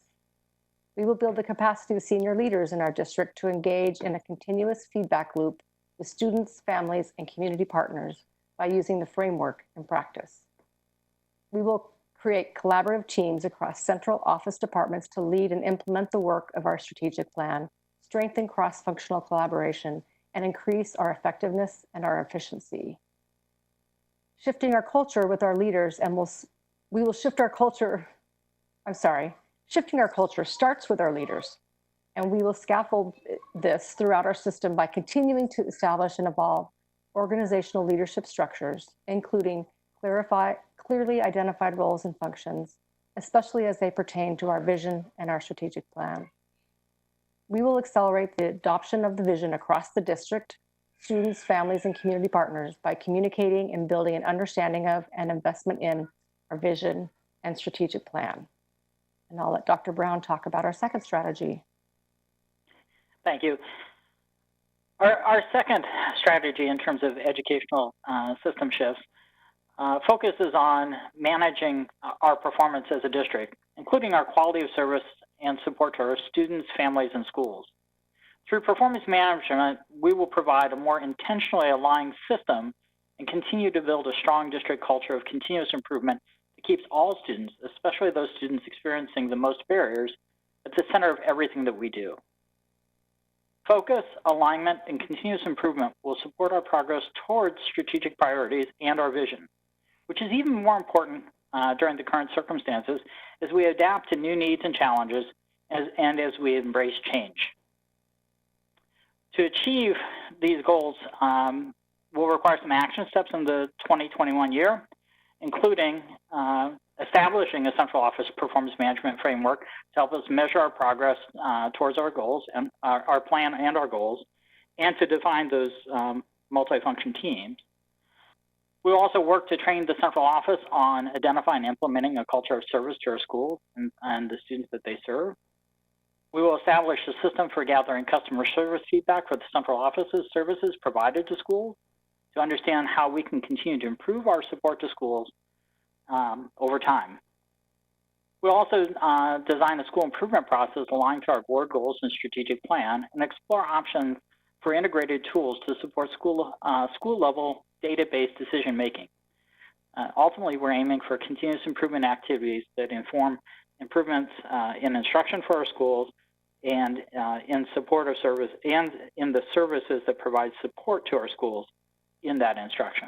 We will build the capacity of senior leaders in our district to engage in a continuous feedback loop with students, families, and community partners by using the framework in practice. We will create collaborative teams across central office departments to lead and implement the work of our strategic plan, strengthen cross-functional collaboration, and increase our effectiveness and our efficiency. Shifting our culture with our leaders, and we will shift our culture, shifting our culture starts with our leaders, and we will scaffold this throughout our system by continuing to establish and evolve organizational leadership structures, including clearly identified roles and functions, especially as they pertain to our vision and our strategic plan. We will accelerate the adoption of the vision across the district, students, families, and community partners by communicating and building an understanding of and investment in our vision and strategic plan. And I'll let Dr. Brown talk about our second strategy. Thank you. Our second strategy in terms of educational system shifts focuses on managing our performance as a district, including our quality of service and support to our students, families, and schools. Through performance management, we will provide a more intentionally aligned system and continue to build a strong district culture of continuous improvement that keeps all students, especially those students experiencing the most barriers, at the center of everything that we do. Focus, alignment, and continuous improvement will support our progress towards strategic priorities and our vision, which is even more important during the current circumstances as we adapt to new needs and challenges and as we embrace change. To achieve these goals will require some action steps in the 2021 year, including establishing a central office performance management framework to help us measure our progress towards our goals and our plan and our goals, and to define those multifunction teams. We'll also work to train the central office on identifying and implementing a culture of service to our schools and the students that they serve. We will establish a system for gathering customer service feedback for the central office's services provided to schools to understand how we can continue to improve our support to schools over time. We'll also design a school improvement process aligned to our board goals and strategic plan and explore options for integrated tools to support school level data-based decision making. Ultimately, we're aiming for continuous improvement activities that inform improvements in instruction for our schools and in support of service and in the services that provide support to our schools in that instruction.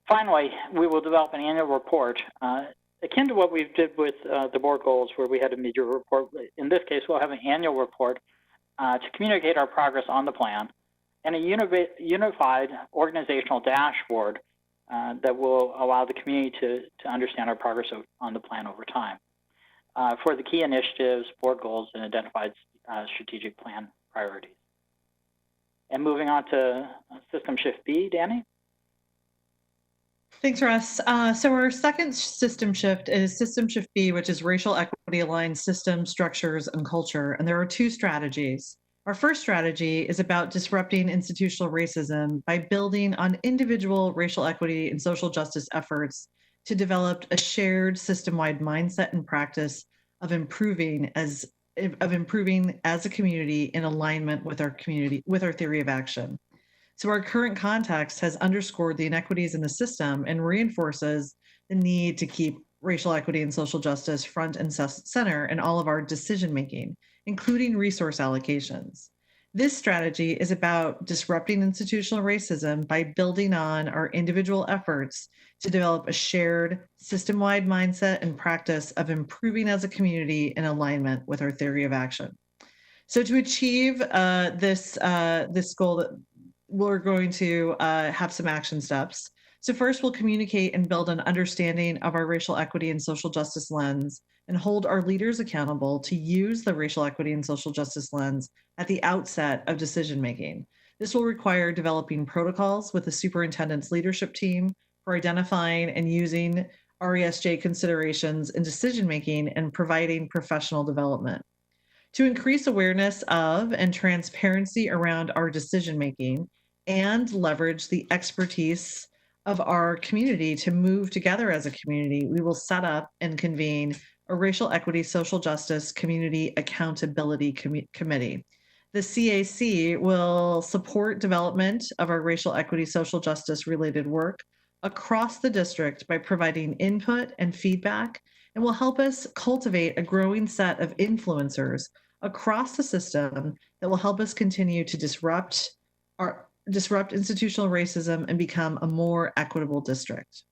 Finally, we will develop an annual report akin to what we did with the board goals where we had a mid-year report. In this case, we'll have an annual report to communicate our progress on the plan and a unified organizational dashboard that will allow the community to understand our progress on the plan over time for the key initiatives, board goals, and identified strategic plan priorities. And moving on to System Shift B, Danny? Thanks, Russ. So our second system shift is System Shift B, which is racial equity aligned systems, structures, and culture. And there are two strategies. Our first strategy is about disrupting institutional racism by building on individual racial equity and social justice efforts to develop a shared system-wide mindset and practice of improving as a community in alignment with our theory of action. So our current context has underscored the inequities in the system and reinforces the need to keep racial equity and social justice front and center in all of our decision making, including resource allocations. This strategy is about disrupting institutional racism by building on our individual efforts to develop a shared system-wide mindset and practice of improving as a community in alignment with our theory of action. So to achieve this goal, that we're going to have some action steps. So first, we'll communicate and build an understanding of our racial equity and social justice lens and hold our leaders accountable to use the racial equity and social justice lens at the outset of decision making. This will require developing protocols with the superintendent's leadership team for identifying and using RESJ considerations in decision making and providing professional development. To increase awareness of and transparency around our decision making and leverage the expertise of our community to move together as a community, we will set up and convene a Racial Equity Social Justice Community Accountability Committee. The CAC will support development of our racial equity social justice related work across the district by providing input and feedback, and will help us cultivate a growing set of influencers across the system that will help us continue to disrupt institutional racism and become a more equitable district.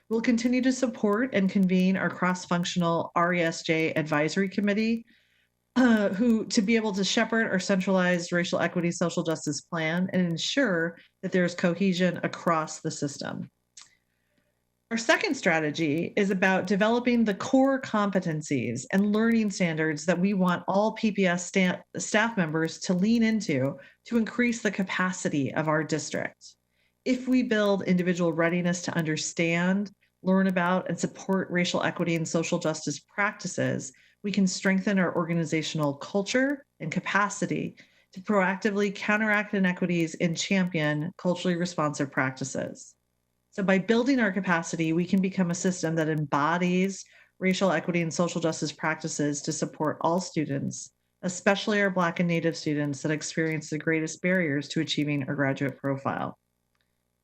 We'll continue to support and convene our cross-functional RESJ advisory committee to be able to shepherd our centralized racial equity social justice plan and ensure that there's cohesion across the system. Our second strategy is about developing the core competencies and learning standards that we want all PPS staff members to lean into to increase the capacity of our district. If we build individual readiness to understand, learn about, and support racial equity and social justice practices, we can strengthen our organizational culture and capacity to proactively counteract inequities and champion culturally responsive practices. So by building our capacity, we can become a system that embodies racial equity and social justice practices to support all students, especially our Black and Native students that experience the greatest barriers to achieving our graduate profile.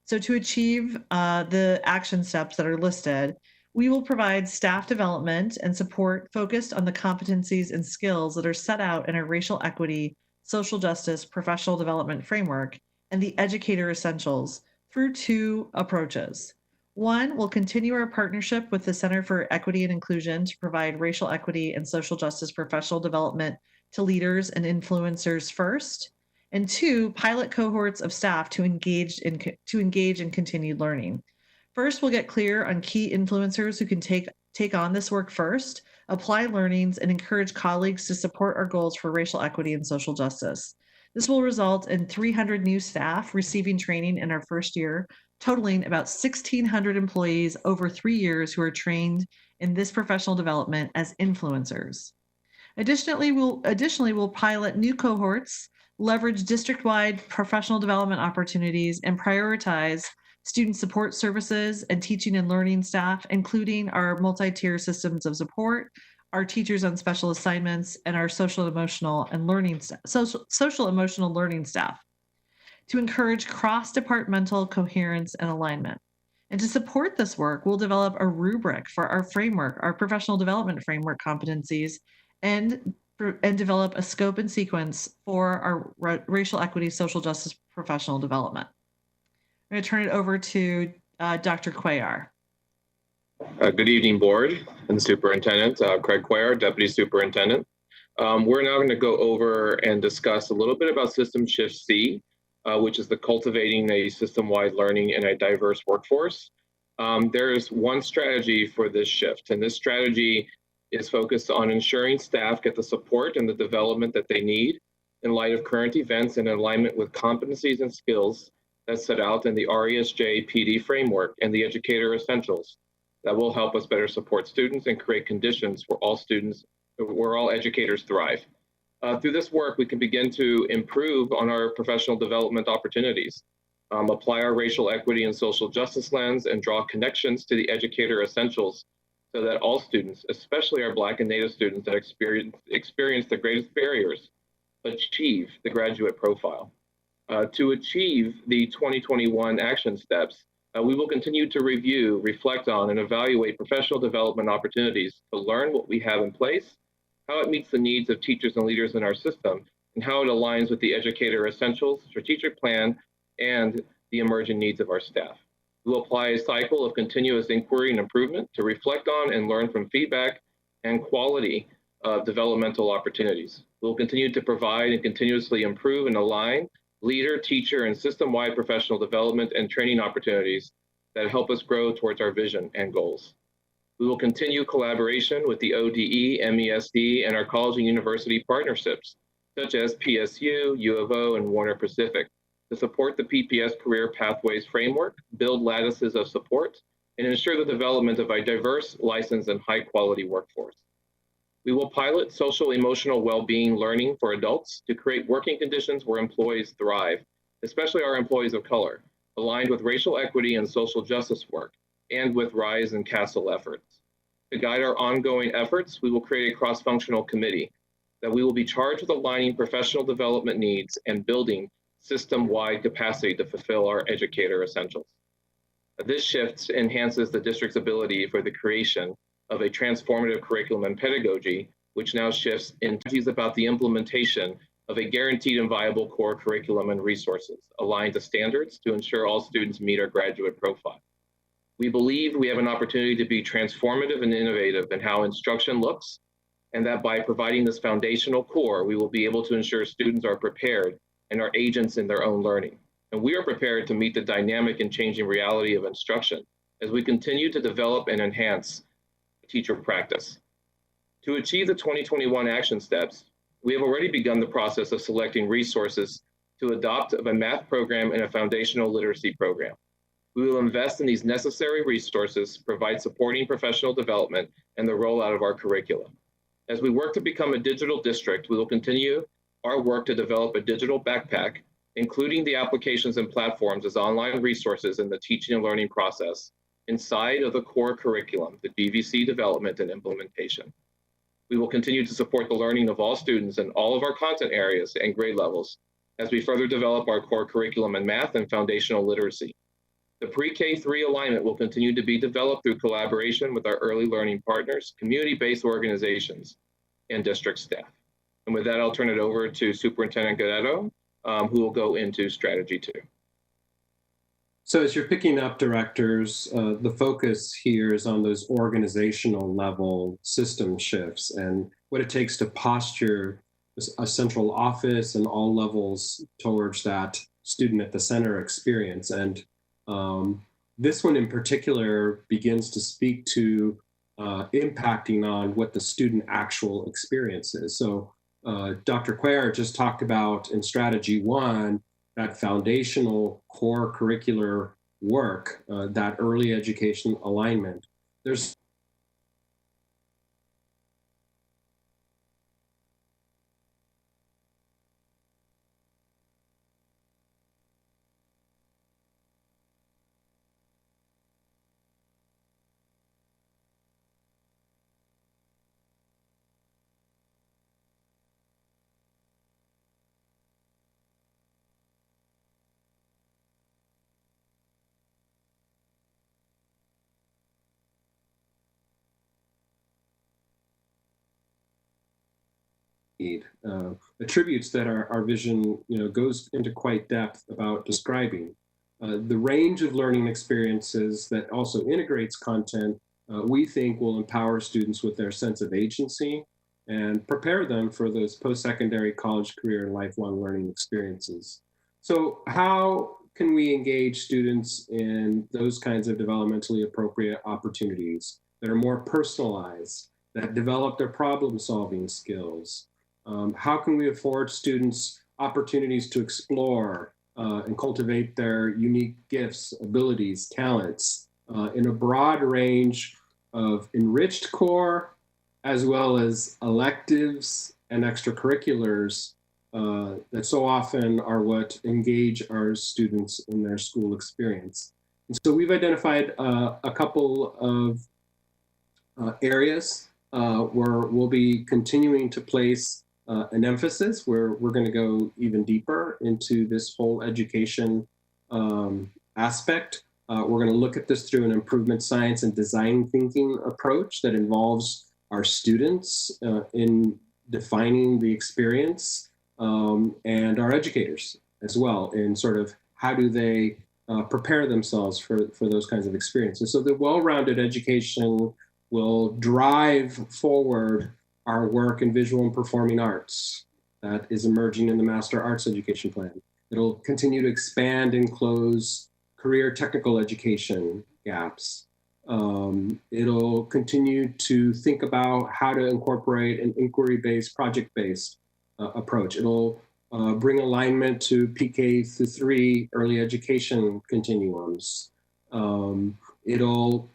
So to achieve the action steps that are listed, we will provide staff development and support focused on the competencies and skills that are set out in our racial equity, social justice, professional development framework, and the educator essentials through 2 approaches. One, we'll continue our partnership with the Center for Equity and Inclusion to provide racial equity and social justice professional development to leaders and influencers first. And 2, pilot cohorts of staff to engage in continued learning. First, we'll get clear on key influencers who can take on this work first, apply learnings, and encourage colleagues to support our goals for racial equity and social justice. This will result in 300 new staff receiving training in our first year, totaling about 1,600 employees over 3 years who are trained in this professional development as influencers. Additionally, we'll pilot new cohorts, leverage district-wide professional development opportunities, and prioritize student support services and teaching and learning staff, including our multi-tier systems of support, our teachers on special assignments, and our social emotional learning staff to encourage cross-departmental coherence and alignment. And to support this work, we'll develop a rubric for our framework, our professional development framework competencies, and develop a scope and sequence for our racial equity, social justice professional development. I'm going to turn it over to Dr. Cuellar. Good evening, board and superintendent. Craig Cuellar, deputy superintendent. We're now going to go over and discuss a little bit about System Shift C, which is the cultivating a system-wide learning in a diverse workforce. There is one strategy for this shift, and this strategy is focused on ensuring staff get the support and the development that they need in light of current events and in alignment with competencies and skills that's set out in the RESJ PD framework and the educator essentials that will help us better support students and create conditions where all educators thrive. Through this work, we can begin to improve on our professional development opportunities, apply our racial equity and social justice lens, and draw connections to the educator essentials so that all students, especially our Black and Native students that experience the greatest barriers, achieve the graduate profile. To achieve the 2021 action steps, we will continue to review, reflect on, and evaluate professional development opportunities to learn what we have in place, how it meets the needs of teachers and leaders in our system, and how it aligns with the educator essentials, strategic plan, and the emerging needs of our staff. We will apply a cycle of continuous inquiry and improvement to reflect on and learn from feedback and quality of developmental opportunities. We'll continue to provide and continuously improve and align leader, teacher, and system-wide professional development and training opportunities that help us grow towards our vision and goals. We will continue collaboration with the ODE, MESD, and our college and university partnerships, such as PSU, U of O, and Warner Pacific, to support the PPS Career Pathways Framework, build lattices of support, and ensure the development of a diverse, licensed, and high-quality workforce. We will pilot social emotional well-being learning for adults to create working conditions where employees thrive, especially our employees of color, aligned with racial equity and social justice work, and with RISE and CASTLE efforts. To guide our ongoing efforts, we will create a cross-functional committee that we will be charged with aligning professional development needs and building system-wide capacity to fulfill our educator essentials. This shift enhances the district's ability for the creation of a transformative curriculum and pedagogy, which now shifts in strategies about the implementation of a guaranteed and viable core curriculum and resources aligned to standards to ensure all students meet our graduate profile. We believe we have an opportunity to be transformative and innovative in how instruction looks, and that by providing this foundational core, we will be able to ensure students are prepared and are agents in their own learning. And we are prepared to meet the dynamic and changing reality of instruction as we continue to develop and enhance teacher practice. To achieve the 2021 action steps, we have already begun the process of selecting resources to adopt a math program and a foundational literacy program. We will invest in these necessary resources, provide supporting professional development, and the rollout of our curriculum. As we work to become a digital district, we will continue our work to develop a digital backpack, including the applications and platforms as online resources in the teaching and learning process inside of the core curriculum, the DVC development and implementation. We will continue to support the learning of all students in all of our content areas and grade levels as we further develop our core curriculum in math and foundational literacy. The pre-K3 alignment will continue to be developed through collaboration with our early learning partners, community-based organizations, and district staff. And with that, I'll turn it over to Superintendent Guerrero, who will go into strategy 2. So as you're picking up, directors, the focus here is on those organizational level system shifts and what it takes to posture a central office and all levels towards that student at the center experience. And this one in particular begins to speak to impacting on what the student actual experience is. So Dr. Cuellar just talked about in strategy 1, that foundational core curricular work, that early education alignment. There's attributes that our vision goes into quite depth about describing. The range of learning experiences that also integrates content, we think will empower students with their sense of agency and prepare them for those post-secondary college career and lifelong learning experiences. So how can we engage students in those kinds of developmentally appropriate opportunities that are more personalized, that develop their problem-solving skills? How can we afford students opportunities to explore and cultivate their unique gifts, abilities, talents in a broad range of enriched core, as well as electives and extracurriculars that so often are what engage our students in their school experience. And so we've identified a couple of areas where we'll be continuing to place an emphasis, where we're going to go even deeper into this whole education aspect. We're going to look at this through an improvement science and design thinking approach that involves our students in defining the experience, and our educators as well, in sort of how do they prepare themselves for those kinds of experiences. So the well-rounded education will drive forward our work in visual and performing arts that is emerging in the Master Arts Education Plan. It'll continue to expand and close career technical education gaps. It'll continue to think about how to incorporate an inquiry-based, project-based approach. It'll bring alignment to PK through 3 early education continuums. It'll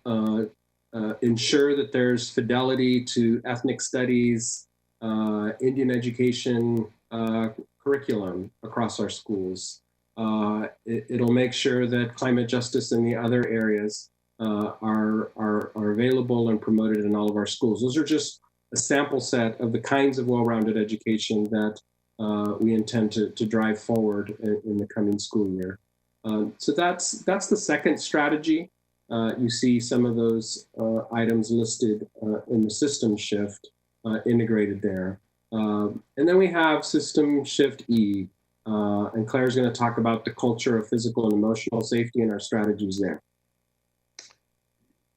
ensure that there's fidelity to ethnic studies, Indian education curriculum across our schools. It'll make sure that climate justice and the other areas are available and promoted in all of our schools. Those are just a sample set of the kinds of well-rounded education that we intend to drive forward in the coming school year. So that's the second strategy. You see some of those items listed in the system shift integrated there. And then we have system shift E, and Claire's going to talk about the culture of physical and emotional safety and our strategies there.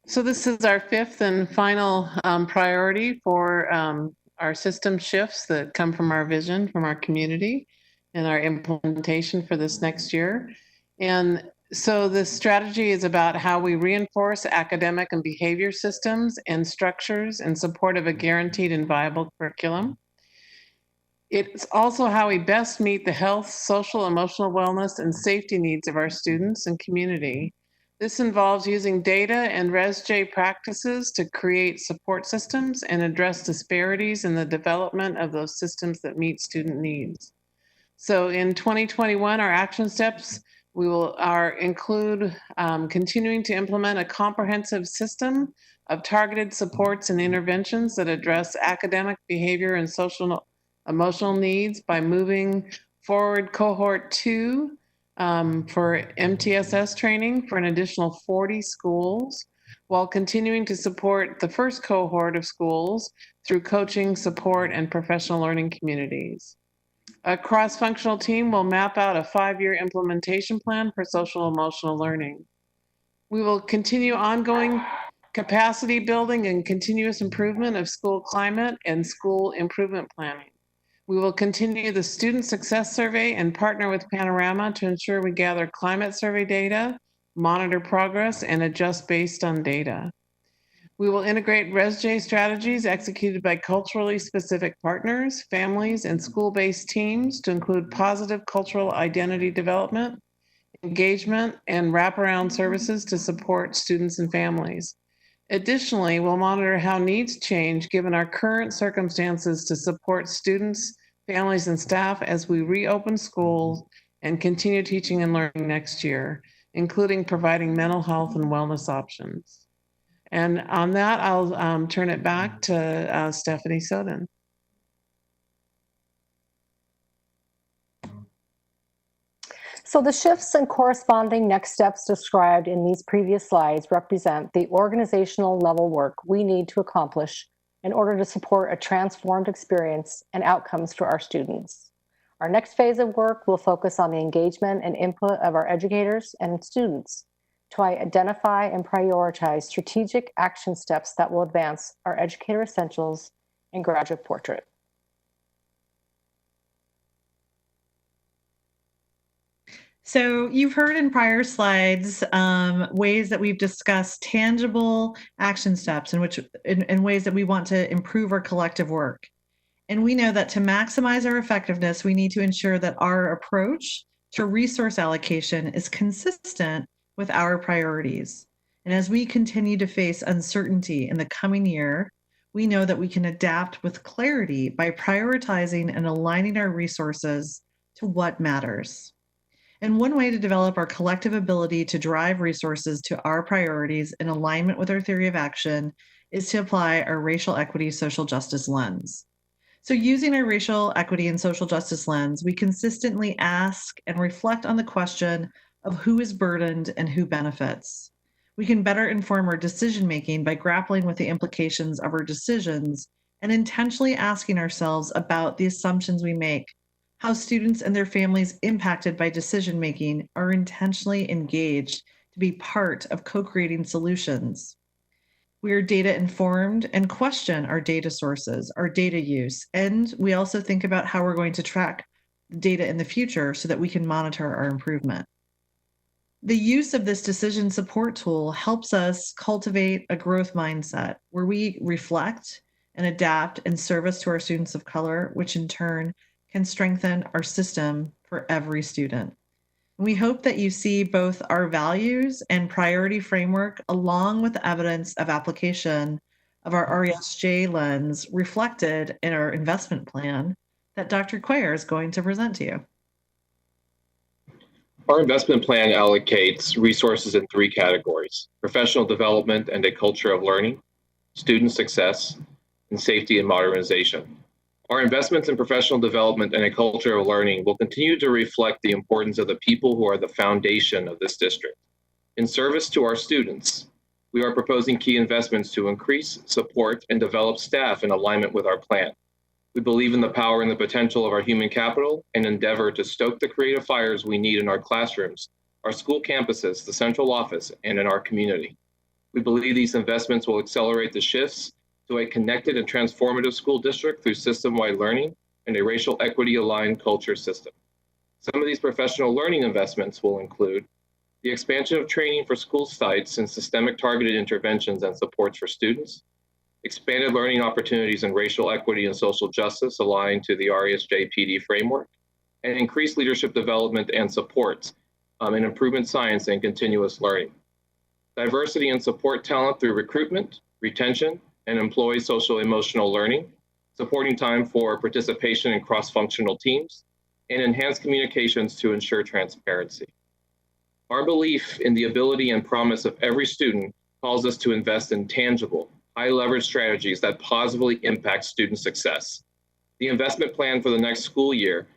So this is our 5th and final priority for our system shifts that come from our vision, from our community, and our implementation for this next year. And so this strategy is about how we reinforce academic and behavior systems and structures in support of a guaranteed and viable curriculum. It's also how we best meet the health, social, emotional wellness, and safety needs of our students and community This involves using data and ResJ practices to create support systems and address disparities in the development of those systems that meet student needs. So in 2021, our action steps include continuing to implement a comprehensive system of targeted supports and interventions that address academic, behavior, and social emotional needs by moving forward cohort 2 for MTSS training for an additional 40 schools, while continuing to support the first cohort of schools through coaching, support, and professional learning communities. A cross-functional team will map out a 5-year implementation plan for social emotional learning. We will continue ongoing capacity building and continuous improvement of school climate and school improvement planning. We will continue the student success survey and partner with Panorama to ensure we gather climate survey data, monitor progress, and adjust based on data. We will integrate ResJ strategies executed by culturally specific partners, families, and school-based teams to include positive cultural identity development, engagement, and wraparound services to support students and families. Additionally, we'll monitor how needs change given our current circumstances to support students, families, and staff as we reopen schools and continue teaching and learning next year, including providing mental health and wellness options. And on that, I'll turn it back to Stephanie Soden. So the shifts and corresponding next steps described in these previous slides represent the organizational level work we need to accomplish in order to support a transformed experience and outcomes for our students. Our next phase of work will focus on the engagement and input of our educators and students to identify and prioritize strategic action steps that will advance our educator essentials and graduate portrait. So you've heard in prior slides ways that we've discussed tangible action steps in ways that we want to improve our collective work. And we know that to maximize our effectiveness, we need to ensure that our approach to resource allocation is consistent with our priorities. And as we continue to face uncertainty in the coming year, we know that we can adapt with clarity by prioritizing and aligning our resources to what matters. And one way to develop our collective ability to drive resources to our priorities in alignment with our theory of action is to apply our racial equity social justice lens. So using our racial equity and social justice lens, we consistently ask and reflect on the question of who is burdened and who benefits. We can better inform our decision-making by grappling with the implications of our decisions and intentionally asking ourselves about the assumptions we make, how students and their families impacted by decision-making are intentionally engaged to be part of co-creating solutions. We are data informed and question our data sources, our data use, and we also think about how we're going to track the data in the future so that we can monitor our improvement. The use of this decision support tool helps us cultivate a growth mindset where we reflect and adapt in service to our students of color, which in turn can strengthen our system for every student. We hope that you see both our values and priority framework along with the evidence of application of our RESJ lens reflected in our investment plan that Dr. Cuellar is going to present to you. Our investment plan allocates resources in 3 categories: professional development and a culture of learning, student success, and safety and modernization. Our investments in professional development and a culture of learning will continue to reflect the importance of the people who are the foundation of this district. In service to our students, we are proposing key investments to increase, support, and develop staff in alignment with our plan. We believe in the power and the potential of our human capital and endeavor to stoke the creative fires we need in our classrooms, our school campuses, the central office, and in our community. We believe these investments will accelerate the shifts to a connected and transformative school district through system-wide learning and a racial equity-aligned culture system. Some of these professional learning investments will include the expansion of training for school sites and systemic targeted interventions and supports for students, expanded learning opportunities in racial equity and social justice aligned to the RESJ PD framework, and increased leadership development and supports in improvement science and continuous learning. diversity and support talent through recruitment, retention, and employee social emotional learning, supporting time for participation in cross-functional teams, and enhanced communications to ensure transparency. Our belief in the ability and promise of every student calls us to invest in tangible, high-leverage strategies that positively impact student success. The investment plan for the next school year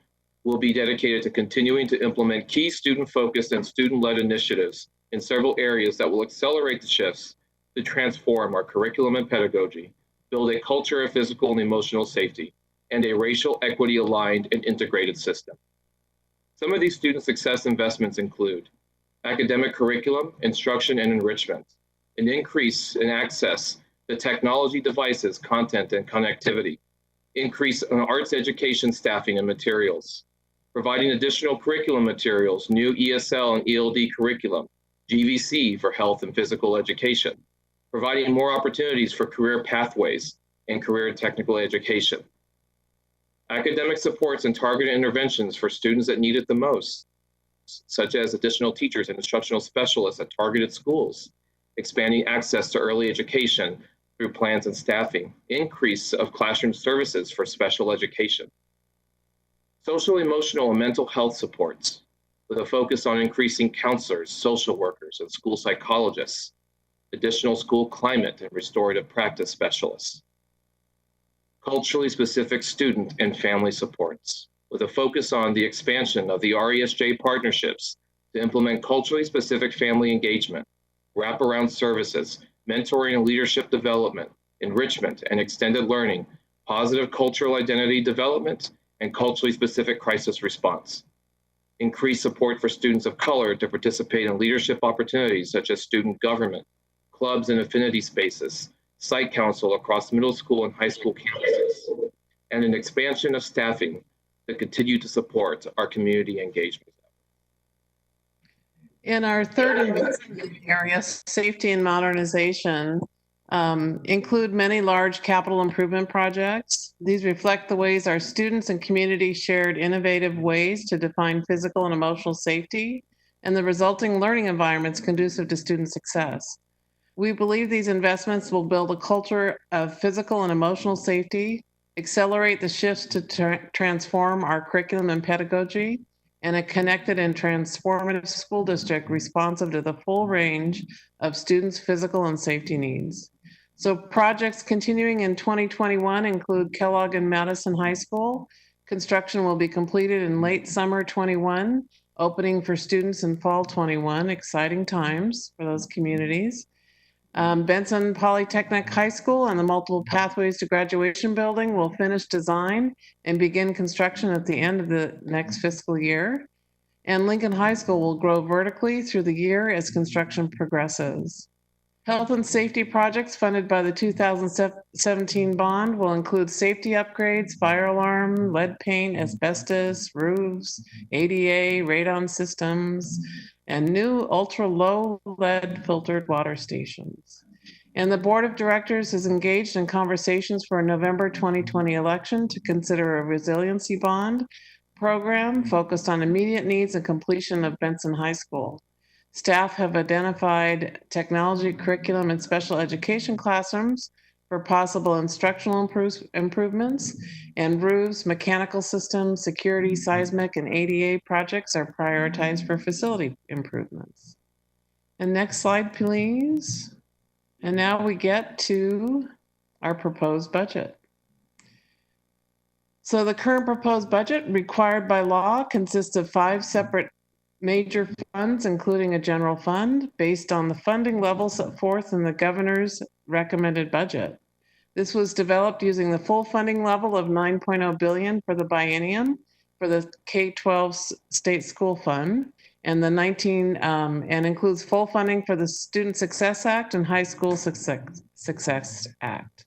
will be dedicated to continuing to implement key student-focused and student-led initiatives in several areas that will accelerate the shifts to transform our curriculum and pedagogy, build a culture of physical and emotional safety, and a racial equity-aligned and integrated system. Some of these student success investments include academic curriculum, instruction, and enrichment, an increase in access to technology devices, content, and connectivity, increase in arts education staffing and materials, providing additional curriculum materials, new ESL and ELD curriculum, GVC for health and physical education, providing more opportunities for career pathways and career and technical education, academic supports and targeted interventions for students that need it the most, such as additional teachers and instructional specialists at targeted schools, expanding access to early education through plans and staffing, increase of classroom services for special education, social, emotional, and mental health supports with a focus on increasing counselors, social workers, and school psychologists, additional school climate and restorative practice specialists, culturally specific student and family supports, with a focus on the expansion of the RESJ partnerships to implement culturally specific family engagement, wraparound services, mentoring and leadership development, enrichment and extended learning, positive cultural identity development, and culturally specific crisis response. Increased support for students of color to participate in leadership opportunities such as student government, clubs and affinity spaces, site council across middle school and high school campuses, and an expansion of staffing to continue to support our community engagement. In our third investment area, safety and modernization, include many large capital improvement projects. These reflect the ways our students and community shared innovative ways to define physical and emotional safety and the resulting learning environments conducive to student success. We believe these investments will build a culture of physical and emotional safety, accelerate the shifts to transform our curriculum and pedagogy, and a connected and transformative school district responsive to the full range of students' physical and safety needs. So projects continuing in 2021 include Kellogg and Madison High School. Construction will be completed in late summer 21, opening for students in fall 21, exciting times for those communities. Benson Polytechnic High School and the multiple pathways to graduation building will finish design and begin construction at the end of the next fiscal year. And Lincoln High School will grow vertically through the year as construction progresses. Health and safety projects funded by the 2017 bond will include safety upgrades, fire alarm, lead paint, asbestos, roofs, ADA, radon systems, and new ultra-low lead filtered water stations. And the board of directors is engaged in conversations for a November 2020 election to consider a resiliency bond program focused on immediate needs and completion of Benson High School. Staff have identified technology, curriculum, and special education classrooms for possible instructional improvements, and roofs, mechanical systems, security, seismic, and ADA projects are prioritized for facility improvements. And next slide, please. And now we get to our proposed budget. So the current proposed budget, required by law, consists of 5 separate major funds, including a general fund, based on the funding level set forth in the governor's recommended budget. This was developed using the full funding level of $9.0 billion for the biennium for the K-12 state school fund, and the and includes full funding for the Student Success Act and High School Success Act.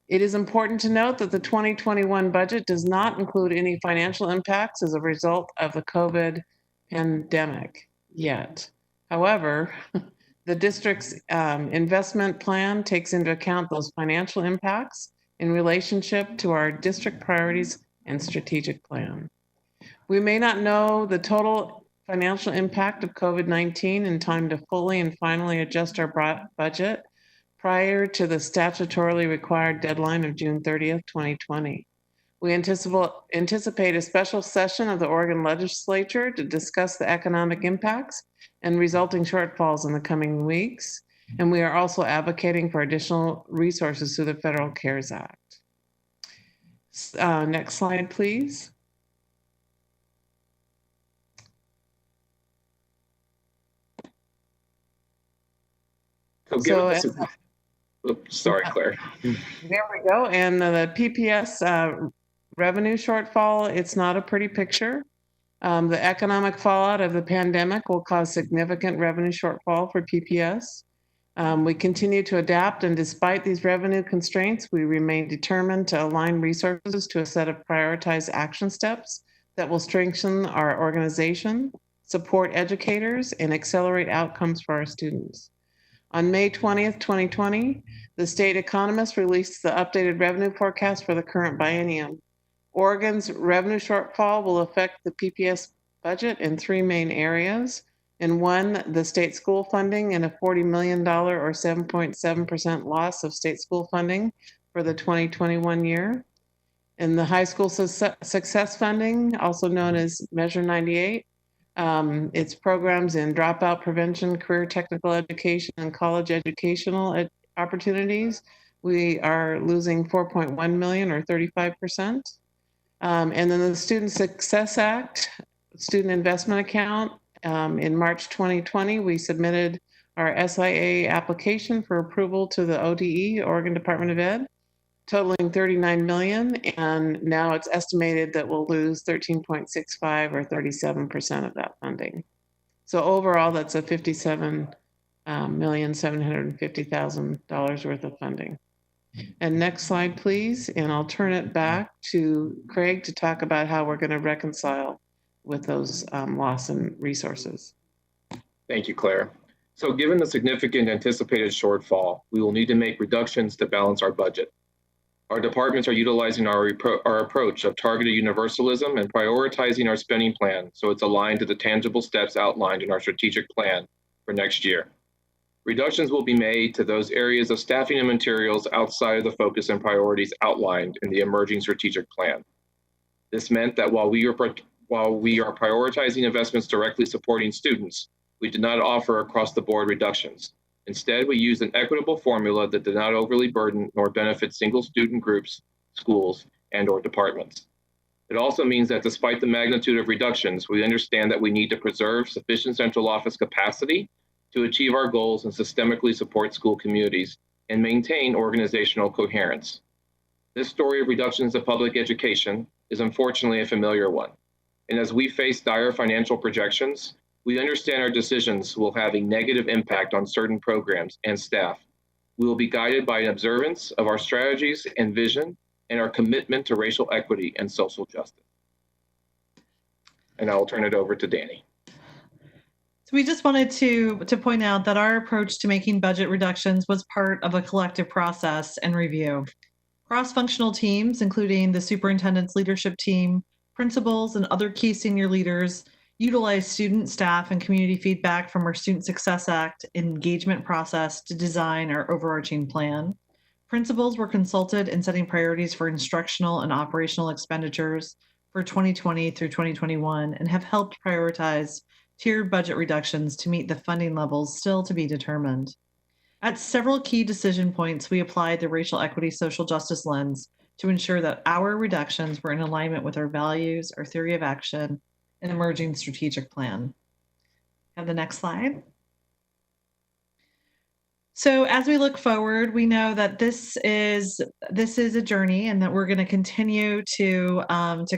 It is important to note that the 2021 budget does not include any financial impacts as a result of the COVID pandemic yet. However, the district's investment plan takes into account those financial impacts in relationship to our district priorities and strategic plan. We may not know the total financial impact of COVID-19 in time to fully and finally adjust our budget prior to the statutorily required deadline of June 30th, 2020. We anticipate a special session of the Oregon legislature to discuss the economic impacts and resulting shortfalls in the coming weeks. And we are also advocating for additional resources through the Federal CARES Act. Next slide, please. Sorry, Claire. There we go. And the PPS revenue shortfall, it's not a pretty picture. The economic fallout of the pandemic will cause significant revenue shortfall for PPS. We continue to adapt, and despite these revenue constraints, we remain determined to align resources to a set of prioritized action steps that will strengthen our organization, support educators, and accelerate outcomes for our students. On May 20th, 2020, the state economist released the updated revenue forecast for the current biennium. Oregon's revenue shortfall will affect the PPS budget in three main areas. In one, the state school funding and a $40 million or 7.7% loss of state school funding for the 2021 year. In the high school success funding, also known as Measure 98, it's programs in dropout prevention, career technical education, and college educational opportunities. We are losing 4.1 million or 35%. And then the Student Success Act, Student Investment Account, in March 2020, we submitted our SIA application for approval to the ODE, Oregon Department of Ed, totaling 39 million, and now it's estimated that we'll lose 13.65 or 37% of that funding. So overall, that's a $57,750,000 worth of funding. And next slide, please. And I'll turn it back to Craig to talk about how we're going to reconcile with those loss in resources. Thank you, Claire. So given the significant anticipated shortfall, we will need to make reductions to balance our budget. Our departments are utilizing our approach of targeted universalism and prioritizing our spending plan so it's aligned to the tangible steps outlined in our strategic plan for next year. Reductions will be made to those areas of staffing and materials outside of the focus and priorities outlined in the emerging strategic plan. This meant that while we are prioritizing investments directly supporting students, we did not offer across-the-board reductions. Instead, we used an equitable formula that did not overly burden nor benefit single student groups, schools, and/or departments. It also means that despite the magnitude of reductions, we understand that we need to preserve sufficient central office capacity to achieve our goals and systemically support school communities and maintain organizational coherence. This story of reductions of public education is unfortunately a familiar one. And as we face dire financial projections, we understand our decisions will have a negative impact on certain programs and staff. We will be guided by an observance of our strategies and vision and our commitment to racial equity and social justice. And I will turn it over to Danny. So we just wanted to point out that our approach to making budget reductions was part of a collective process and review. Cross-functional teams, including the superintendent's leadership team, principals, and other key senior leaders, utilize student, staff, and community feedback from our Student Success Act engagement process to design our overarching plan. Principals were consulted in setting priorities for instructional and operational expenditures for 2020 through 2021 and have helped prioritize tiered budget reductions to meet the funding levels still to be determined. At several key decision points, we applied the racial equity social justice lens to ensure that our reductions were in alignment with our values, our theory of action, an emerging strategic plan. Have the next slide. So as we look forward, we know that this is a journey and that we're going to continue to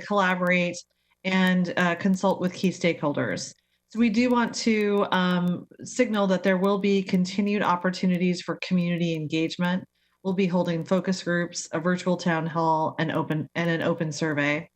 collaborate and consult with key stakeholders. So we do want to signal that there will be continued opportunities for community engagement. We'll be holding focus groups, a virtual town hall, and an open survey.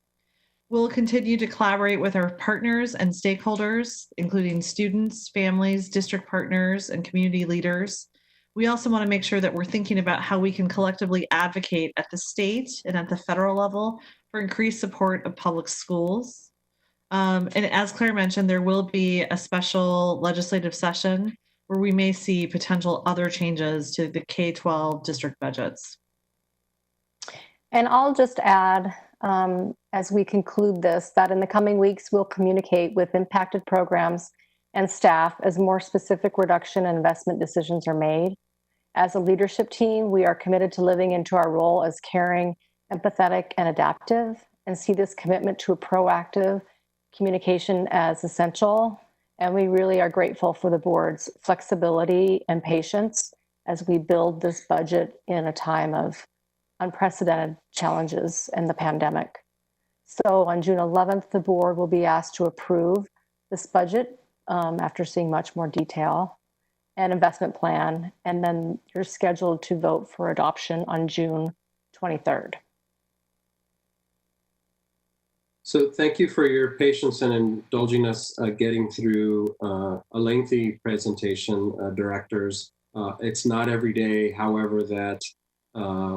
We'll continue to collaborate with our partners and stakeholders, including students, families, district partners, and community leaders. We also want to make sure that we're thinking about how we can collectively advocate at the state and at the federal level for increased support of public schools. And as Claire mentioned, there will be a special legislative session where we may see potential other changes to the K-12 district budgets. And I'll just add, as we conclude this, that in the coming weeks, we'll communicate with impacted programs and staff as more specific reduction and investment decisions are made. As a leadership team, we are committed to living into our role as caring, empathetic, and adaptive, and see this commitment to a proactive communication as essential. And we really are grateful for the board's flexibility and patience as we build this budget in a time of unprecedented challenges in the pandemic. So on June 11th, the board will be asked to approve this budget after seeing much more detail and investment plan, and then you're scheduled to vote for adoption on June 23rd. So thank you for your patience and indulging us getting through a lengthy presentation, directors. It's not every day, however, that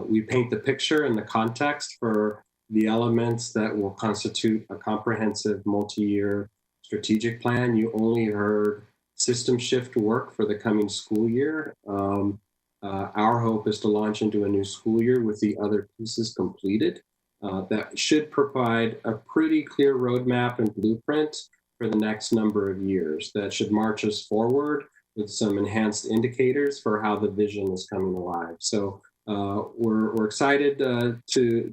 we paint the picture and the context for the elements that will constitute a comprehensive multi-year strategic plan. You only heard system shift work for the coming school year. Our hope is to launch into a new school year with the other pieces completed. That should provide a pretty clear roadmap and blueprint for the next number of years. That should march us forward with some enhanced indicators for how the vision is coming alive. So we're excited to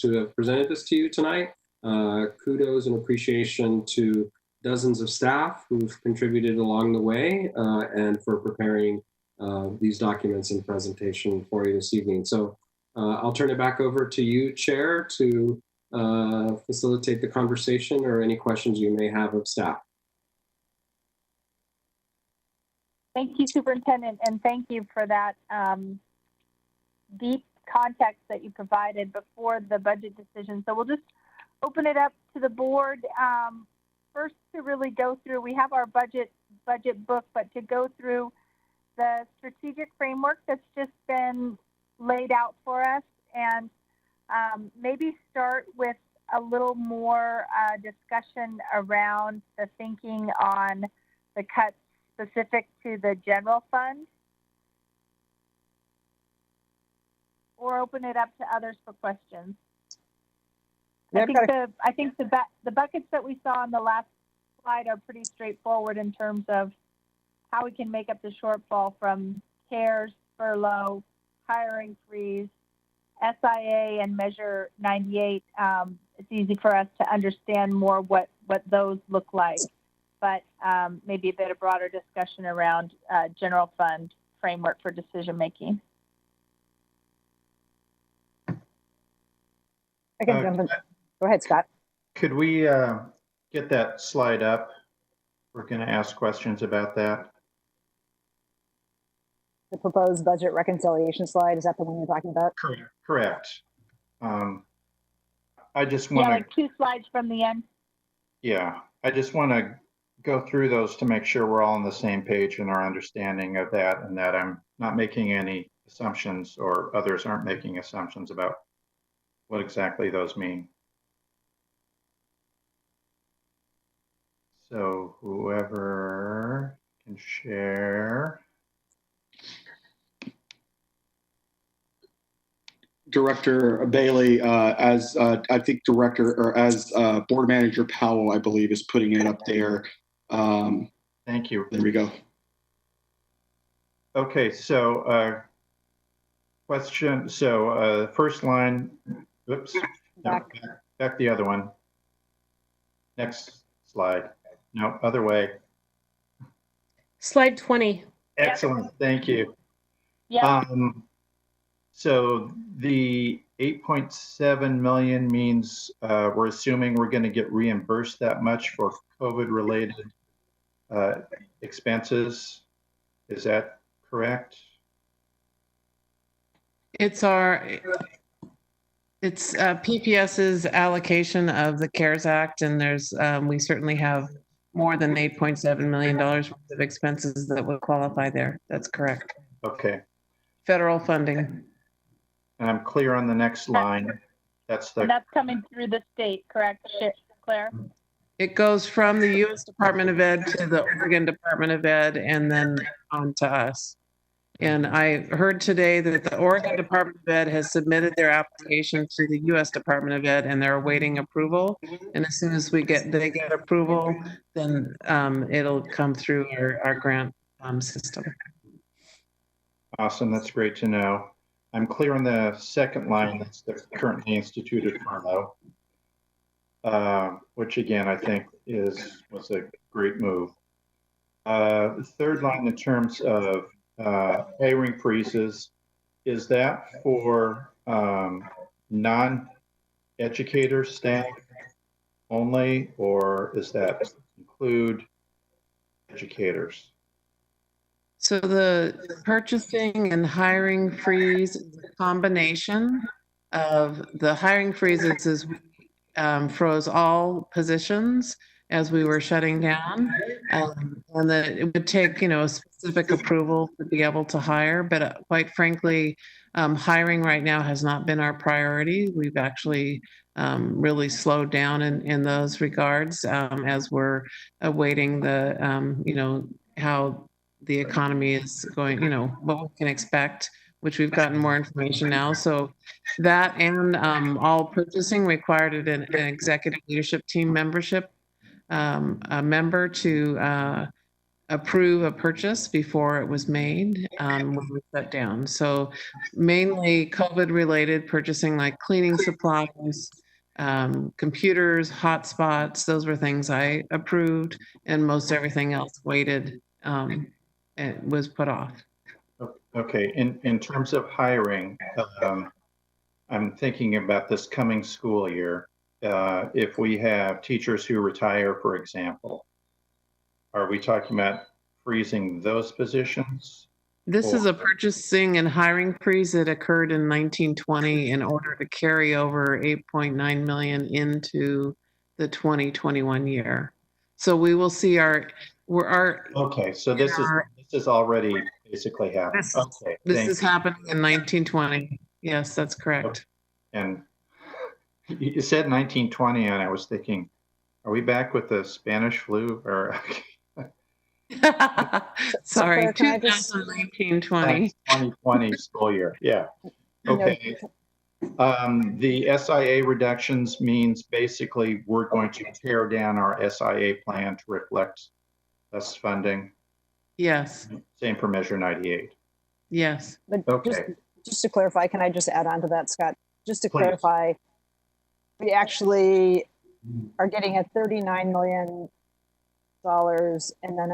have presented this to you tonight. Kudos and appreciation to dozens of staff who've contributed along the way and for preparing these documents and presentation for you this evening. So I'll turn it back over to you, Chair, to facilitate the conversation or any questions you may have of staff. Thank you, Superintendent, and thank you for that deep context that you provided before the budget decision. So we'll just open it up to the board. First, to really go through, we have our budget book, but to go through the strategic framework that's just been laid out for us, and maybe start with a little more discussion around the thinking on the cuts specific to the general fund, or open it up to others for questions. I think the buckets that we saw on the last slide are pretty straightforward in terms of how we can make up the shortfall from CARES, furlough, hiring freeze, SIA, and Measure 98. It's easy for us to understand more what those look like, but maybe a bit of broader discussion around general fund framework for decision making. I can jump in. Go ahead, Scott. Could we get that slide up? We're going to ask questions about that. The proposed budget reconciliation slide, is that the one you're talking about? Correct. I just want to, like 2 slides from the end. Yeah, I just want to go through those to make sure we're all on the same page in our understanding of that, and that I'm not making any assumptions or others aren't making assumptions about what exactly those mean. So whoever can share. Director Bailey, as I think Board Manager Powell, I believe, is putting it up there. Thank you. There we go. Okay, so question. So first line. Oops. Back. No, back the other one. Next slide. No, other way. Slide 20. Excellent. Yep. Thank you. Yeah. So the 8.7 million means we're assuming we're going to get reimbursed that much for COVID-related expenses. Is that correct? It's PPS's allocation of the CARES Act, and there's we certainly have more than $8.7 million worth of expenses that would qualify there. That's correct. Okay. Federal funding. And I'm clear on the next line. And that's coming through the state, correct, Claire? It goes from the U.S. Department of Ed to the Oregon Department of Ed and then on to us. And I heard today that the Oregon Department of Ed has submitted their application to the U.S. Department of Ed, and they're awaiting approval. And as soon as they get approval, then it'll come through our grant system. Awesome, that's great to know. I'm clear on the second line, that's the currently instituted furlough, which again, I think was a great move. The third line in terms of hiring freezes, is that for non-educator staff only, or does that include educators? So the purchasing and hiring freeze is a combination of the hiring freezes is froze all positions as we were shutting down, and that it would take a specific approval to be able to hire. But quite frankly, hiring right now has not been our priority. We've actually really slowed down in those regards as we're awaiting the how the economy is going, what we can expect, which we've gotten more information now. So that and all purchasing required an executive leadership team membership, a member to approve a purchase before it was made when we shut down. So mainly COVID related purchasing like cleaning supplies, computers, hotspots, those were things I approved, and most everything else waited and was put off. Okay, in terms of hiring, I'm thinking about this coming school year. If we have teachers who retire, for example, are we talking about freezing those positions? This is a purchasing and hiring freeze that occurred in 1920 in order to carry over 8.9 million into the 2021 year. So we will see okay, so this is already basically happening. This is happening in 1920. Yes, that's correct. And you said 1920, and I was thinking, are we back with the Spanish flu or? Sorry, 2019-20. 2020 school year, yeah. Okay. The SIA reductions means basically we're going to tear down our SIA plan to reflect less funding. Yes. Same for Measure 98. Yes. But okay. Just to clarify, can I just add on to that, Scott? Just to clarify, we actually are getting a $39 million and then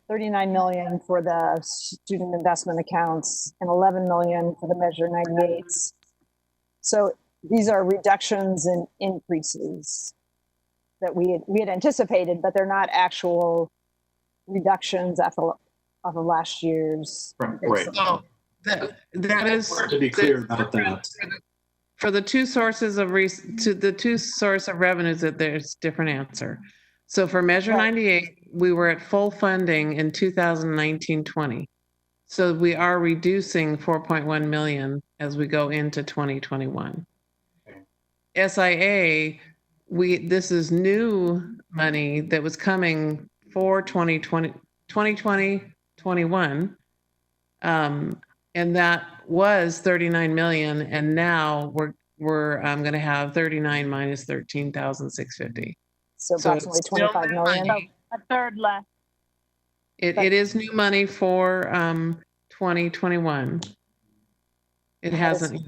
39 million for the student investment accounts and 11 million for the Measure 98s. So these are reductions and increases that we had anticipated, but they're not actual reductions off of last year's. Right. So that is to be clear about that. For the two sources of revenues, that there's different answer. So for Measure 98, we were at full funding in 2019-20. So we are reducing 4.1 million as we go into 2021. Okay. SIA, this is new money that was coming for 2020-21. And that was 39 million, and now we're going to have 39 minus 13,650. So approximately 25 million. So a third less. It is new money for 2021. It hasn't.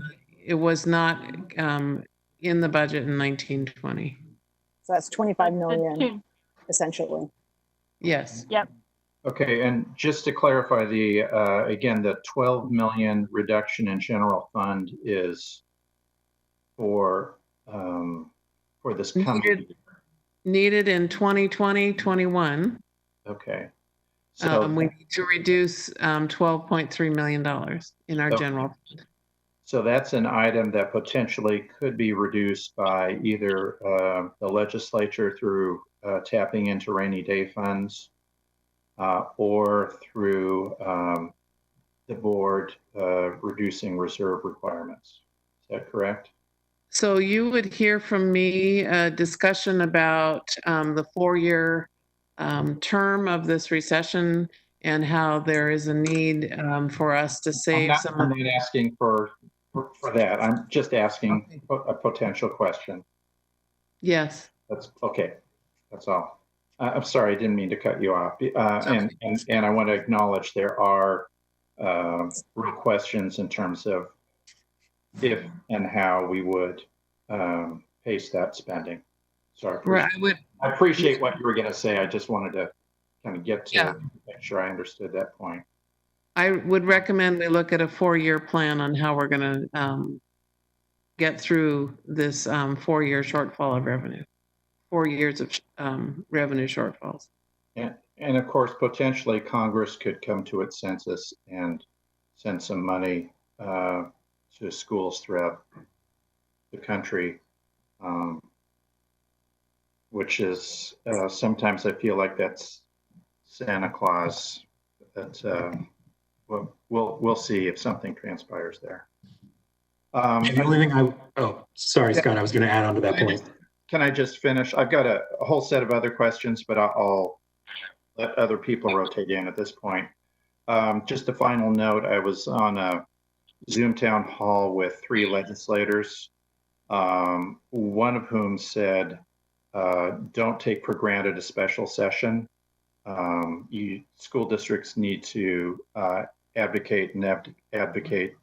It was not in the budget in 1920. So that's 25 million, essentially. Yes. Yep. Okay, and just to clarify, again, the 12 million reduction in general fund is for this coming needed in 2020-21. Okay. So we need to reduce $12.3 million in our general fund. So that's an item that potentially could be reduced by either the legislature through tapping into rainy day funds, or through the board reducing reserve requirements. Is that correct? So you would hear from me a discussion about the 4-year term of this recession and how there is a need for us to save I'm not asking for that. I'm just asking a potential question. Yes. That's okay. That's all. I'm sorry, I didn't mean to cut you off. And I want to acknowledge there are real questions in terms of if and how we would pace that spending. So I appreciate what you were going to say. I just wanted to kind of get to make sure I understood that point. I would recommend we look at a 4-year plan on how we're going to get through this 4-year shortfall of revenue, 4 years of revenue shortfalls. And of course, potentially Congress could come to its senses and send some money to schools throughout the country, which is sometimes I feel like that's Santa Claus. That we'll see if something transpires there. And the only thing sorry, Scott, I was going to add on to that point. Can I just finish? I've got a whole set of other questions, but I'll let other people rotate in at this point. Just a final note, I was on a Zoom town hall with 3 legislators, one of whom said, don't take for granted a special session. School districts need to advocate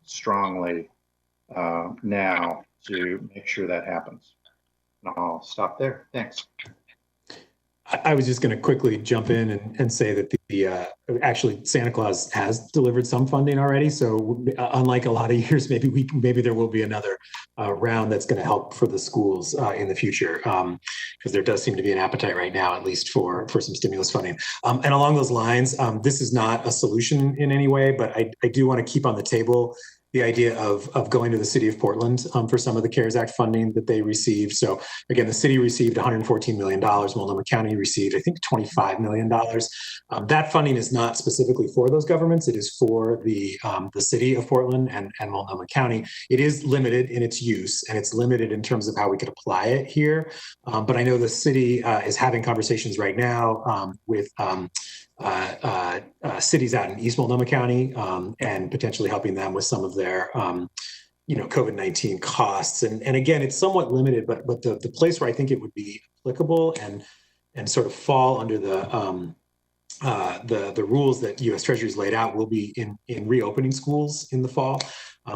strongly now to make sure that happens. And I'll stop there. Thanks. I was just going to quickly jump in and say that actually Santa Claus has delivered some funding already. So unlike a lot of years, maybe there will be another round that's going to help for the schools in the future, because there does seem to be an appetite right now, at least for some stimulus funding. And along those lines, this is not a solution in any way, but I do want to keep on the table the idea of going to the city of Portland for some of the CARES Act funding that they received. So again, the city received $114 million. Multnomah County received, I think, $25 million. That funding is not specifically for those governments. It is for the city of Portland and Multnomah County. It is limited in its use, and it's limited in terms of how we could apply it here. But I know the city is having conversations right now with cities out in East Multnomah County and potentially helping them with some of their COVID-19 costs. And again, it's somewhat limited, but the place where I think it would be applicable and sort of fall under the rules that U.S. Treasury's laid out will be in reopening schools in the fall.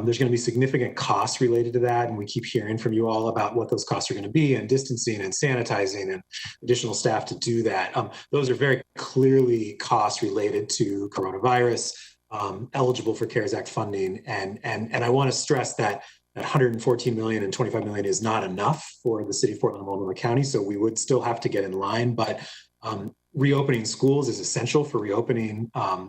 There's going to be significant costs related to that, and we keep hearing from you all about what those costs are going to be, and distancing and sanitizing and additional staff to do that. Those are very clearly costs related to coronavirus, eligible for CARES Act funding, and I want to stress that $114 million and $25 million is not enough for the city of Portland and Multnomah County, so we would still have to get in line, but reopening schools is essential for reopening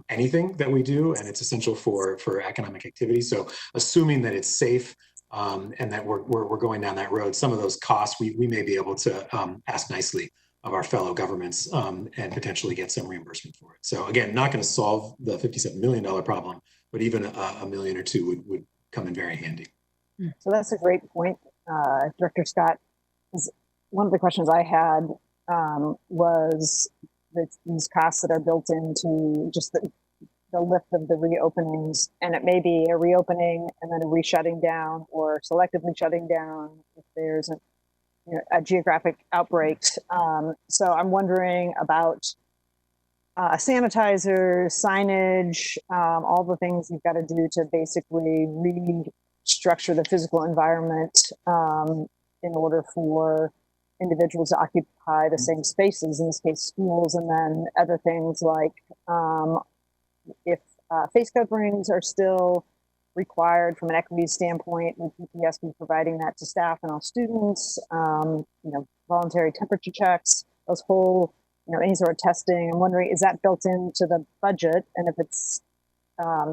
anything that we do, and it's essential for economic activity. So assuming that it's safe and that we're going down that road, some of those costs we may be able to ask nicely of our fellow governments and potentially get some reimbursement for it. So again, not going to solve the $57 million problem, but even a million or two would come in very handy. So that's a great point, Director Scott. One of the questions I had was these costs that are built into just the lift of the reopenings, and it may be a reopening and then a re-shutting down or selectively shutting down if there's a geographic outbreak. So I'm wondering about sanitizers, signage, all the things you've got to do to basically restructure the physical environment in order for individuals to occupy the same spaces, in this case schools, and then other things like if face coverings are still required from an equity standpoint, would PPS be providing that to staff and all students, voluntary temperature checks, those whole, any sort of testing. I'm wondering, is that built into the budget? And if it's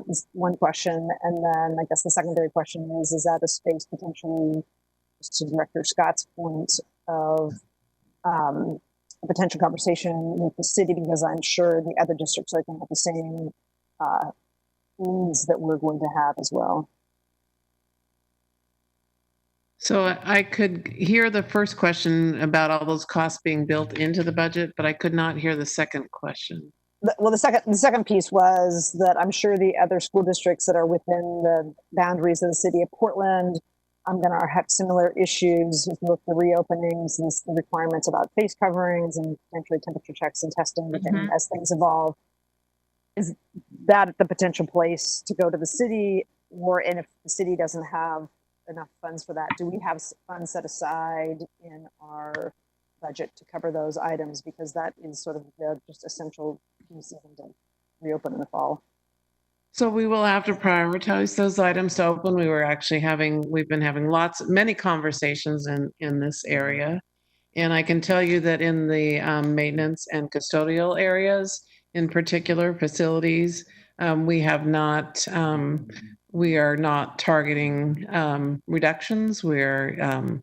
is one question, and then I guess the secondary question is that a space potentially, just to Director Scott's point, of a potential conversation with the city, because I'm sure the other districts are going to have the same needs that we're going to have as well. So I could hear the first question about all those costs being built into the budget, but I could not hear the second question. Well, the second piece was that I'm sure the other school districts that are within the boundaries of the city of Portland, I'm going to have similar issues with the reopenings and the requirements about face coverings and potentially temperature checks and testing as things evolve. Is that the potential place to go to the city, and if the city doesn't have enough funds for that, do we have funds set aside in our budget to cover those items? Because that is sort of the just essential piece of them to reopen in the fall. So we will have to prioritize those items to open. We've been having many conversations in this area. And I can tell you that in the maintenance and custodial areas, in particular facilities, we are not targeting reductions. We're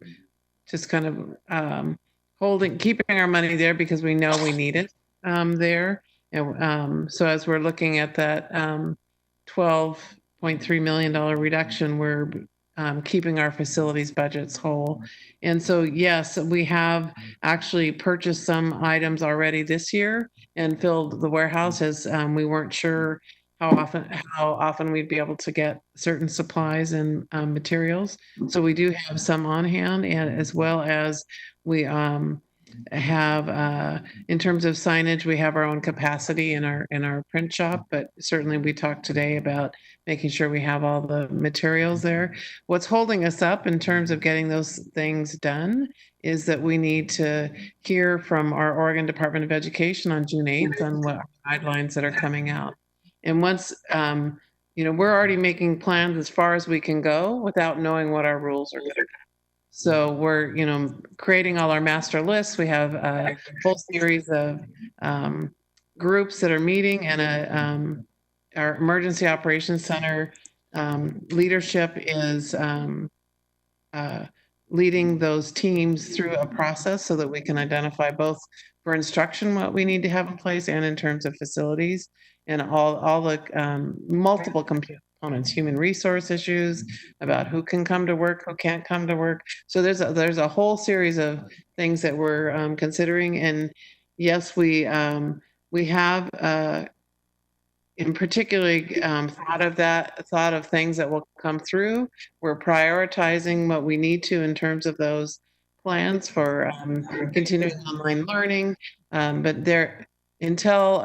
just kind of keeping our money there because we know we need it there. And so as we're looking at that $12.3 million reduction, we're keeping our facilities budgets whole. And so, yes, we have actually purchased some items already this year and filled the warehouse as we weren't sure how often we'd be able to get certain supplies and materials. So we do have some on hand, and as well as we have in terms of signage, we have our own capacity in our print shop, but certainly we talked today about making sure we have all the materials there. What's holding us up in terms of getting those things done is that we need to hear from our Oregon Department of Education on June 8th on what guidelines that are coming out. And once we're already making plans as far as we can go without knowing what our rules are going to be. So we're, creating all our master lists. We have a whole series of groups that are meeting, and our Emergency Operations Center leadership is leading those teams through a process so that we can identify both for instruction what we need to have in place and in terms of facilities and all the multiple components, human resource issues about who can come to work, who can't come to work. So there's a whole series of things that we're considering. And yes, we have in particularly thought of things that will come through. We're prioritizing what we need to in terms of those plans for continuing online learning. But there, until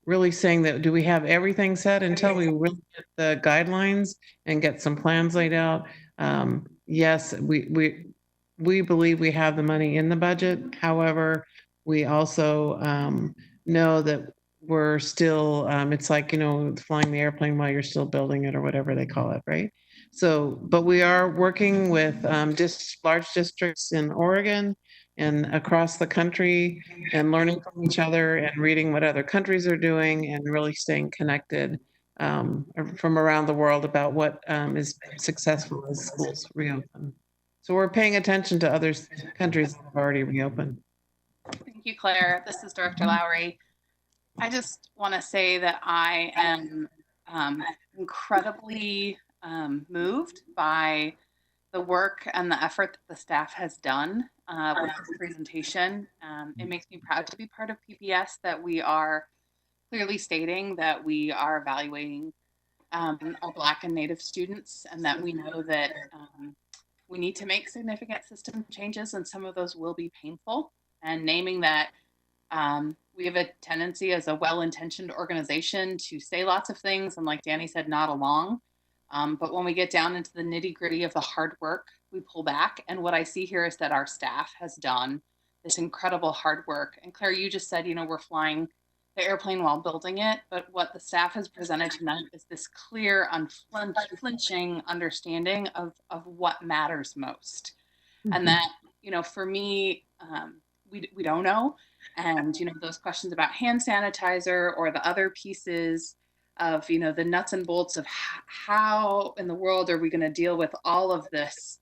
really saying that, do we have everything set until we really get the guidelines and get some plans laid out? Yes, we believe we have the money in the budget. However, we also know that we're still, it's like, flying the airplane while you're still building it or whatever they call it, right? So, but we are working with large districts in Oregon and across the country and learning from each other and reading what other countries are doing and really staying connected from around the world about what is successful as schools reopen. So we're paying attention to other countries that have already reopened. Thank you, Claire. This is Director Lowry. I just want to say that I am incredibly moved by the work and the effort that the staff has done with this presentation. It makes me proud to be part of PPS, that we are clearly stating that we are evaluating our Black and Native students, and that we know that we need to make significant system changes, and some of those will be painful, and naming that we have a tendency as a well-intentioned organization to say lots of things and, like Danny said, nod along. But when we get down into the nitty-gritty of the hard work, we pull back. And what I see here is that our staff has done this incredible hard work. And Claire, you just said, we're flying the airplane while building it. But what the staff has presented tonight is this clear, unflinching understanding of what matters most. Mm-hmm. And that, for me, we don't know. And, those questions about hand sanitizer or the other pieces of, the nuts and bolts of how in the world are we going to deal with all of this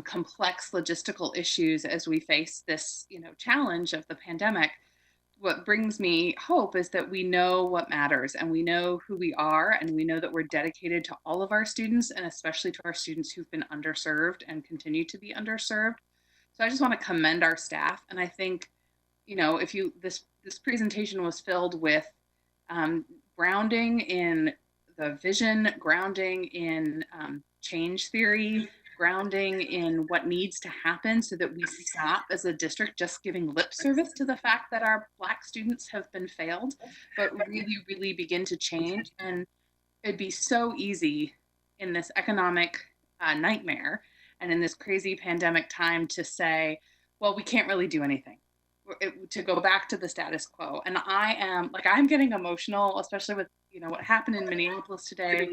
complex logistical issues as we face this, challenge of the pandemic. what brings me hope is that we know what matters and we know who we are and we know that we're dedicated to all of our students and especially to our students who've been underserved and continue to be underserved. So I just want to commend our staff. And I think, you know, if you, this presentation was filled with grounding in the vision, grounding in change theory, grounding in what needs to happen so that we stop as a district just giving lip service to the fact that our Black students have been failed, but really, really begin to change. And it'd be so easy in this economic nightmare and in this crazy pandemic time to say, well, we can't really do anything. To go back to the status quo. And I am like, I'm getting emotional, especially with, you know, what happened in Minneapolis today.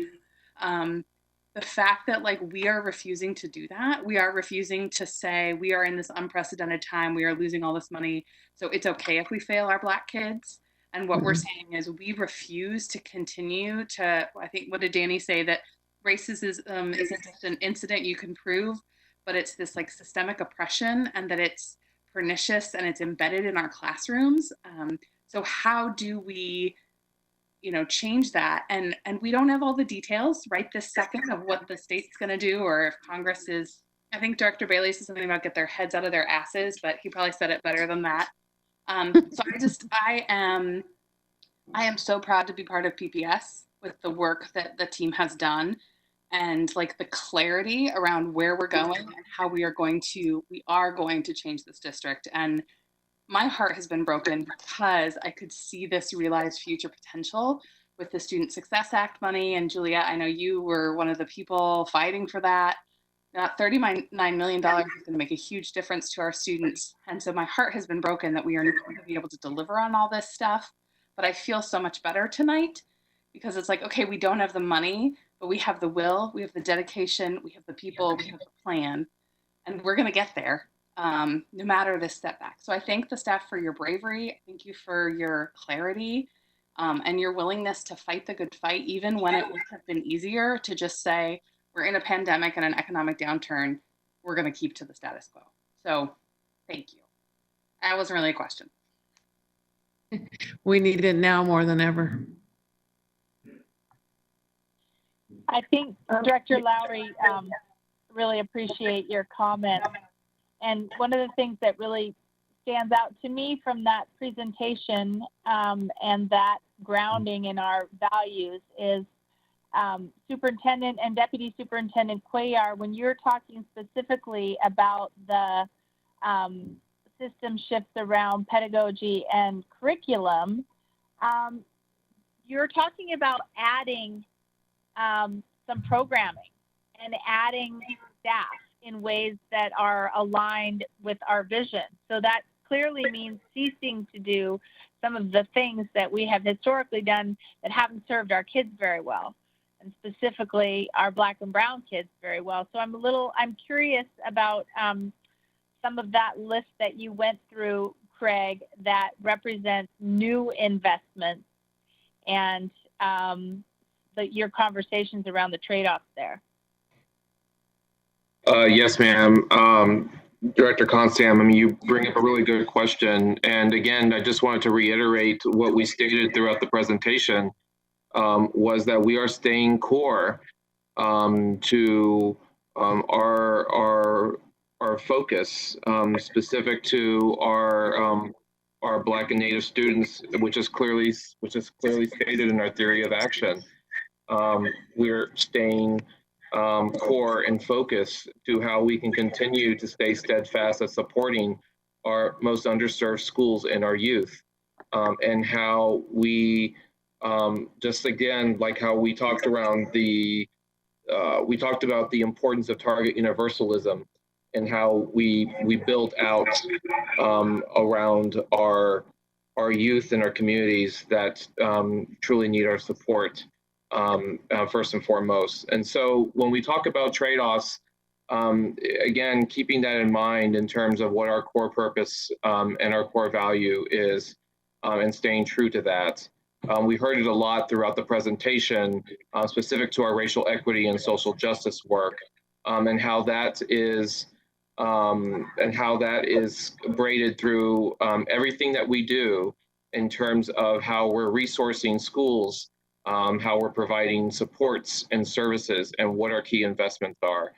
The fact that like we are refusing to do that, we are refusing to say we are in this unprecedented time, we are losing all this money, so it's okay if we fail our Black kids. And what we're saying is we refuse to continue to, I think, what did Danny say, that racism isn't just an incident you can prove, but it's this like systemic oppression and that it's pernicious and it's embedded in our classrooms. So how do we, you know, change that? And we don't have all the details right this second of what the state's going to do, or if Congress is, I think Director Bailey said something about get their heads out of their asses, but he probably said it better than that. So I am so proud to be part of PPS with the work that the team has done and like the clarity around where we're going and how we are going to change this district. And my heart has been broken because I could see this realized future potential with the Student Success Act money. And Juliet, I know you were one of the people fighting for that. That $39 million is going to make a huge difference to our students. And so my heart has been broken that we are not going to be able to deliver on all this stuff. But I feel so much better tonight because it's like, okay, we don't have the money, but we have the will, we have the dedication, we have the people, we have the plan, and we're going to get there. No matter this setback. So I thank the staff for your bravery. I thank you for your clarity and your willingness to fight the good fight, even when it would have been easier to just say, we're in a pandemic and an economic downturn. We're going to keep to the status quo. So thank you. That wasn't really a question. We need it now more than ever. I think Director Lowry, really appreciate your comments. And one of the things that really stands out to me from that presentation and that grounding in our values is Superintendent and Deputy Superintendent Cuellar, when you're talking specifically about the system shifts around pedagogy and curriculum, you're talking about adding some programming and adding staff in ways that are aligned with our vision. So that clearly means ceasing to do some of the things that we have historically done that haven't served our kids very well, and specifically our Black and brown kids very well. So I'm curious about some of that list that you went through, Craig, that represents new investments and your conversations around the trade-offs there. Yes, ma'am. Director Constam, I mean, you bring up a really good question. And again, I just wanted to reiterate what we stated throughout the presentation was that we are staying core to our focus specific to our Black and Native students, which is clearly stated in our theory of action. We're staying core and focus to how we can continue to stay steadfast at supporting our most underserved schools and our youth, and how we just again, like how we talked around we talked about the importance of target universalism and how we build out around our youth and our communities that truly need our support. First and foremost. And so when we talk about trade-offs, again, keeping that in mind in terms of what our core purpose and our core value is, and staying true to that. We heard it a lot throughout the presentation, specific to our racial equity and social justice work, and how that is braided through everything that we do, in terms of how we're resourcing schools, how we're providing supports and services, and what our key investments are.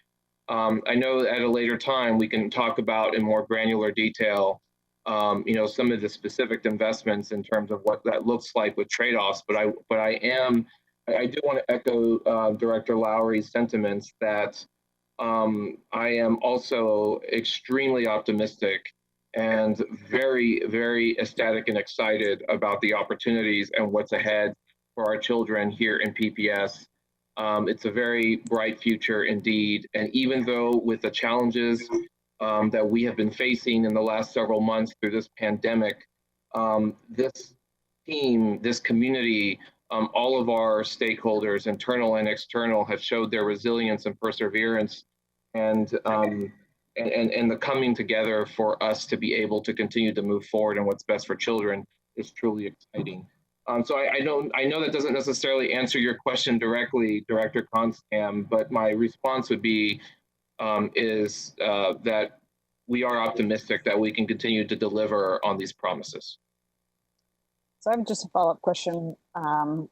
I know at a later time we can talk about in more granular detail, some of the specific investments in terms of what that looks like with trade-offs. But I do want to echo Director Lowry's sentiments that I am also extremely optimistic and very, very ecstatic and excited about the opportunities and what's ahead for our children here in PPS. It's a very bright future indeed. And even though with the challenges that we have been facing in the last several months through this pandemic, this team, this community, all of our stakeholders, internal and external, have showed their resilience and perseverance and the coming together for us to be able to continue to move forward in what's best for children is truly exciting. So I know that doesn't necessarily answer your question directly, Director Constam, but my response would be that we are optimistic that we can continue to deliver on these promises. So I have just a follow-up question on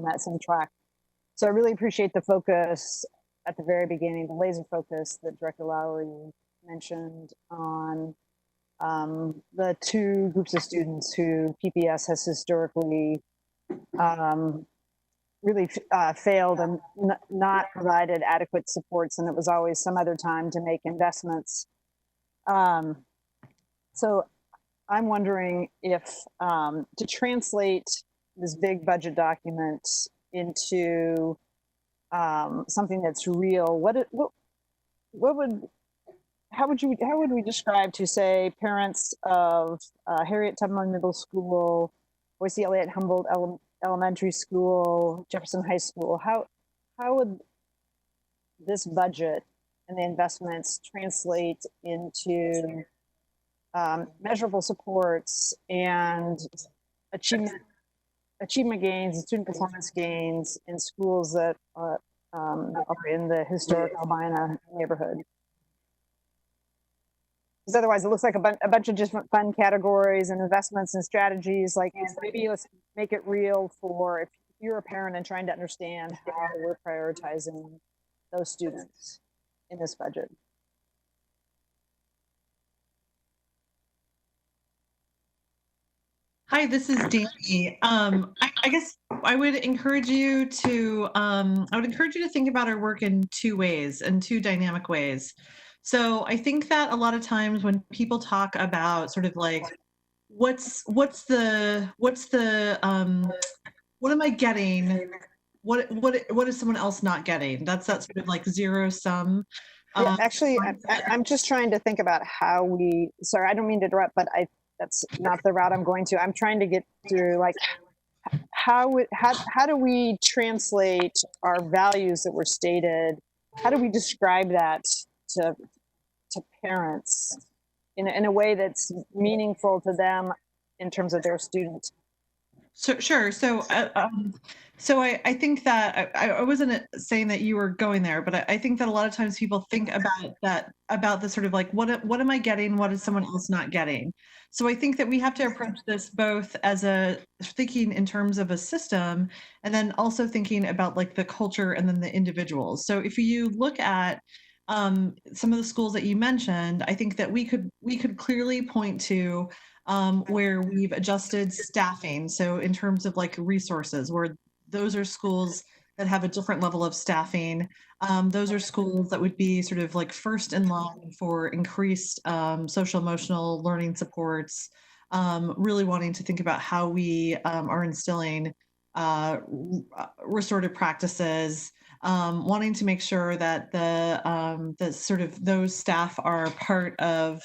that same track. So I really appreciate the focus at the very beginning, the laser focus that Director Lowry mentioned on the two groups of students who PPS has historically really failed and not provided adequate supports, and it was always some other time to make investments. So I'm wondering if to translate this big budget document into something that's real, how would we describe to, say, parents of Harriet Tubman Middle School, Boise Elliott Humboldt Elementary School, Jefferson High School? How would this budget and the investments translate into measurable supports and achievement gains and student performance gains in schools that are in the historic Albina neighborhood? Because otherwise it looks like a bunch of different fund categories and investments and strategies. Like, maybe let's make it real for if you're a parent and trying to understand how we're prioritizing those students in this budget. Hi, this is Danny. I guess I would encourage you to think about our work in two ways, in two dynamic ways. So I think that a lot of times when people talk about sort of like what am I getting? What is someone else not getting? That's that sort of like zero sum. Yeah, actually, I'm just trying to think about how we. Sorry, I don't mean to interrupt, but that's not the route I'm going to. I'm trying to get through like how do we translate our values that were stated? How do we describe that to parents in a way that's meaningful to them in terms of their student? So sure. So I think that I wasn't saying that you were going there, but I think that a lot of times people think about the sort of like what am I getting? What is someone else not getting? So I think that we have to approach this both as thinking in terms of a system, and then also thinking about like the culture and then the individuals. So if you look at some of the schools that you mentioned, I think that we could clearly point to where we've adjusted staffing. So in terms of like resources, where those are schools that have a different level of staffing. Those are schools that would be sort of like first in line for increased social emotional learning supports, really wanting to think about how we are instilling restorative practices, wanting to make sure that the sort of those staff are part of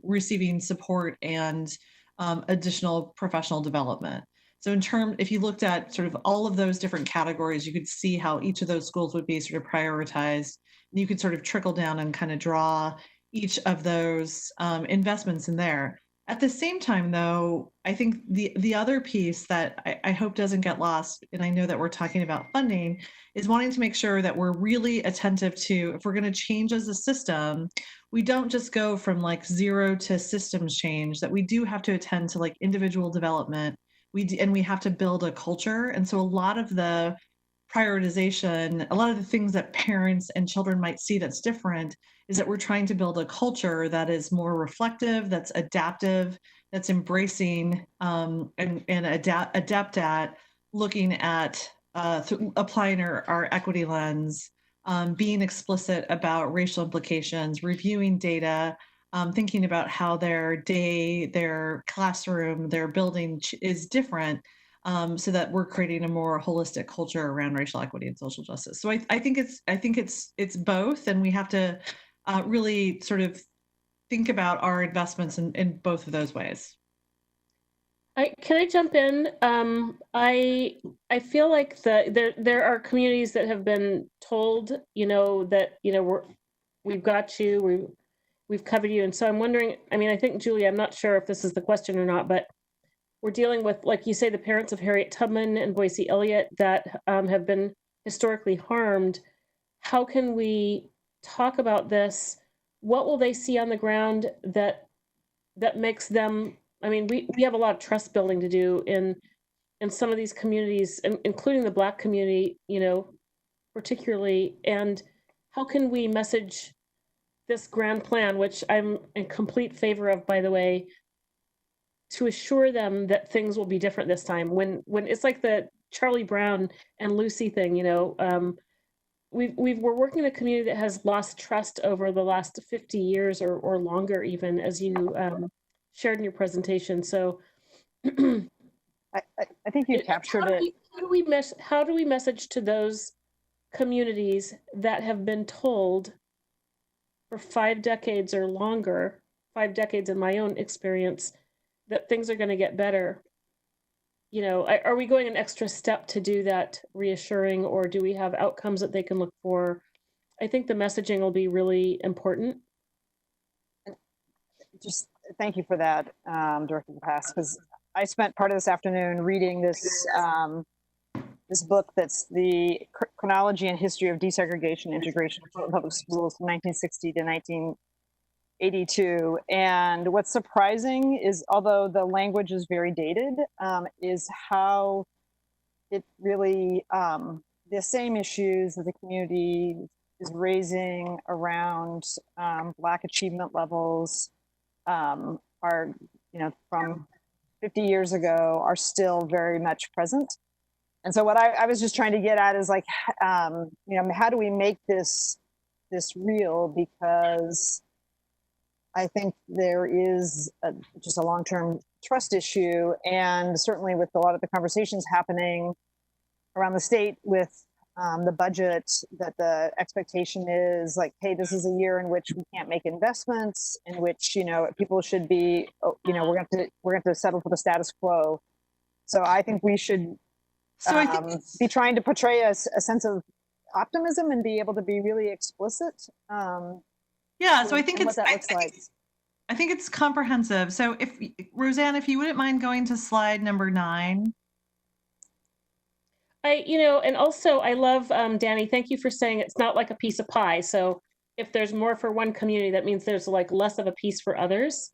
receiving support and additional professional development. So if you looked at sort of all of those different categories, you could see how each of those schools would be sort of prioritized. And you could sort of trickle down and kind of draw each of those investments in there. At the same time, though, I think the other piece that I hope doesn't get lost, and I know that we're talking about funding, is wanting to make sure that we're really attentive to, if we're going to change as a system, we don't just go from like zero to systems change, that we do have to attend to like individual development. And we have to build a culture. And so a lot of the prioritization, a lot of the things that parents and children might see that's different is that we're trying to build a culture that is more reflective, that's adaptive, that's embracing and adept at looking at applying our equity lens, being explicit about racial implications, reviewing data, thinking about how their classroom, their building is different, so that we're creating a more holistic culture around racial equity and social justice. So I think it's both, and we have to really sort of think about our investments in both of those ways. Can I jump in? I feel like there are communities that have been told, that we've got you, we've covered you, and so I'm wondering. I mean, I think Julie, I'm not sure if this is the question or not, but we're dealing with, like you say, the parents of Harriet Tubman and Boyce Elliott that have been historically harmed. How can we talk about this? What will they see on the ground that makes them? I mean, we have a lot of trust building to do in some of these communities, including the Black community, particularly. And how can we message this grand plan, which I'm in complete favor of, by the way, to assure them that things will be different this time? When it's like the Charlie Brown and Lucy thing, we're working in a community that has lost trust over the last 50 years or longer, even, as you shared in your presentation. So I think you captured it. How do we message to those communities that have been told for 5 decades or longer, 5 decades in my own experience, that things are going to get better? Are we going an extra step to do that reassuring, or do we have outcomes that they can look for? I think the messaging will be really important. Just thank you for that, Director Pass, because I spent part of this afternoon reading this this book that's the chronology and history of desegregation and integration of public schools from 1960 to 1982. And what's surprising is, although the language is very dated, is how it really, the same issues that the community is raising around Black achievement levels are, from 50 years ago, are still very much present. And so what I was just trying to get at is like, how do we make this real? Because I think there is just a long-term trust issue, and certainly with a lot of the conversations happening around the state with the budget, that the expectation is like, hey, this is a year in which we can't make investments, in which people should be, we're going to settle for the status quo. So I think we should be trying to portray a sense of optimism and be able to be really explicit. Yeah, so I think what that looks like. I think it's comprehensive. So if Roseanne, if you wouldn't mind going to slide number 9. And also I love, Danny, thank you for saying it's not like a piece of pie. So if there's more for one community, that means there's like less of a piece for others.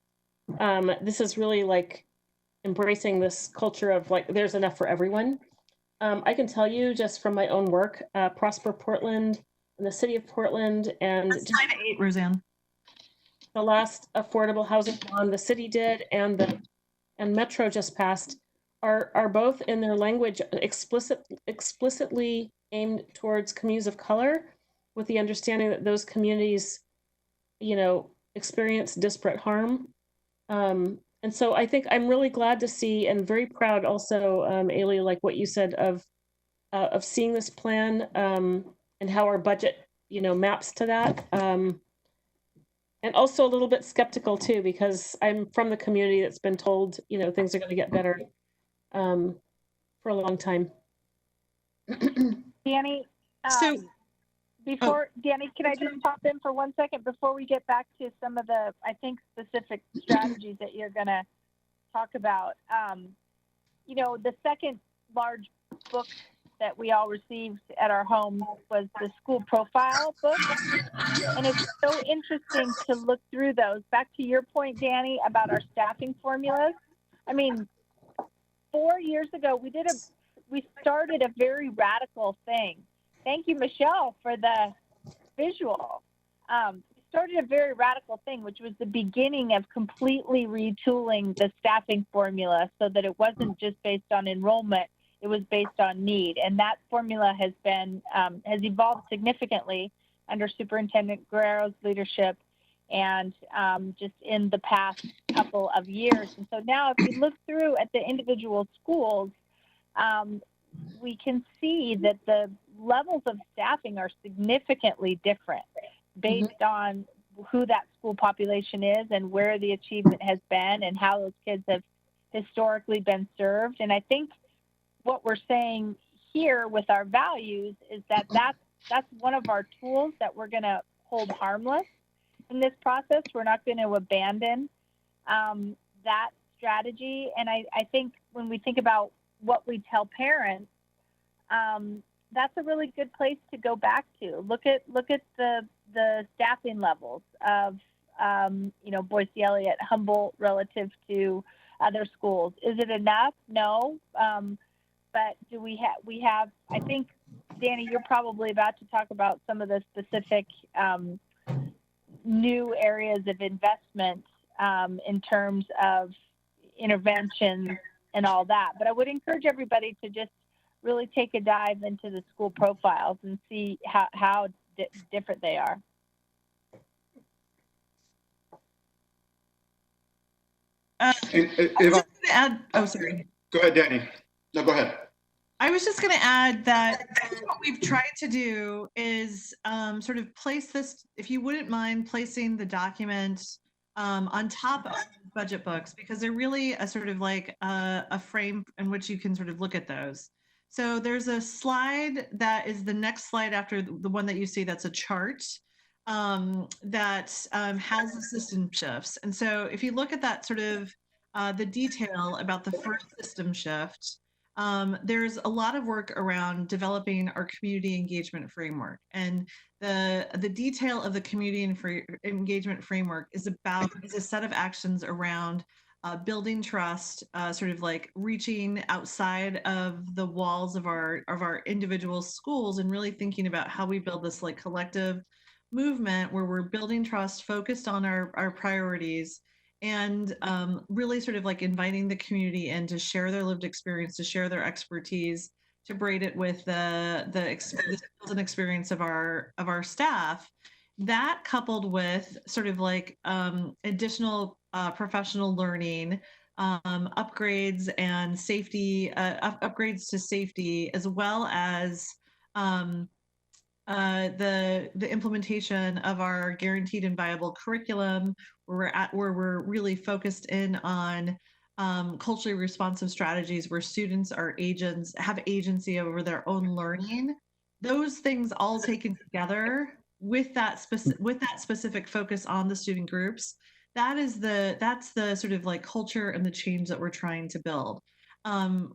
This is really like embracing this culture of like, there's enough for everyone. I can tell you just from my own work, Prosper Portland and the city of Portland, and slide 8, Roseanne. The last affordable housing bond the city did and Metro just passed are both in their language explicitly aimed towards communities of color, with the understanding that those communities, experience disparate harm. And so I think I'm really glad to see, and very proud also, Ailey, like what you said of seeing this plan and how our budget, maps to that. And also a little bit skeptical too, because I'm from the community that's been told, things are going to get better for a long time. Danny, Before, Danny, can I just pop in for 1 second before we get back to some of the, I think, specific strategies that you're going to talk about? You know, the second large book that we all received at our home was the school profile book. And it's so interesting to look through those. Back to your point, Danny, about our staffing formulas. I mean, 4 years ago, we started a very radical thing. Thank you, Michelle, for the visual. We started a very radical thing, which was the beginning of completely retooling the staffing formula so that it wasn't just based on enrollment, it was based on need. And that formula has been, has evolved significantly under Superintendent Guerrero's leadership and just in the past couple of years. And so now if you look through at the individual schools, we can see that the levels of staffing are significantly different based on who that school population is and where the achievement has been and how those kids have historically been served. And I think what we're saying here with our values is that that's one of our tools that we're going to hold harmless in this process. We're not going to abandon that strategy. And I think when we think about what we tell parents, that's a really good place to go back to. Look at the staffing levels of you know, Boise Elliott, Humboldt relative to other schools. Is it enough? No. But do we have, I think, Danny, you're probably about to talk about some of the specific new areas of investment in terms of intervention and all that. But I would encourage everybody to just really take a dive into the school profiles and see how different they are. Sorry. Go ahead, Danny. No, go ahead. I was just going to add that what we've tried to do is sort of place this, if you wouldn't mind placing the document on top of budget books, because they're really a sort of like a frame in which you can sort of look at those. So there's a slide that is the next slide after the one that you see that's a chart that has the system shifts. And so if you look at that sort of the detail about the first system shift, there's a lot of work around developing our community engagement framework. And the detail of the community engagement framework is a set of actions around building trust, sort of like reaching outside of the walls of our individual schools and really thinking about how we build this like collective movement where we're building trust focused on our priorities and really sort of like inviting the community in to share their lived experience, to share their expertise, to braid it with the skills and experience of our staff. That coupled with sort of like additional professional learning, upgrades and safety, upgrades to safety, as well as the implementation of our guaranteed and viable curriculum, where we're really focused in on culturally responsive strategies where students are agents, have agency over their own learning. Those things all taken together with that specific focus on the student groups, that's the sort of like culture and the change that we're trying to build.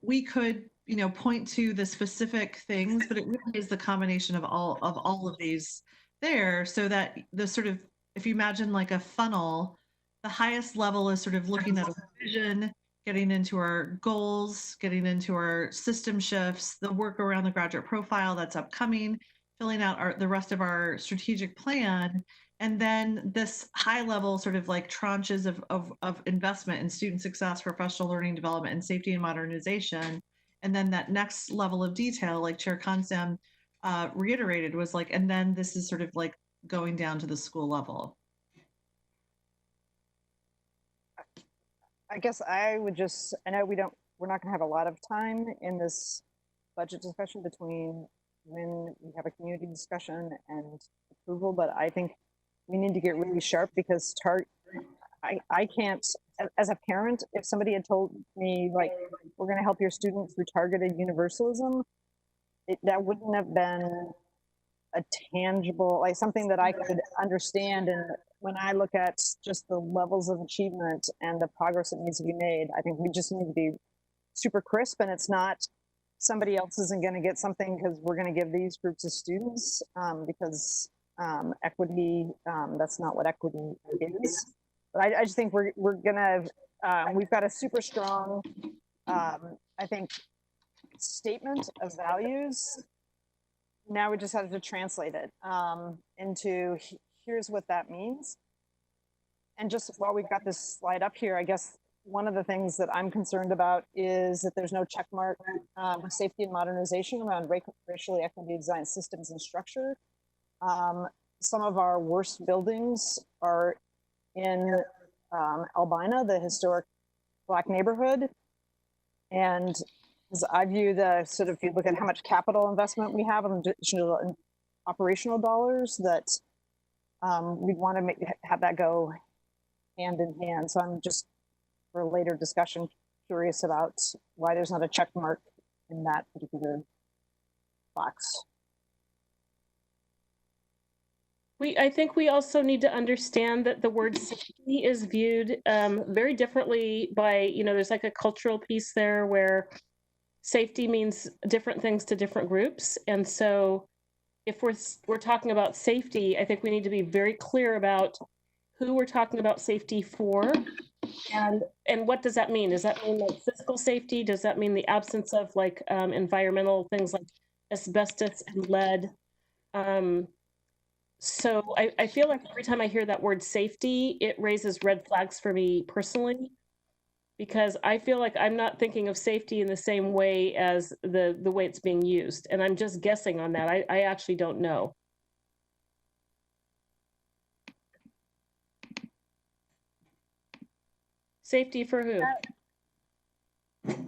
We could, you know, point to the specific things, but it really is the combination of all of these there, so that the sort of, if you imagine like a funnel, the highest level is sort of looking at a vision, getting into our goals, getting into our system shifts, the work around the graduate profile that's upcoming, filling out the rest of our strategic plan, and then this high level sort of like tranches of investment in student success, professional learning development, and safety and modernization. And then that next level of detail, like Chair Constam reiterated, was like, and then this is sort of like going down to the school level. I guess I would just, I know we're not going to have a lot of time in this budget discussion between when we have a community discussion and approval, but I think we need to get really sharp, because I can't, as a parent, if somebody had told me like, we're going to help your student through targeted universalism, that wouldn't have been a tangible, like something that I could understand. And when I look at just the levels of achievement and the progress that needs to be made, I think we just need to be super crisp, and it's not somebody else isn't going to get something because we're going to give these groups of students because equity, that's not what equity is. But I just think we're going to, we've got a super strong, I think, statement of values. Now we just have to translate it into here's what that means. And just while we've got this slide up here, I guess one of the things that I'm concerned about is that there's no check mark with safety and modernization around racially equity design systems and structure. Some of our worst buildings are in Albina, the historic Black neighborhood. And as I view the sort of, if you look at how much capital investment we have in additional operational dollars, that we'd want to have that go hand in hand. So I'm just, for a later discussion, curious about why there's not a check mark in that particular box. I think we also need to understand that the word safety is viewed very differently by, there's like a cultural piece there where safety means different things to different groups. And so if we're talking about safety, I think we need to be very clear about who we're talking about safety for. And what does that mean? Does that mean like physical safety? Does that mean the absence of like environmental things like asbestos and lead? So I feel like every time I hear that word safety, it raises red flags for me personally, because I feel like I'm not thinking of safety in the same way as the way it's being used. And I'm just guessing on that. I actually don't know. Safety for who?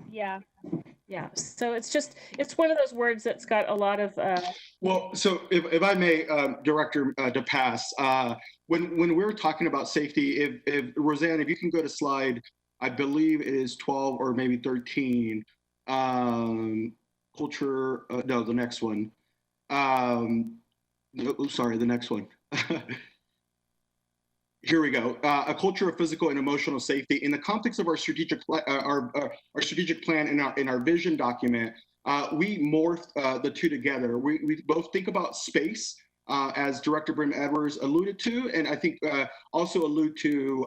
Yeah. Yeah. So it's one of those words that's got a lot of. Well, so if I may, Director DePass, when we're talking about safety, if Roseanne, if you can go to slide, I believe it is 12 or maybe 13, culture, no, the next one. No, sorry, the next one. Here we go. A culture of physical and emotional safety in the context of our strategic plan in our vision document. We morph the two together. We both think about space, as Director Brim Edwards alluded to, and I think also allude to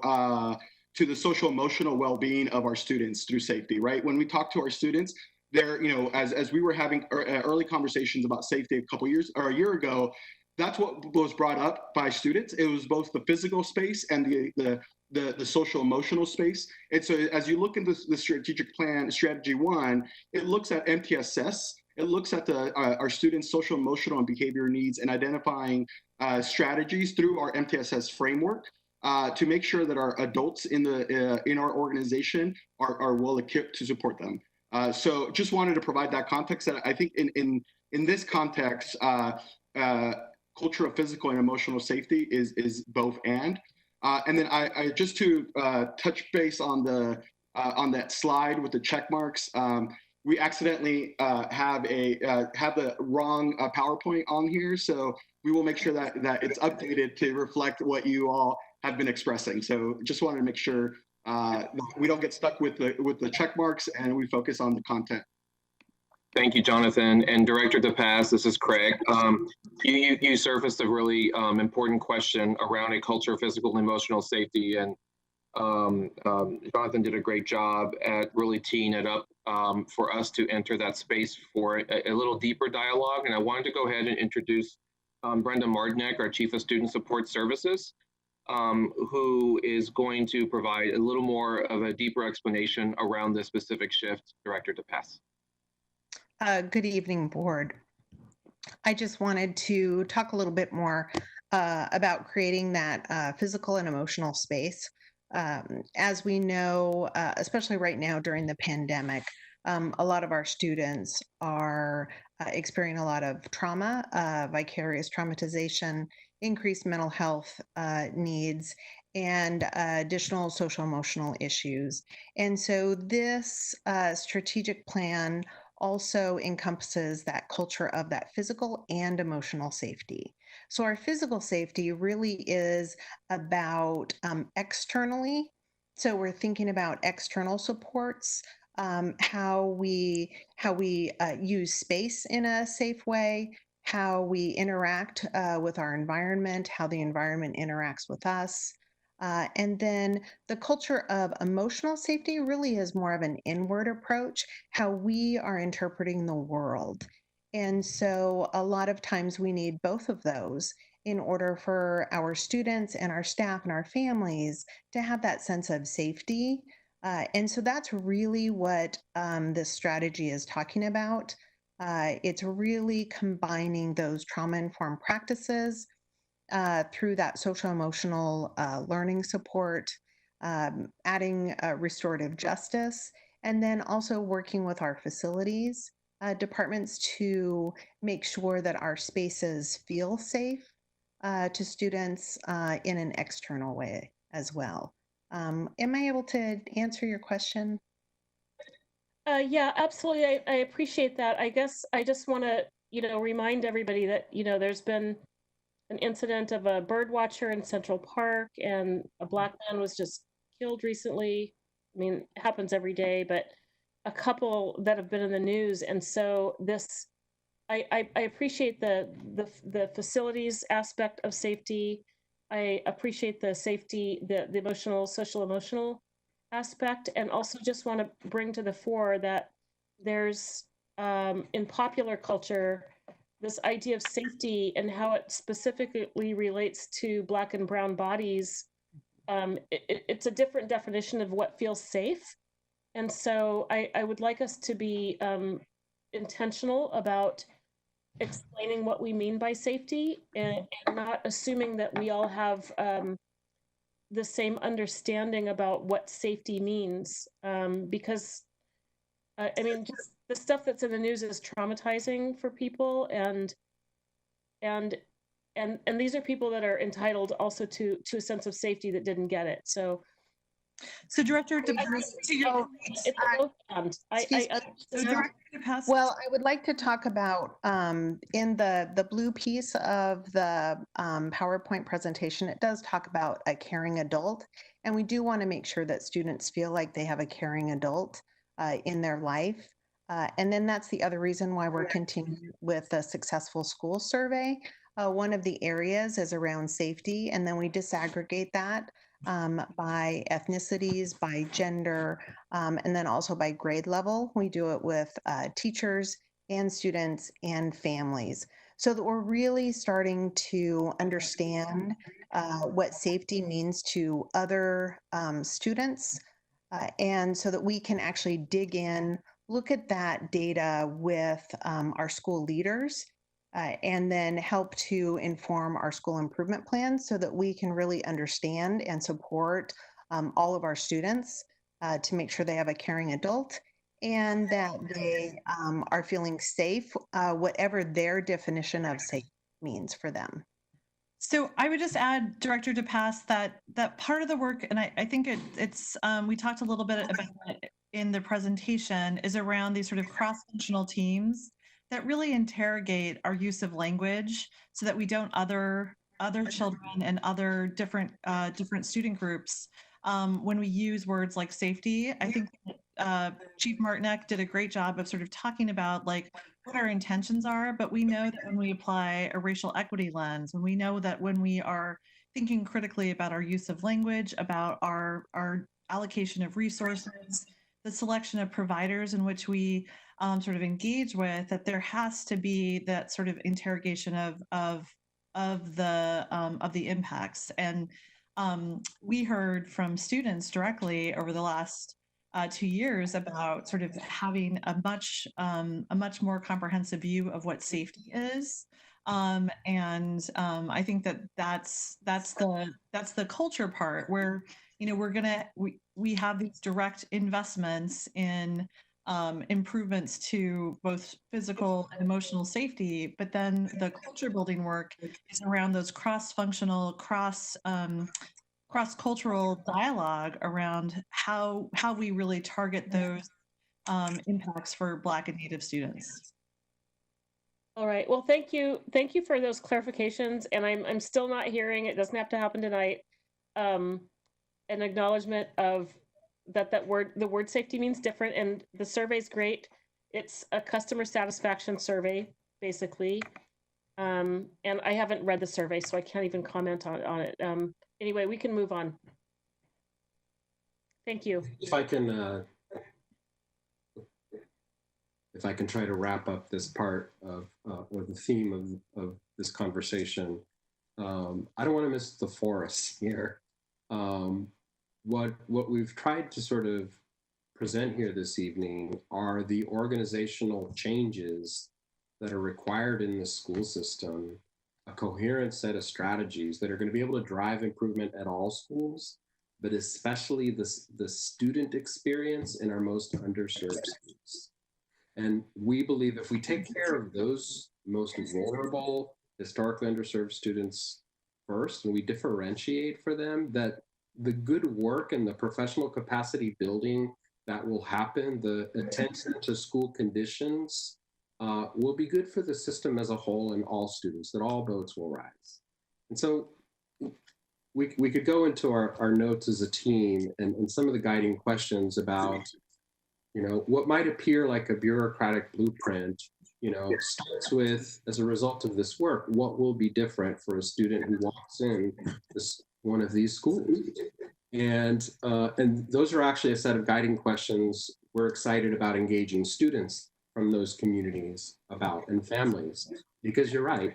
the social emotional well-being of our students through safety. Right? When we talk to our students, they're as we were having early conversations about safety a year ago. That's what was brought up by students. It was both the physical space and the social emotional space. And so as you look into the strategic plan, strategy 1, it looks at MTSS. It looks at our students' social, emotional, and behavior needs and identifying strategies through our MTSS framework to make sure that our adults in our organization are well equipped to support them. So just wanted to provide that context. That I think in this context, culture of physical and emotional safety is both and then I just to touch base on that slide with the check marks. We accidentally have the wrong PowerPoint on here, so we will make sure that it's updated to reflect what you all have been expressing. So just wanted to make sure we don't get stuck with the check marks and we focus on the content. Thank you, Jonathan. And Director DePass, this is Craig. You surfaced a really important question around a culture of physical and emotional safety. And Jonathan did a great job at really teeing it up for us to enter that space for a little deeper dialogue. And I wanted to go ahead and introduce Brenda Martinek, our Chief of Student Support Services, who is going to provide a little more of a deeper explanation around this specific shift. Director DePass. Good evening, board. I just wanted to talk a little bit more about creating that physical and emotional space. As we know, especially right now during the pandemic, a lot of our students are experiencing a lot of trauma, vicarious traumatization, increased mental health needs, and additional social emotional issues. And so this strategic plan also encompasses that culture of that physical and emotional safety. So our physical safety really is about externally. So we're thinking about external supports, how we use space in a safe way, how we interact with our environment, how the environment interacts with us. And then the culture of emotional safety really is more of an inward approach, how we are interpreting the world. And so a lot of times we need both of those in order for our students and our staff and our families to have that sense of safety. And so that's really what this strategy is talking about. It's really combining those trauma-informed practices through that social emotional learning support, adding restorative justice, and then also working with our facilities departments to make sure that our spaces feel safe to students in an external way as well. Am I able to answer your question? Yeah, absolutely. I appreciate that. I guess I just want to, remind everybody that, there's been an incident of a bird watcher in Central Park, and a Black man was just killed recently. I mean, it happens every day, but a couple that have been in the news. And so I appreciate the facilities aspect of safety. I appreciate the safety, the emotional, social emotional aspect, and also just want to bring to the fore that there's in popular culture this idea of safety and how it specifically relates to Black and brown bodies. It's a different definition of what feels safe. And so I would like us to be intentional about explaining what we mean by safety, and not assuming that we all have the same understanding about what safety means. Because, I mean, just the stuff that's in the news is traumatizing for people, and these are people that are entitled also to a sense of safety that didn't get it. So Director well, I would like to talk about in the blue piece of the PowerPoint presentation, it does talk about a caring adult, and we do want to make sure that students feel like they have a caring adult in their life. And then that's the other reason why we're continuing with the Successful School Survey. One of the areas is around safety, and then we disaggregate that by ethnicities, by gender, and then also by grade level. We do it with teachers and students and families, so that we're really starting to understand what safety means to other students, and so that we can actually dig in, look at that data with our school leaders, and then help to inform our school improvement plans so that we can really understand and support all of our students to make sure they have a caring adult and that they are feeling safe, whatever their definition of safe means for them. So I would just add, Director DePass, that part of the work, and I think it's we talked a little bit about it in the presentation, is around these sort of cross-functional teams that really interrogate our use of language so that we don't other children and other different student groups when we use words like safety. I think Chief Martinek did a great job of sort of talking about like what our intentions are, but we know that when we apply a racial equity lens, when we know that when we are thinking critically about our use of language, about our allocation of resources, the selection of providers in which we sort of engage with, that there has to be that sort of interrogation of the impacts. And we heard from students directly over the last 2 years about sort of having a much more comprehensive view of what safety is. And I think that's the culture part where, we have these direct investments in improvements to both physical and emotional safety, but then the culture building work is around those cross-functional, cross-cultural dialogue around how we really target those impacts for Black and Native students. All right. Well, thank you. Thank you for those clarifications. And I'm still not hearing, it doesn't have to happen tonight, an acknowledgement of the word safety means different, and the survey's great. It's a customer satisfaction survey, basically. And I haven't read the survey, so I can't even comment on it. Anyway, we can move on. Thank you. If I can try to wrap up this part of or the theme of this conversation, I don't want to miss the forest here. What we've tried to sort of present here this evening are the organizational changes that are required in the school system, a coherent set of strategies that are going to be able to drive improvement at all schools, but especially the student experience in our most underserved schools. And we believe if we take care of those most vulnerable, historically underserved students first, and we differentiate for them, that the good work and the professional capacity building that will happen, the attention to school conditions, will be good for the system as a whole and all students, that all boats will rise. And so we could go into our notes as a team and some of the guiding questions about, what might appear like a bureaucratic blueprint, starts with, as a result of this work, what will be different for a student who walks in one of these schools? And those are actually a set of guiding questions we're excited about engaging students from those communities about, and families, because you're right,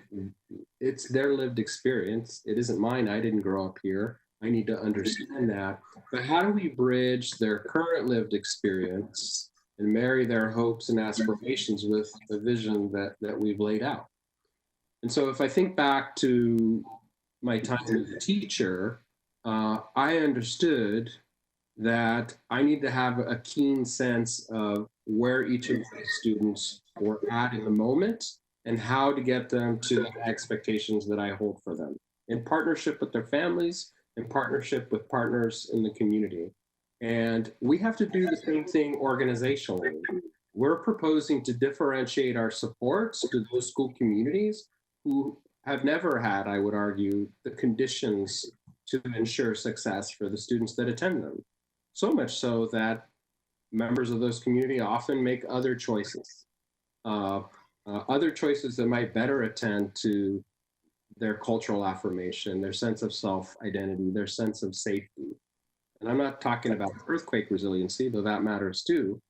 it's their lived experience. It isn't mine. I didn't grow up here. I need to understand that. But how do we bridge their current lived experience and marry their hopes and aspirations with the vision that we've laid out? And so if I think back to my time as a teacher, I understood that I need to have a keen sense of where each of my students were at in the moment and how to get them to the expectations that I hold for them, in partnership with their families, in partnership with partners in the community. And we have to do the same thing organizationally. We're proposing to differentiate our supports to those school communities who have never had, I would argue, the conditions to ensure success for the students that attend them. So much so that members of those community often make other choices that might better attend to their cultural affirmation, their sense of self-identity, their sense of safety. And I'm not talking about earthquake resiliency, though that matters too,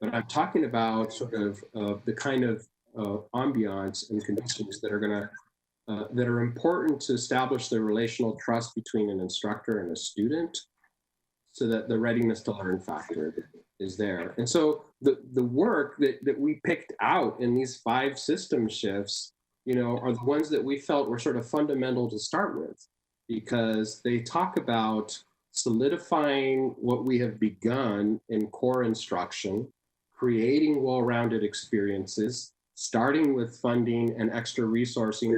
but I'm talking about sort of the kind of ambiance and conditions that are that are important to establish the relational trust between an instructor and a student, so that the readiness to learn factor is there. And so the work that we picked out in these 5 system shifts, are the ones that we felt were sort of fundamental to start with, because they talk about solidifying what we have begun in core instruction, creating well-rounded experiences, starting with funding and extra resourcing,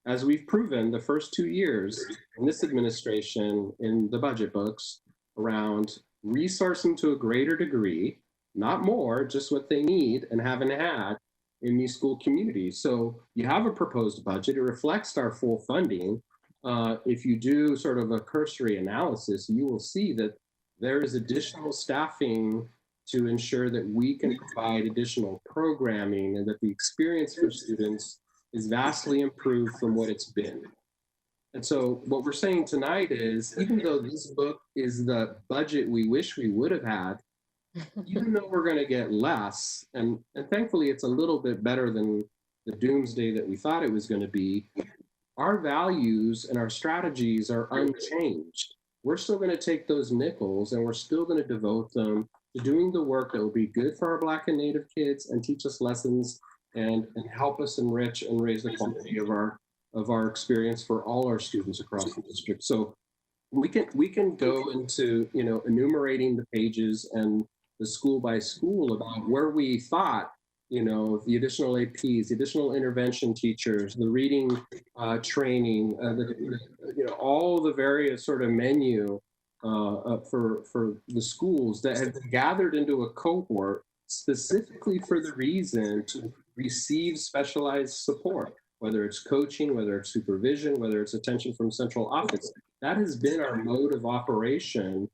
as we've proven the first 2 years in this administration in the budget books, around resourcing to a greater degree, not more, just what they need and haven't had in these school communities. So you have a proposed budget, it reflects our full funding. If you do sort of a cursory analysis, you will see that there is additional staffing to ensure that we can provide additional programming and that the experience for students is vastly improved from what it's been. And so what we're saying tonight is, even though this book is the budget we wish we would have had, even though we're going to get less, and thankfully it's a little bit better than the doomsday that we thought it was going to be, our values and our strategies are unchanged. We're still going to take those nickels and we're still going to devote them to doing the work that will be good for our Black and Native kids and teach us lessons and help us enrich and raise the quality of our experience for all our students across the district. So we can go into enumerating the pages and the school by school about where we thought the additional APs, the additional intervention teachers, the reading training, all the various sort of menu for the schools that have been gathered into a cohort specifically for the reason to receive specialized support, whether it's coaching, whether it's supervision, whether it's attention from central office. That has been our mode of operation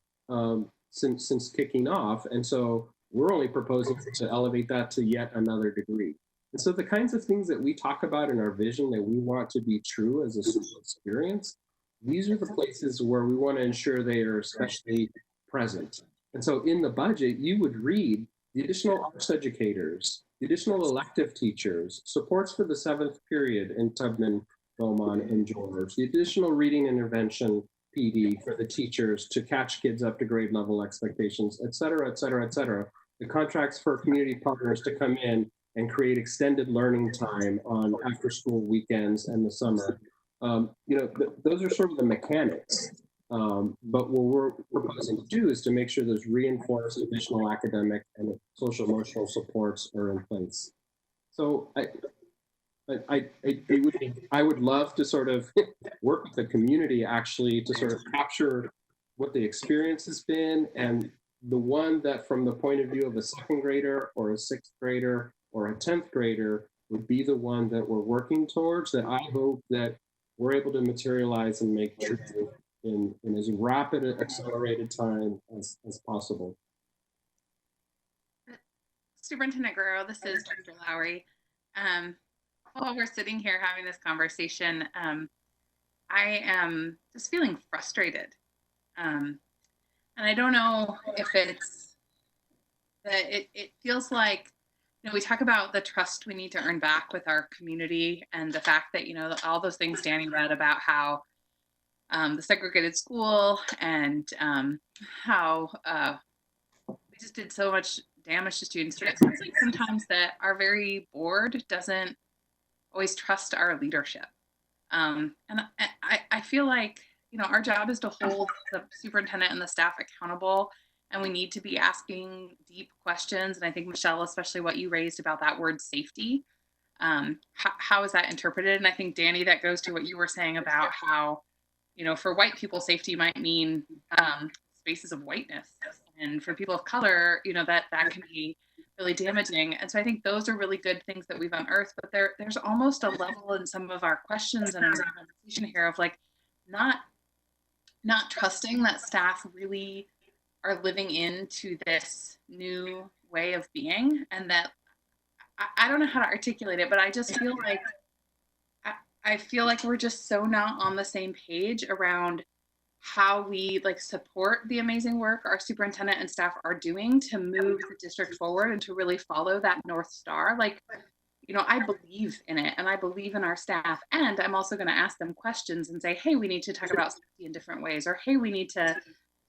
since kicking off. And so we're only proposing to elevate that to yet another degree. And so the kinds of things that we talk about in our vision that we want to be true as a school experience, these are the places where we want to ensure they are especially present. And so in the budget, you would read the additional arts educators, the additional elective teachers, supports for the 7th period in Tubman, Beaumont, and George, the additional reading intervention PD for the teachers to catch kids up to grade level expectations, et cetera, et cetera, et cetera. The contracts for community partners to come in and create extended learning time on after school weekends and the summer. Those are sort of the mechanics. But what we're proposing to do is to make sure those reinforced additional academic and social emotional supports are in place. So I would love to sort of work with the community actually to sort of capture what the experience has been, and the one that from the point of view of a 2nd grader or a 6th grader or a 10th grader would be the one that we're working towards, that I hope that we're able to materialize and make true in as rapid and accelerated time as possible. Superintendent Guerrero, this is Dr. Lowry. While we're sitting here having this conversation, I am just feeling frustrated. And I don't know if it's that it feels like, we talk about the trust we need to earn back with our community, and the fact that, all those things Danny read about how the segregated school and how we just did so much damage to students. But it seems like sometimes that our very board doesn't always trust our leadership. And I feel like, our job is to hold the superintendent and the staff accountable, and we need to be asking deep questions. And I think, Michelle, especially what you raised about that word safety, how is that interpreted? And I think, Danny, that goes to what you were saying about how, for white people, safety might mean spaces of whiteness. And for people of color, that can be really damaging. And so I think those are really good things that we've unearthed, but there's almost a level in some of our questions and our conversation here of like, not trusting that staff really are living into this new way of being, and that I don't know how to articulate it, but I just feel like I feel like we're just so not on the same page around how we support the amazing work our superintendent and staff are doing to move the district forward and to really follow that North Star. I believe in it, and I believe in our staff, and I'm also going to ask them questions and say, hey, we need to talk about safety in different ways, or hey, we need to,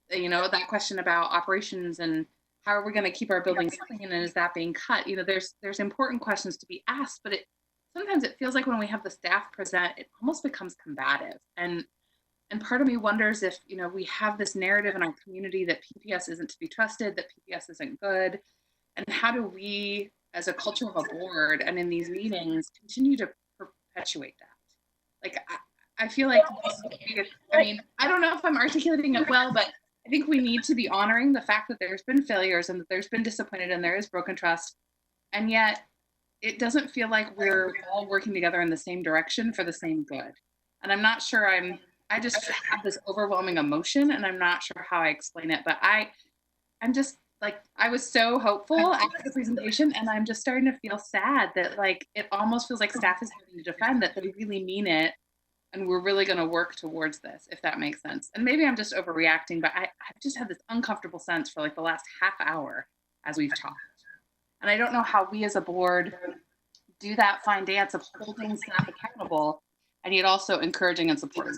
that question about operations and how are we going to keep our buildings clean, and is that being cut? There's important questions to be asked, but sometimes it feels like when we have the staff present, it almost becomes combative. And part of me wonders if, we have this narrative in our community that PPS isn't to be trusted, that PPS isn't good. And how do we, as a culture of a board and in these meetings, continue to perpetuate that? I feel like, I don't know if I'm articulating it well, but I think we need to be honoring the fact that there's been failures and that there's been disappointed and there is broken trust. And yet it doesn't feel like we're all working together in the same direction for the same good. And I'm not sure I just have this overwhelming emotion, and I'm not sure how I explain it, but I'm just I was so hopeful after the presentation, and I'm just starting to feel sad that it almost feels like staff is having to defend that they really mean it, and we're really going to work towards this, if that makes sense. And maybe I'm just overreacting, but I've just had this uncomfortable sense for the last half hour as we've talked. And I don't know how we as a board do that fine dance of holding staff accountable and yet also encouraging and supporting.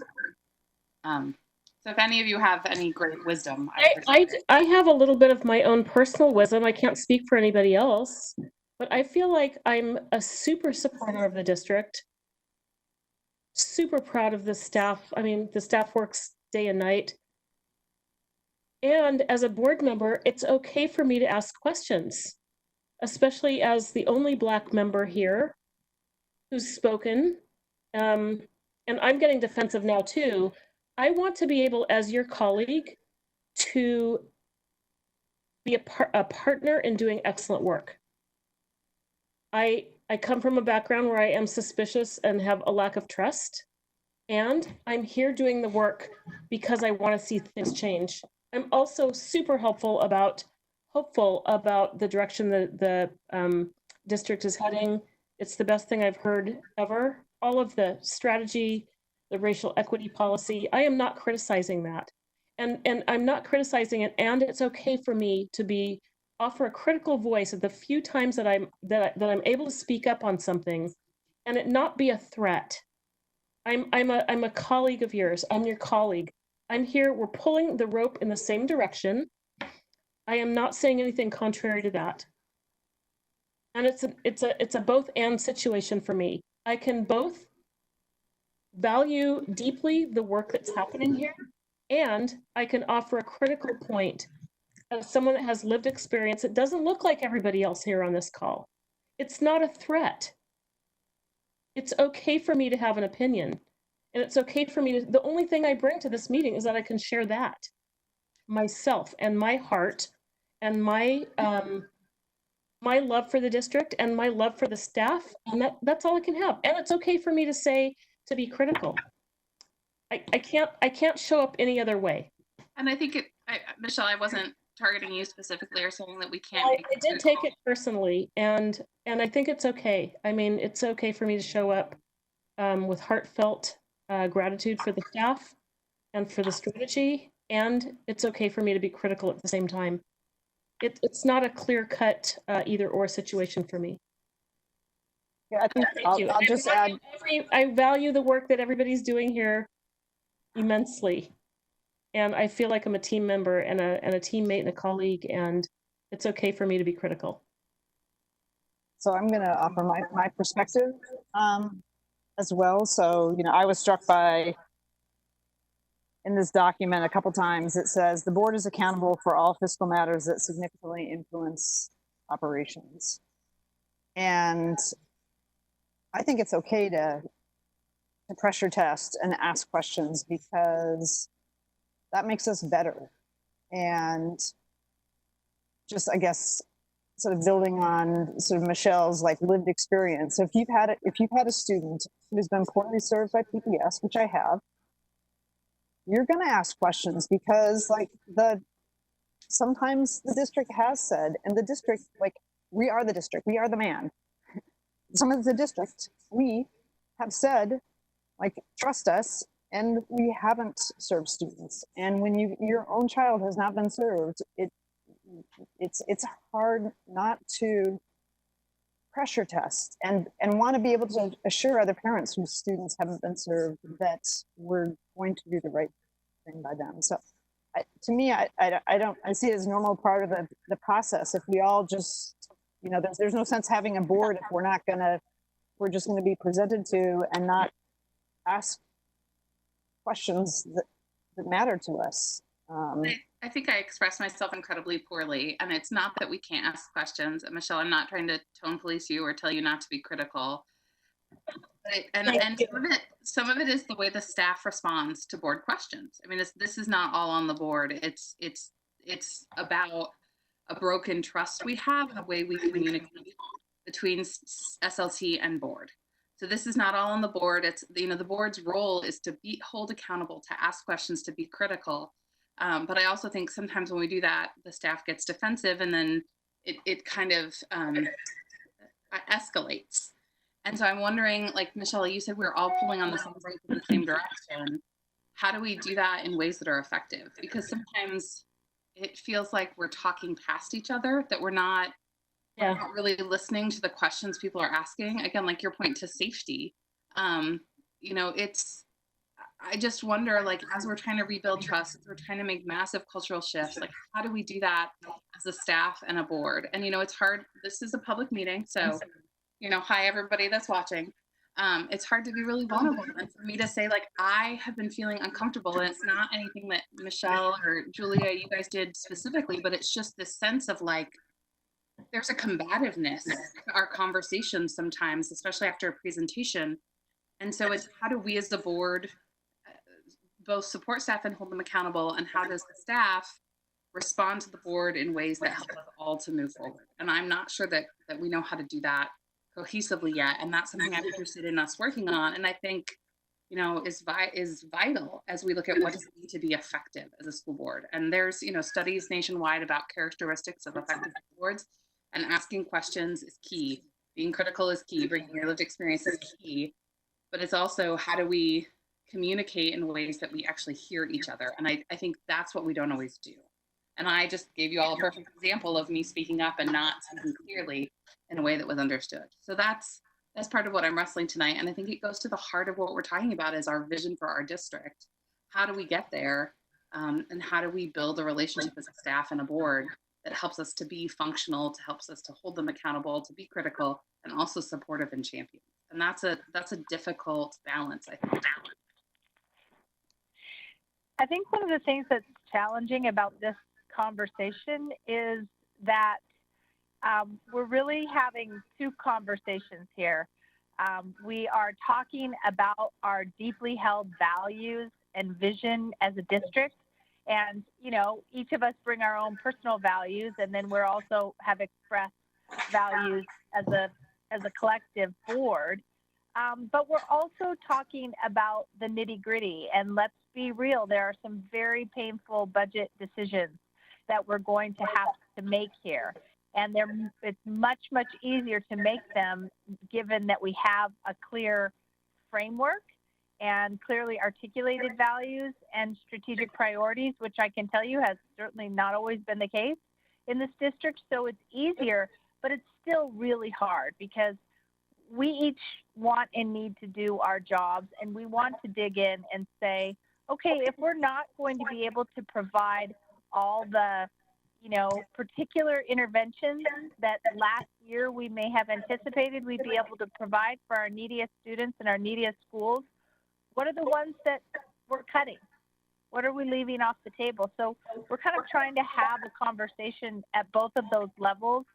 So if any of you have any great wisdom. I have a little bit of my own personal wisdom. I can't speak for anybody else, but I feel like I'm a super supporter of the district, super proud of the staff. I mean, the staff works day and night. And as a board member, it's okay for me to ask questions, especially as the only Black member here who's spoken. And I'm getting defensive now too. I want to be able, as your colleague, to be a partner in doing excellent work. I come from a background where I am suspicious and have a lack of trust, and I'm here doing the work because I want to see things change. I'm also super hopeful about the direction the district is heading. It's the best thing I've heard ever. All of the strategy, the racial equity policy, I am not criticizing that. And I'm not criticizing it, and it's okay for me to offer a critical voice at the few times that I'm able to speak up on something and it not be a threat. I'm a colleague of yours. I'm your colleague. I'm here. We're pulling the rope in the same direction. I am not saying anything contrary to that. And it's a both and situation for me. I can both value deeply the work that's happening here, and I can offer a critical point as someone that has lived experience. It doesn't look like everybody else here on this call. It's not a threat. It's okay for me to have an opinion. And it's okay for me to, the only thing I bring to this meeting is that I can share that, myself and my heart and my my love for the district and my love for the staff. And that's all I can have. And it's okay for me to say, to be critical. I can't show up any other way. And I think Michelle, I wasn't targeting you specifically or saying that we can't. I did take it personally, and I think it's okay. I mean, it's okay for me to show up with heartfelt gratitude for the staff and for the strategy, and it's okay for me to be critical at the same time. It's not a clear-cut either-or situation for me. Yeah, I think I'll just add. I value the work that everybody's doing here immensely, and I feel like I'm a team member and a teammate and a colleague, and it's okay for me to be critical. So I'm going to offer my perspective as well. So, you know, I was struck by, in this document a couple times, it says the board is accountable for all fiscal matters that significantly influence operations. And I think it's okay to pressure test and ask questions, because that makes us better. And just, I guess, sort of building on sort of Michelle's like lived experience. If you've had a student who's been poorly served by PPS, which I have, you're going to ask questions, because like sometimes the district has said, and the district, like, we are the district, we are the man. Some of the district, we have said, like, trust us, and we haven't served students. And when your own child has not been served, it's hard not to pressure test and want to be able to assure other parents whose students haven't been served that we're going to do the right thing by them. So to me, I see it as a normal part of the process. If we all just, you know, there's no sense having a board if we're just going to be presented to and not ask questions that matter to us. I think I expressed myself incredibly poorly, and it's not that we can't ask questions. Michelle, I'm not trying to tone police you or tell you not to be critical. And some of it is the way the staff responds to board questions. I mean, this is not all on the board. It's about a broken trust we have and the way we communicate between SLT and board. So this is not all on the board. It's, you know, the board's role is to hold accountable, to ask questions, to be critical. But I also think sometimes when we do that, the staff gets defensive, and then it kind of escalates. And so I'm wondering, like, Michelle, you said we're all pulling on the same rope in the same direction. How do we do that in ways that are effective? Because sometimes it feels like we're talking past each other, that we're not really listening to the questions people are asking. Again, like your point to safety, you know, I just wonder, like, as we're trying to rebuild trust, we're trying to make massive cultural shifts, like, how do we do that as a staff and a board? And, you know, it's hard. This is a public meeting. So, you know, hi, everybody that's watching. It's hard to be really vulnerable. And for me to say, like, I have been feeling uncomfortable, and it's not anything that Michelle or Julia, you guys did specifically, but it's just this sense of, like, there's a combativeness to our conversations sometimes, especially after a presentation. And so it's, how do we as the board both support staff and hold them accountable? And how does the staff respond to the board in ways that help us all to move forward? And I'm not sure that we know how to do that cohesively yet. And that's something I'm interested in us working on. And I think, you know, is vital as we look at what does it need to be effective as a school board. And there's, you know, studies nationwide about characteristics of effective boards, and asking questions is key. Being critical is key. Bringing your lived experience is key. But it's also, how do we communicate in ways that we actually hear each other? And I think that's what we don't always do. And I just gave you all a perfect example of me speaking up and not speaking clearly in a way that was understood. So that's part of what I'm wrestling tonight. And I think it goes to the heart of what we're talking about, is our vision for our district. How do we get there? And how do we build a relationship as a staff and a board that helps us to be functional, to helps us to hold them accountable, to be critical, and also supportive and champion. And that's a difficult balance, I think. I think one of the things that's challenging about this conversation is that we're really having two conversations here. We are talking about our deeply held values and vision as a district. And, you know, each of us bring our own personal values, and then we're also have expressed values as a collective board. But we're also talking about the nitty gritty, and let's be real, there are some very painful budget decisions that we're going to have to make here. And it's much, much easier to make them given that we have a clear framework and clearly articulated values and strategic priorities, which I can tell you has certainly not always been the case in this district. So it's easier, but it's still really hard because we each want and need to do our jobs, and we want to dig in and say, okay, if we're not going to be able to provide all the, you know, particular interventions that last year we may have anticipated we'd be able to provide for our neediest students and our neediest schools, what are the ones that we're cutting? What are we leaving off the table? So we're kind of trying to have a conversation at both of those levels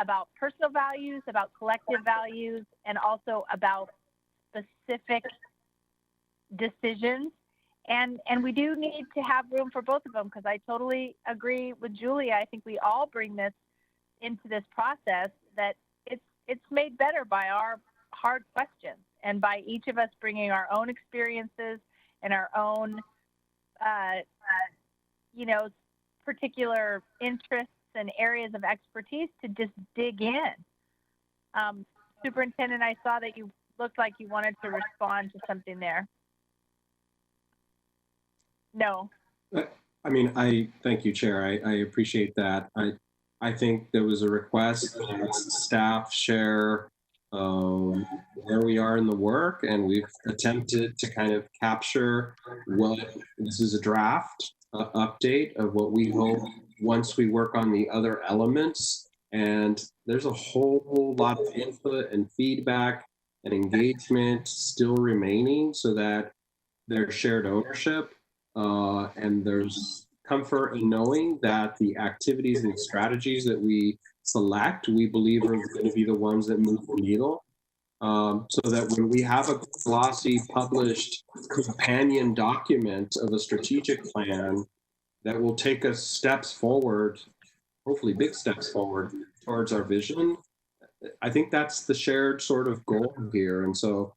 about personal values, about collective values, and also about specific decisions. And we do need to have room for both of them, because I totally agree with Julia. I think we all bring this into this process, that it's made better by our hard questions and by each of us bringing our own experiences and our own, you know, particular interests and areas of expertise to just dig in. Superintendent, I saw that you looked like you wanted to respond to something there. No. I mean, thank you, Chair. I appreciate that. I think there was a request that staff share where we are in the work, and we've attempted to kind of capture what this is a draft update of what we hope once we work on the other elements. And there's a whole lot of input and feedback and engagement still remaining, so that there's shared ownership. And there's comfort in knowing that the activities and strategies that we select, we believe are going to be the ones that move the needle. So that when we have a glossy published companion document of a strategic plan that will take us steps forward, hopefully big steps forward towards our vision, I think that's the shared sort of goal here. And so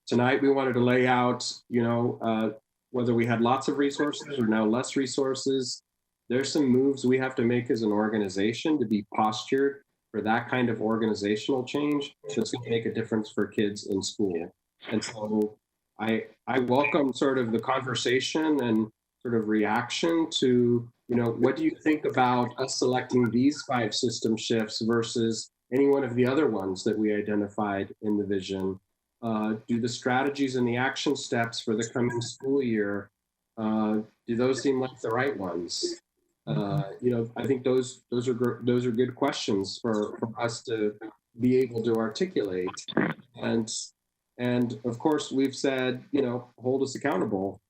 tonight we wanted to lay out, you know, whether we had lots of resources or now less resources, there's some moves we have to make as an organization to be postured for that kind of organizational change that's going to make a difference for kids in school. And so I welcome sort of the conversation and sort of reaction to, you know, what do you think about us selecting these 5 system shifts versus any one of the other ones that we identified in the vision? Do the strategies and the action steps for the coming school year, do those seem like the right ones? You know, I think those are good questions for us to be able to articulate. And of course, we've said, you know, hold us accountable.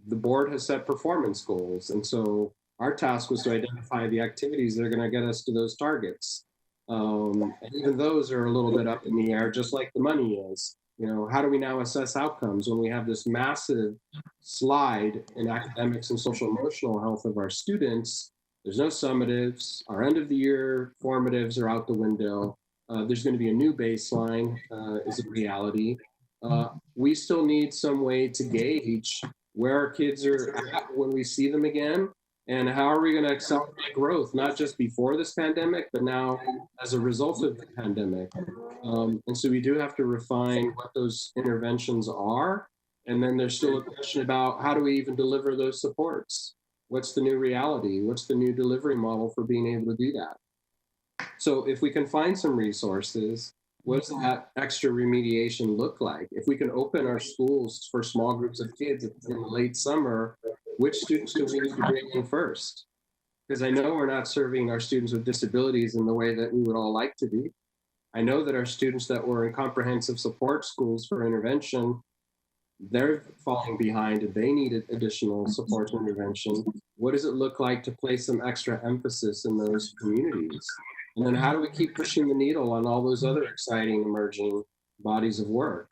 The board has set performance goals, and so our task was to identify the activities that are going to get us to those targets. And even those are a little bit up in the air, just like the money is. You know, how do we now assess outcomes when we have this massive slide in academics and social emotional health of our students? There's no summatives. Our end of the year formatives are out the window. There's going to be a new baseline, is a reality. We still need some way to gauge where our kids are at when we see them again, and how are we going to accelerate growth, not just before this pandemic, but now as a result of the pandemic. And so we do have to refine what those interventions are. And then there's still a question about how do we even deliver those supports? What's the new reality? What's the new delivery model for being able to do that? So if we can find some resources, what does that extra remediation look like? If we can open our schools for small groups of kids in the late summer, which students do we need to bring in first? Because I know we're not serving our students with disabilities in the way that we would all like to be. I know that our students that were in comprehensive support schools for intervention, they're falling behind and they need additional support and intervention. What does it look like to place some extra emphasis in those communities? And then how do we keep pushing the needle on all those other exciting emerging bodies of work?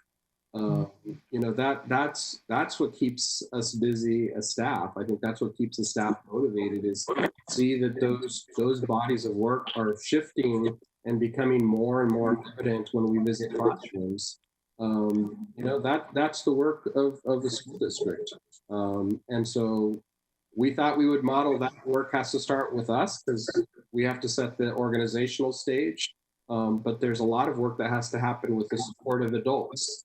You know, that's what keeps us busy as staff. I think that's what keeps the staff motivated, is see that those bodies of work are shifting and becoming more and more evident when we visit classrooms. You know, that's the work of the school district. And so we thought we would model that work has to start with us, because we have to set the organizational stage. But there's a lot of work that has to happen with the support of adults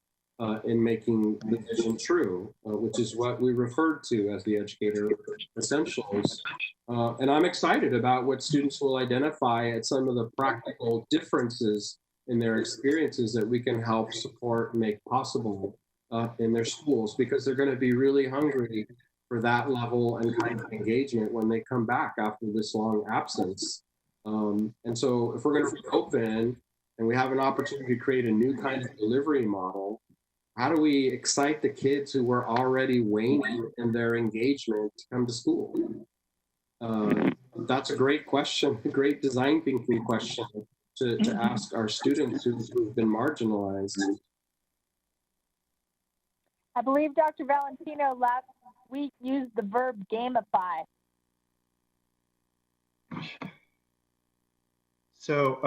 in making the vision true, which is what we referred to as the educator essentials. And I'm excited about what students will identify at some of the practical differences in their experiences that we can help support and make possible in their schools, because they're going to be really hungry for that level and kind of engagement when they come back after this long absence. And so if we're going to be open and we have an opportunity to create a new kind of delivery model, how do we excite the kids who were already waning in their engagement to come to school? That's a great question, a great design thinking question to ask our students who've been marginalized. I believe Dr. Valentino last week used the verb gamify. So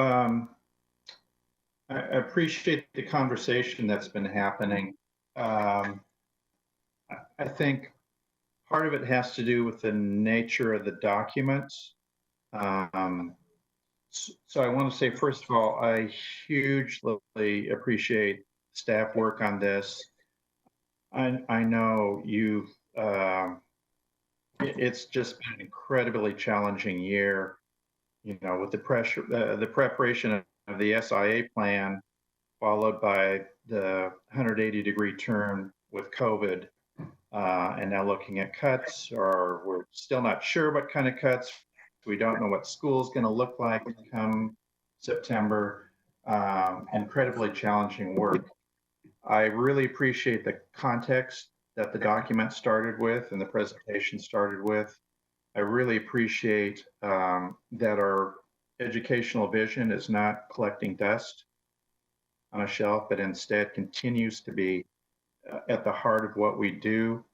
I appreciate the conversation that's been happening. I think part of it has to do with the nature of the documents. So I want to say, first of all, I hugely appreciate staff work on this. I know you, it's just been an incredibly challenging year, you know, with the pressure, the preparation of the SIA plan, followed by the 180-degree turn with COVID, and now looking at cuts, or we're still not sure what kind of cuts. We don't know what school's going to look like come September. Incredibly challenging work. I really appreciate the context that the document started with and the presentation started with. I really appreciate that our educational vision is not collecting dust on a shelf, but instead continues to be at the heart of what we do.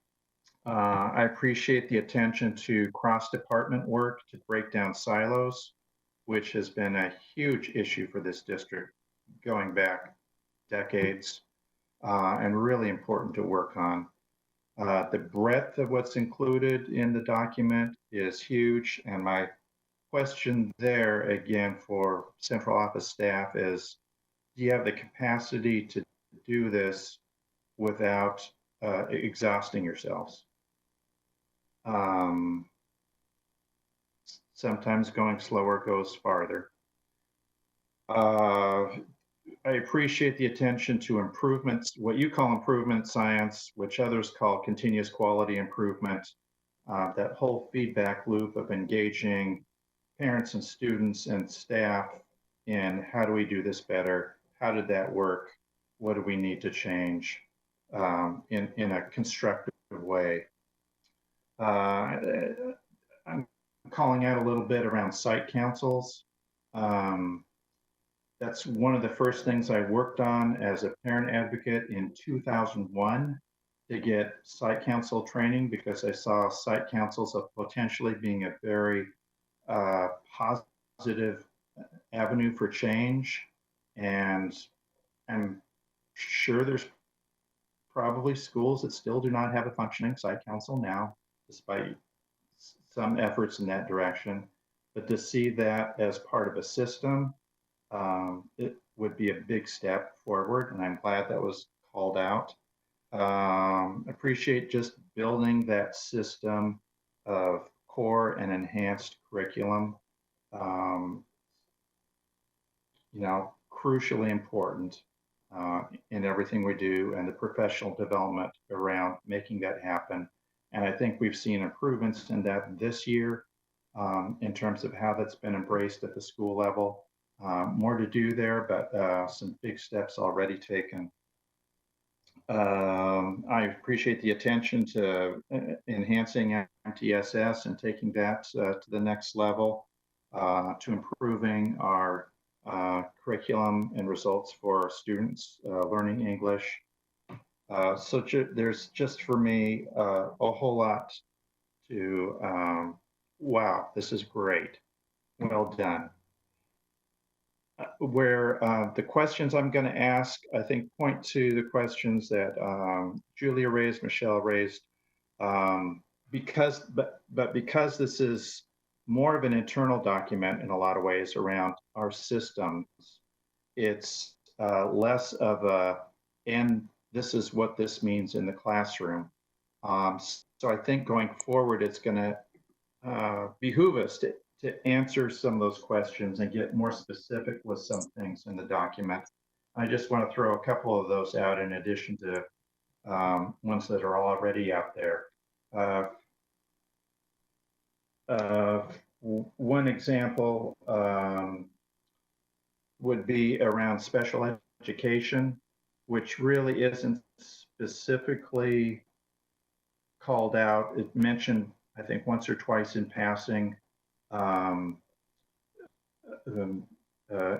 I appreciate the attention to cross-department work to break down silos, which has been a huge issue for this district going back decades, and really important to work on. The breadth of what's included in the document is huge, and my question there again for central office staff is, do you have the capacity to do this without exhausting yourselves? Sometimes going slower goes farther. I appreciate the attention to improvements, what you call improvement science, which others call continuous quality improvement. That whole feedback loop of engaging parents and students and staff in how do we do this better? How did that work? What do we need to change in a constructive way? I'm calling out a little bit around site councils. That's one of the first things I worked on as a parent advocate in 2001 to get site council training, because I saw site councils of potentially being a very positive avenue for change. And I'm sure there's probably schools that still do not have a functioning site council now, despite some efforts in that direction. But to see that as part of a system, it would be a big step forward, and I'm glad that was called out. Appreciate just building that system of core and enhanced curriculum. You know, crucially important in everything we do, and the professional development around making that happen. And I think we've seen improvements in that this year in terms of how that's been embraced at the school level. More to do there, but some big steps already taken. I appreciate the attention to enhancing MTSS and taking that to the next level, to improving our curriculum and results for students learning English. So there's just for me a whole lot to, wow, this is great. Well done. Where the questions I'm going to ask, I think, point to the questions that Julia raised, Michelle raised, because this is more of an internal document in a lot of ways around our systems. It's less of a, and this is what this means in the classroom. So I think going forward, it's going to behoove us to answer some of those questions and get more specific with some things in the document. I just want to throw a couple of those out in addition to ones that are already out there. One example would be around special education, which really isn't specifically called out. It mentioned, I think, once or twice in passing.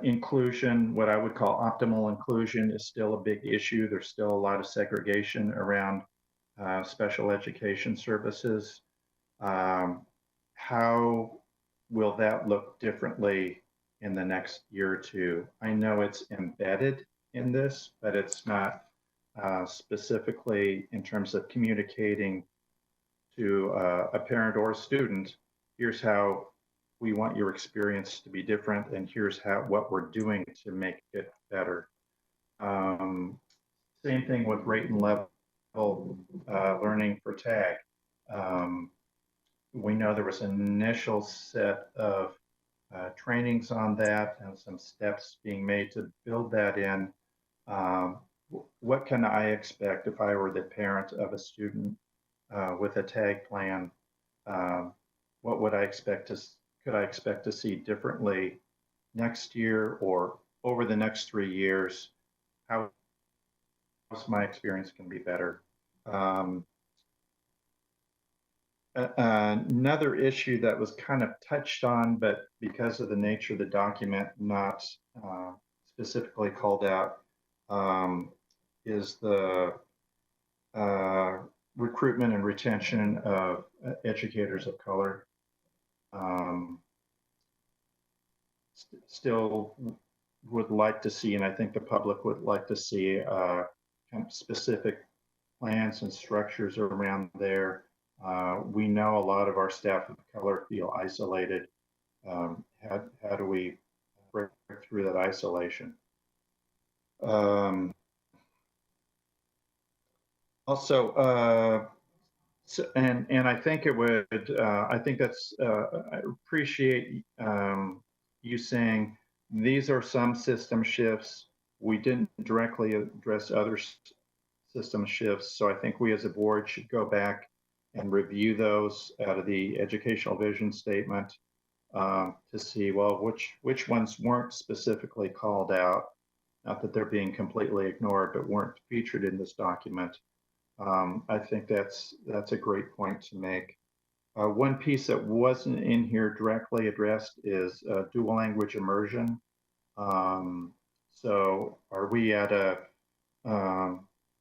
Inclusion, what I would call optimal inclusion, is still a big issue. There's still a lot of segregation around special education services. How will that look differently in the next year or two? I know it's embedded in this, but it's not specifically in terms of communicating to a parent or a student, here's how we want your experience to be different, and here's what we're doing to make it better. Same thing with rate and level learning for TAG. We know there was an initial set of trainings on that and some steps being made to build that in. What can I expect if I were the parent of a student with a TAG plan? What would I expect to, could I expect to see differently next year or over the next 3 years? How's my experience can be better? Another issue that was kind of touched on, but because of the nature of the document, not specifically called out, is the recruitment and retention of educators of color. Still would like to see, and I think the public would like to see kind of specific plans and structures around there. We know a lot of our staff of color feel isolated. How do we break through that isolation? Also, and I think it would, I think that's, I appreciate you saying these are some system shifts. We didn't directly address other system shifts. So I think we as a board should go back and review those out of the educational vision statement to see, well, which ones weren't specifically called out. Not that they're being completely ignored, but weren't featured in this document. I think that's a great point to make. One piece that wasn't in here directly addressed is dual language immersion. So are we at a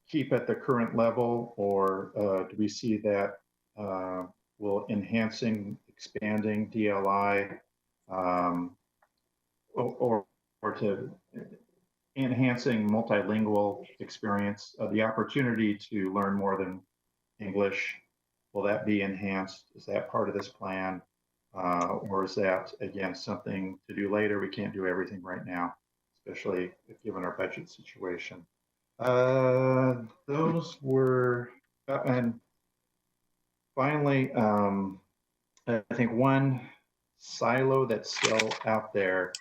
keep at the current level, or do we see that will enhancing, expanding DLI, or to enhancing multilingual experience, the opportunity to learn more than English, will that be enhanced? Is that part of this plan? Or is that, again, something to do later? We can't do everything right now, especially given our budget situation. Those were, and finally, I think one silo that's still out there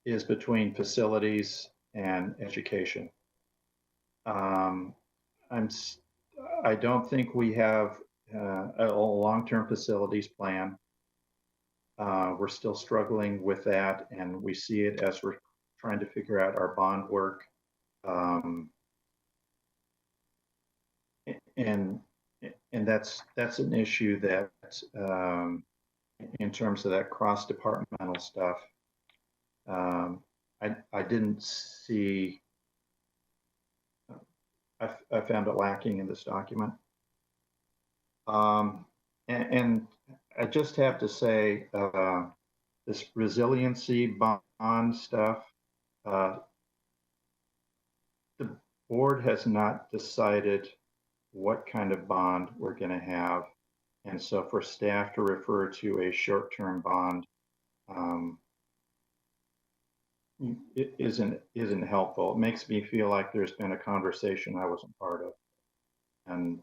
is between facilities and education. I don't think we have a long-term facilities plan. We're still struggling with that, and we see it as we're trying to figure out our bond work. And that's an issue that in terms of that cross-departmental stuff, I didn't see, I found it lacking in this document. And I just have to say, this resiliency bond stuff, the board has not decided what kind of bond we're going to have. And so for staff to refer to a short-term bond, it isn't helpful. It makes me feel like there's been a conversation I wasn't part of. And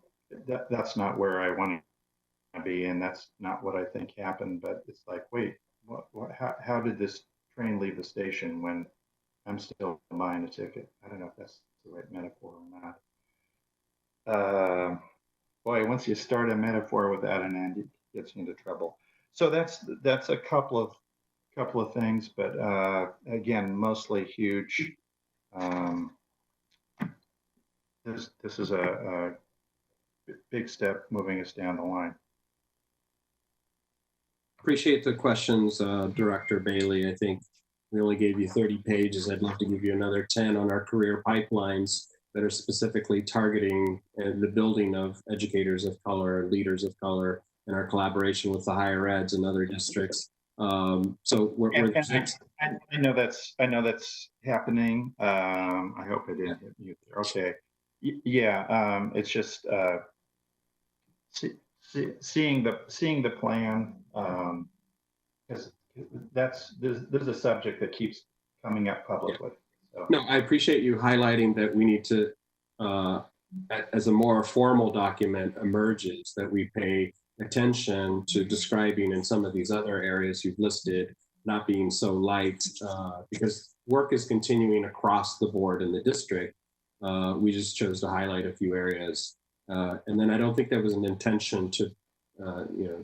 that's not where I want to be, and that's not what I think happened. But it's like, wait, how did this train leave the station when I'm still buying a ticket? I don't know if that's the right metaphor or not. Boy, once you start a metaphor without an end, it gets into trouble. So that's a couple of things, but again, mostly huge. This is a big step moving us down the line. Appreciate the questions, Director Bailey. I think we only gave you 30 pages. I'd love to give you another 10 on our career pipelines that are specifically targeting the building of educators of color, leaders of color, and our collaboration with the higher eds and other districts. So I know that's happening. I hope I didn't hit mute there. Okay. Yeah, it's just seeing the plan, because there's a subject that keeps coming up publicly. So. No, I appreciate you highlighting that we need to, as a more formal document emerges, that we pay attention to describing in some of these other areas you've listed, not being so light, because work is continuing across the board in the district. We just chose to highlight a few areas. And then I don't think there was an intention to,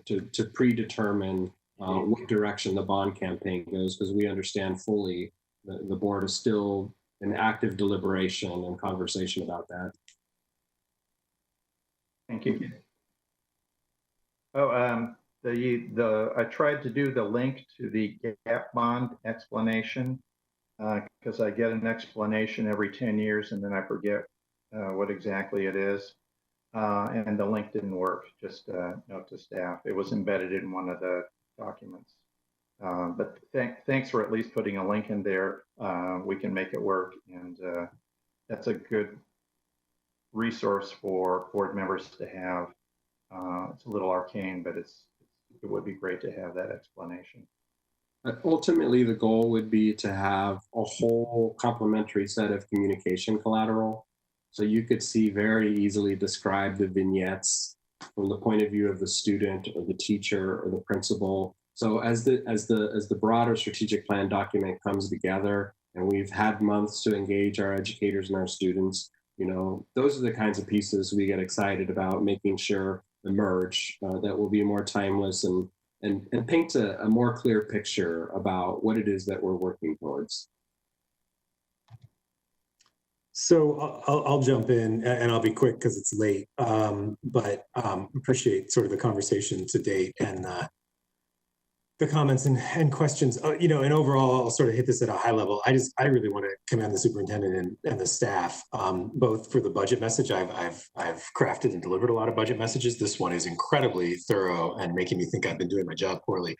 to predetermine what direction the bond campaign goes, because we understand fully the board is still in active deliberation and conversation about that. Thank you. Oh, I tried to do the link to the gap bond explanation, because I get an explanation every 10 years and then I forget what exactly it is. And the link didn't work, just note to staff. It was embedded in one of the documents. But thanks for at least putting a link in there. We can make it work, and that's a good resource for board members to have. It's a little arcane, but it would be great to have that explanation. Ultimately, the goal would be to have a whole complementary set of communication collateral. So you could see very easily describe the vignettes from the point of view of the student or the teacher or the principal. So as the broader strategic plan document comes together, and we've had months to engage our educators and our students, those are the kinds of pieces we get excited about making sure emerge that will be more timeless and paint a more clear picture about what it is that we're working towards. So I'll jump in, and I'll be quick because it's late, but appreciate sort of the conversation to date. And the comments and questions. You know, and overall, I'll sort of hit this at a high level. I really want to commend the superintendent and the staff, both for the budget message. I've crafted and delivered a lot of budget messages. This one is incredibly thorough and making me think I've been doing my job poorly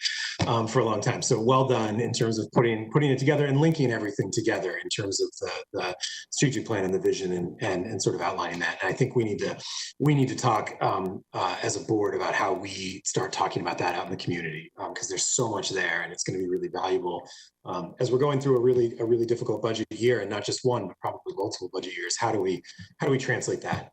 for a long time. So well done in terms of putting it together and linking everything together in terms of the strategic plan and the vision and sort of outlining that. And I think we need to talk as a board about how we start talking about that out in the community, because there's so much there, and it's going to be really valuable as we're going through a really difficult budget year, and not just one, but probably multiple budget years. How do we translate that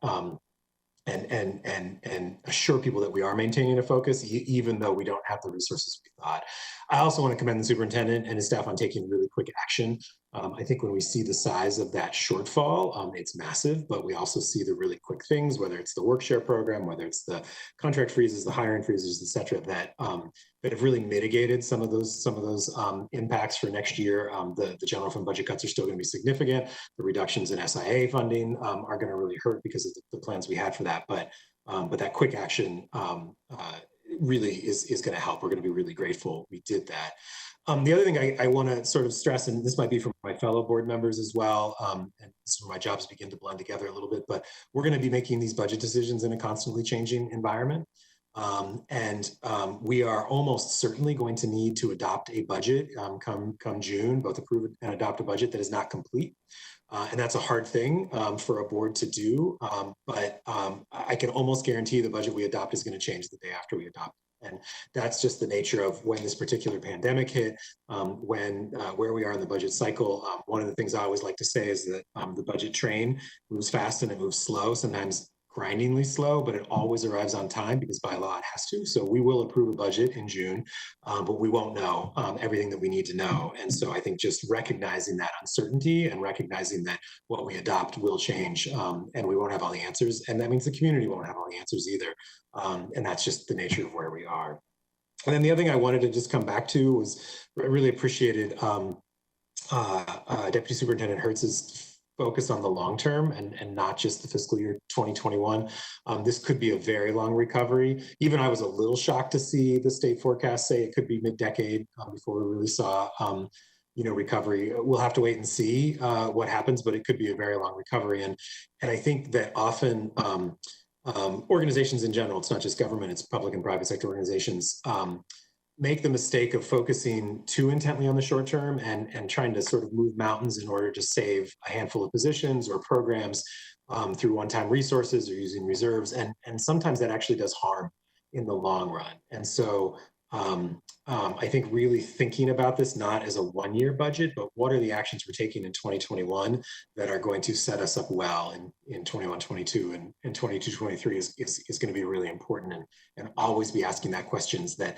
and assure people that we are maintaining a focus, even though we don't have the resources we thought. I also want to commend the superintendent and his staff on taking really quick action. I think when we see the size of that shortfall, it's massive, but we also see the really quick things, whether it's the work share program, whether it's the contract freezes, the hiring freezes, et cetera, that have really mitigated some of those impacts for next year. The general fund budget cuts are still going to be significant. The reductions in SIA funding are going to really hurt because of the plans we had for that. But that quick action really is going to help. We're going to be really grateful we did that. The other thing I want to sort of stress, and this might be for my fellow board members as well, and this is where my jobs begin to blend together a little bit, but we're going to be making these budget decisions in a constantly changing environment. We are almost certainly going to need to adopt a budget come June, both approve and adopt a budget that is not complete. And that's a hard thing for a board to do, but I can almost guarantee the budget we adopt is going to change the day after we adopt it. And that's just the nature of when this particular pandemic hit, where we are in the budget cycle. One of the things I always like to say is that the budget train moves fast and it moves slow, sometimes grindingly slow, but it always arrives on time because by law it has to. So we will approve a budget in June, but we won't know everything that we need to know. And so I think just recognizing that uncertainty and recognizing that what we adopt will change and we won't have all the answers. And that means the community won't have all the answers either. And that's just the nature of where we are. And then the other thing I wanted to just come back to was I really appreciated Deputy Superintendent Hertz's focus on the long term and not just the fiscal year 2021. This could be a very long recovery. Even I was a little shocked to see the state forecast say it could be mid-decade before we really saw recovery. We'll have to wait and see what happens, but it could be a very long recovery. And I think that often organizations in general, it's not just government, it's public and private sector organizations, make the mistake of focusing too intently on the short term and trying to sort of move mountains in order to save a handful of positions or programs through one-time resources or using reserves. And sometimes that actually does harm in the long run. And so I think really thinking about this not as a one-year budget, but what are the actions we're taking in 2021 that are going to set us up well in 21, 22 and 22, 23 is going to be really important, and always be asking that questions that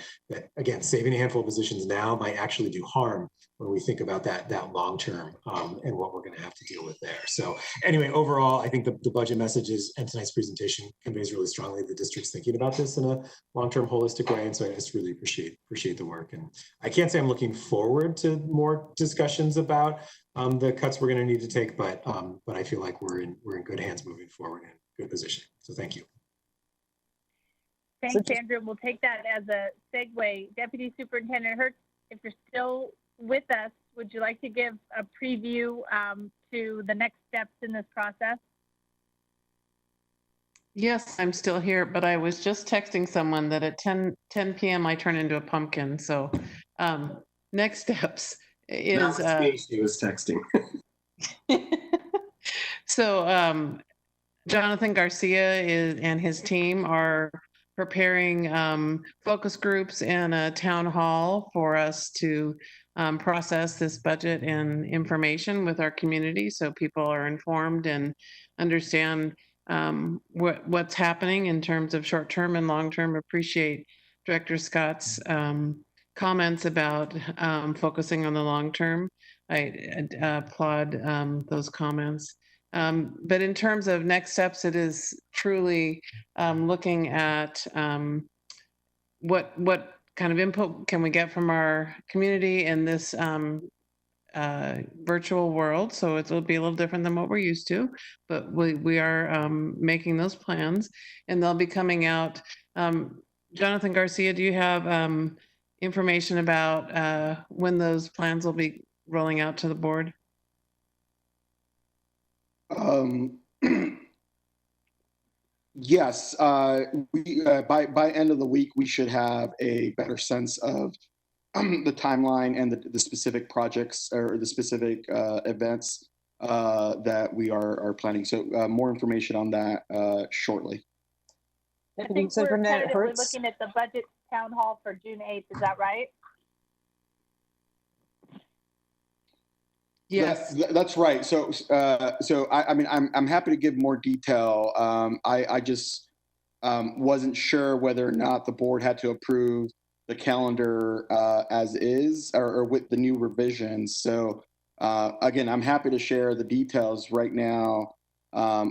again, saving a handful of positions now might actually do harm when we think about that long term and what we're going to have to deal with there. So anyway, overall, I think the budget messages and tonight's presentation conveys really strongly the district's thinking about this in a long-term holistic way. And so I just really appreciate the work. And I can't say I'm looking forward to more discussions about the cuts we're going to need to take, but I feel like we're in good hands moving forward and good position. So thank you. Thanks, Andrew. We'll take that as a segue. Deputy Superintendent Hertz, if you're still with us, would you like to give a preview to the next steps in this process? Yes, I'm still here, but I was just texting someone that at 10 p.m. I turn into a pumpkin. So next steps is... she was texting. So Jonathan Garcia and his team are preparing focus groups and a town hall for us to process this budget and information with our community so people are informed and understand what's happening in terms of short-term and long-term. Appreciate Director Scott's comments about focusing on the long-term. I applaud those comments. But in terms of next steps, it is truly looking at what kind of input can we get from our community in this virtual world. So it'll be a little different than what we're used to, but we are making those plans, and they'll be coming out. Jonathan Garcia, do you have information about when those plans will be rolling out to the board? Yes, we by end of the week we should have a better sense of the timeline and the specific projects or the specific events that we are planning. So more information on that shortly. I think we're tentatively looking at the budget town hall for June 8th. Is that right? Yes, that's right. So, I mean, I'm happy to give more detail. I just wasn't sure whether or not the board had to approve the calendar as is or with the new revisions. So, again, I'm happy to share the details right now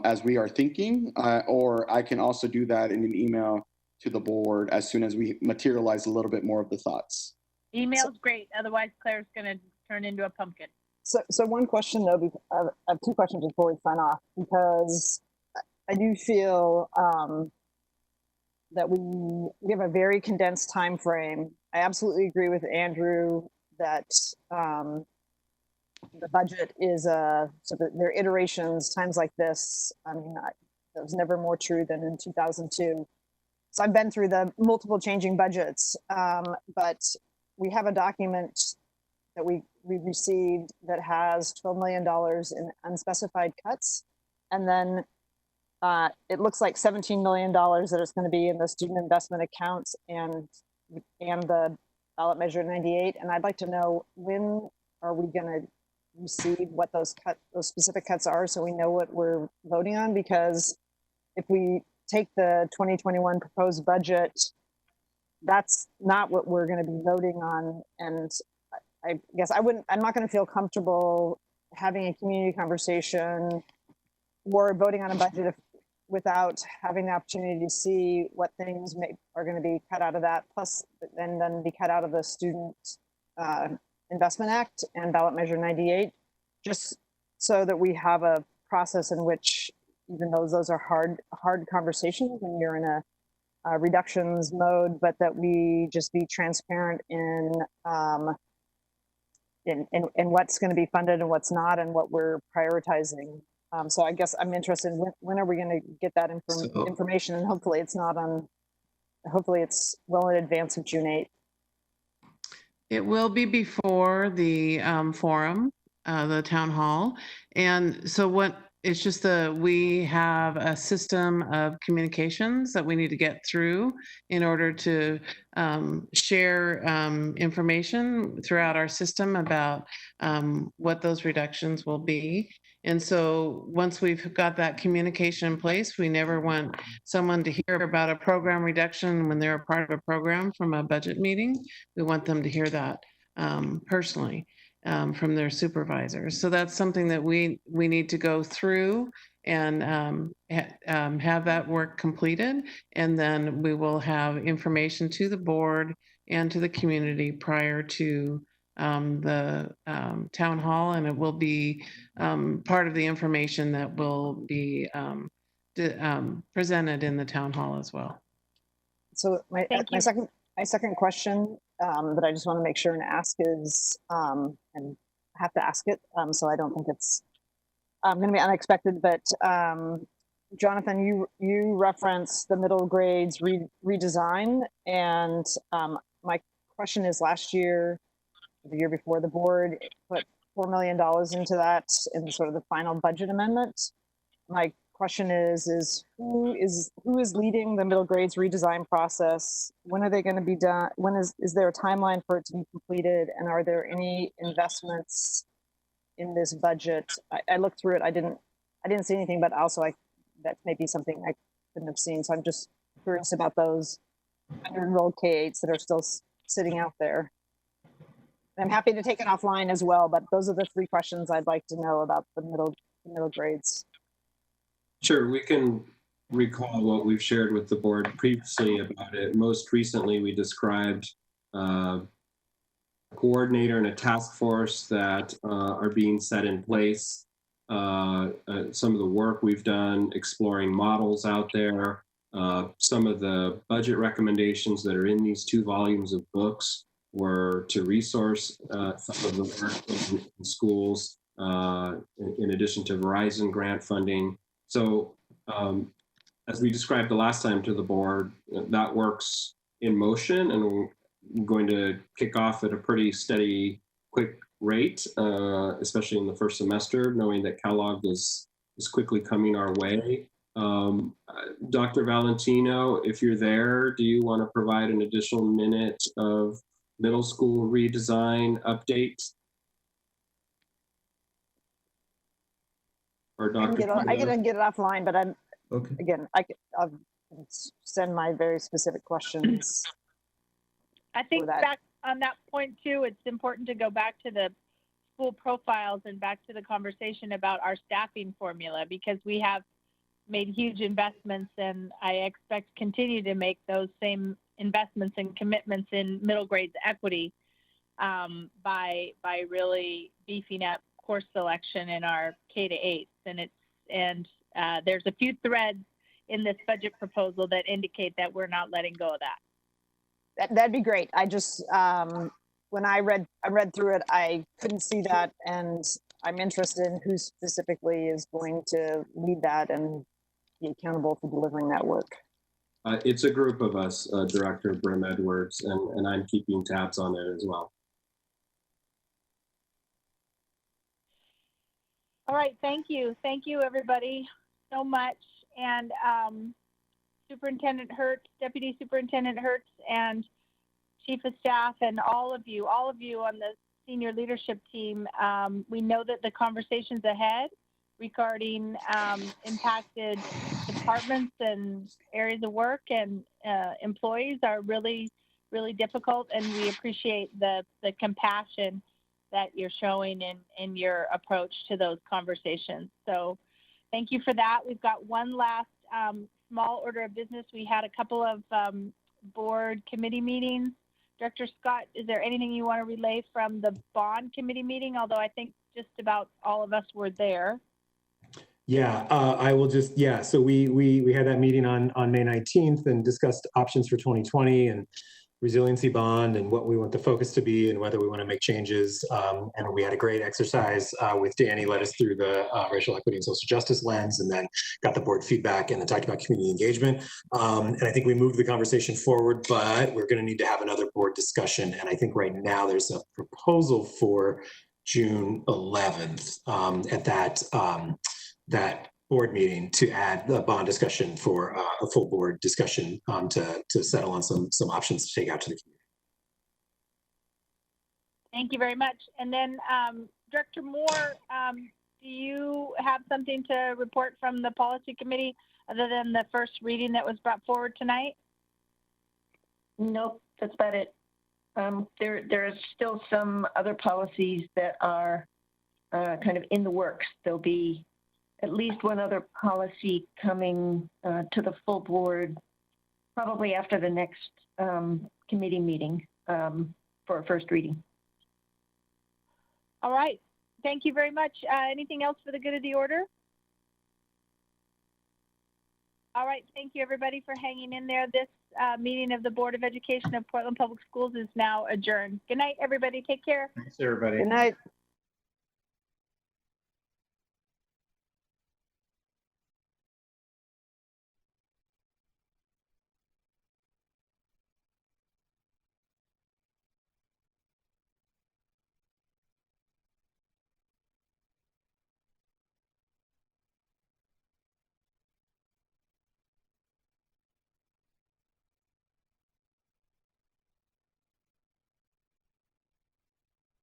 as we are thinking, or I can also do that in an email to the board as soon as we materialize a little bit more of the thoughts. Email's great. Otherwise, Claire's going to turn into a pumpkin. So one question though, I have two questions before we sign off, because I do feel that we have a very condensed time frame. I absolutely agree with Andrew that the budget is so that there are iterations, times like this. I mean, that was never more true than in 2002. So I've been through the multiple changing budgets, but we have a document that we received that has $12 million in unspecified cuts. And then it looks like $17 million that is going to be in the student investment accounts and the ballot measure 98. And I'd like to know, when are we going to receive what those specific cuts are, so we know what we're voting on? Because if we take the 2021 proposed budget, that's not what we're going to be voting on. And I guess I'm not going to feel comfortable having a community conversation or voting on a budget without having the opportunity to see what things are going to be cut out of that, plus and then be cut out of the Student Investment Act and ballot measure 98, just so that we have a process in which, even though those are hard conversations when you're in a reductions mode, but that we just be transparent in what's going to be funded and what's not, and what we're prioritizing. So I guess I'm interested in when are we going to get that information, and hopefully it's well in advance of June 8th. it will be before the forum, the town hall. And so it's just we have a system of communications that we need to get through in order to share information throughout our system about what those reductions will be. And so once we've got that communication in place, we never want someone to hear about a program reduction when they're a part of a program from a budget meeting. We want them to hear that personally. From their supervisors. So that's something that we need to go through and have that work completed. And then we will have information to the board and to the community prior to the town hall. And it will be part of the information that will be presented in the town hall as well. So my second question that I just want to make sure and ask is, and I have to ask it, so I don't think it's going to be unexpected, but Jonathan, you referenced the middle grades redesign, and my question is, last year, the year before, the board put $4 million into that in sort of the final budget amendment. My question is who is leading the middle grades redesign process? When are they going to be done? When is there a timeline for it to be completed? And are there any investments in this budget? I looked through it. I didn't see anything, but also that may be something I couldn't have seen. So I'm just curious about those 100-enrolled K-8s that are still sitting out there. I'm happy to take it offline as well, but those are the three questions I'd like to know about the middle grades. Sure, we can recall what we've shared with the board previously about it. Most recently, we described a coordinator and a task force that are being set in place. Some of the work we've done exploring models out there, some of the budget recommendations that are in these 2 volumes of books were to resource some of the work in schools, in addition to Verizon grant funding. So as we described the last time to the board, that work's in motion, and we're going to kick off at a pretty steady, quick rate, especially in the first semester, knowing that Kellogg is quickly coming our way. Dr. Valentino, if you're there, do you want to provide an additional minute of middle school redesign update? Or Dr. I can get it offline, but I'm okay. Again, I'll send my very specific questions. I think back on that point too, it's important to go back to the school profiles and back to the conversation about our staffing formula, because we have made huge investments, and I expect to continue to make those same investments and commitments in middle grades equity by really beefing up course selection in our K-8s. And there's a few threads in this budget proposal that indicate that we're not letting go of that. That'd be great. I just when I read through it, I couldn't see that, and I'm interested in who specifically is going to lead that and be accountable for delivering that work. It's a group of us, Director Brim Edwards, and I'm keeping tabs on it as well. All right, thank you. Thank you, everybody, so much. And Superintendent Hertz, Deputy Superintendent Hertz, and Chief of Staff, and all of you on the senior leadership team. We know that the conversations ahead regarding impacted departments and areas of work and employees are really, really difficult, and we appreciate the compassion that you're showing in your approach to those conversations. So thank you for that. We've got one last small order of business. We had a couple of board committee meetings. Director Scott, is there anything you want to relay from the bond committee meeting? Although I think just about all of us were there. Yeah, I will just, so we had that meeting on May 19th and discussed options for 2020 and resiliency bond and what we want the focus to be and whether we want to make changes. And we had a great exercise with Danny, led us through the racial equity and social justice lens, and then got the board feedback and then talked about community engagement. And I think we moved the conversation forward, but we're going to need to have another board discussion. And I think right now there's a proposal for June 11th at that board meeting to add the bond discussion for a full board discussion to settle on some options to take out to the community. Thank you very much. And then Director Moore, do you have something to report from the policy committee other than the first reading that was brought forward tonight? Nope, that's about it. There are still some other policies that are kind of in the works. There'll be at least one other policy coming to the full board probably after the next committee meeting for a first reading. All right. Thank you very much. Anything else for the good of the order? All right. Thank you, everybody, for hanging in there. This meeting of the Board of Education of Portland Public Schools is now adjourned. Good night, everybody. Take care. Thanks, everybody. Good night.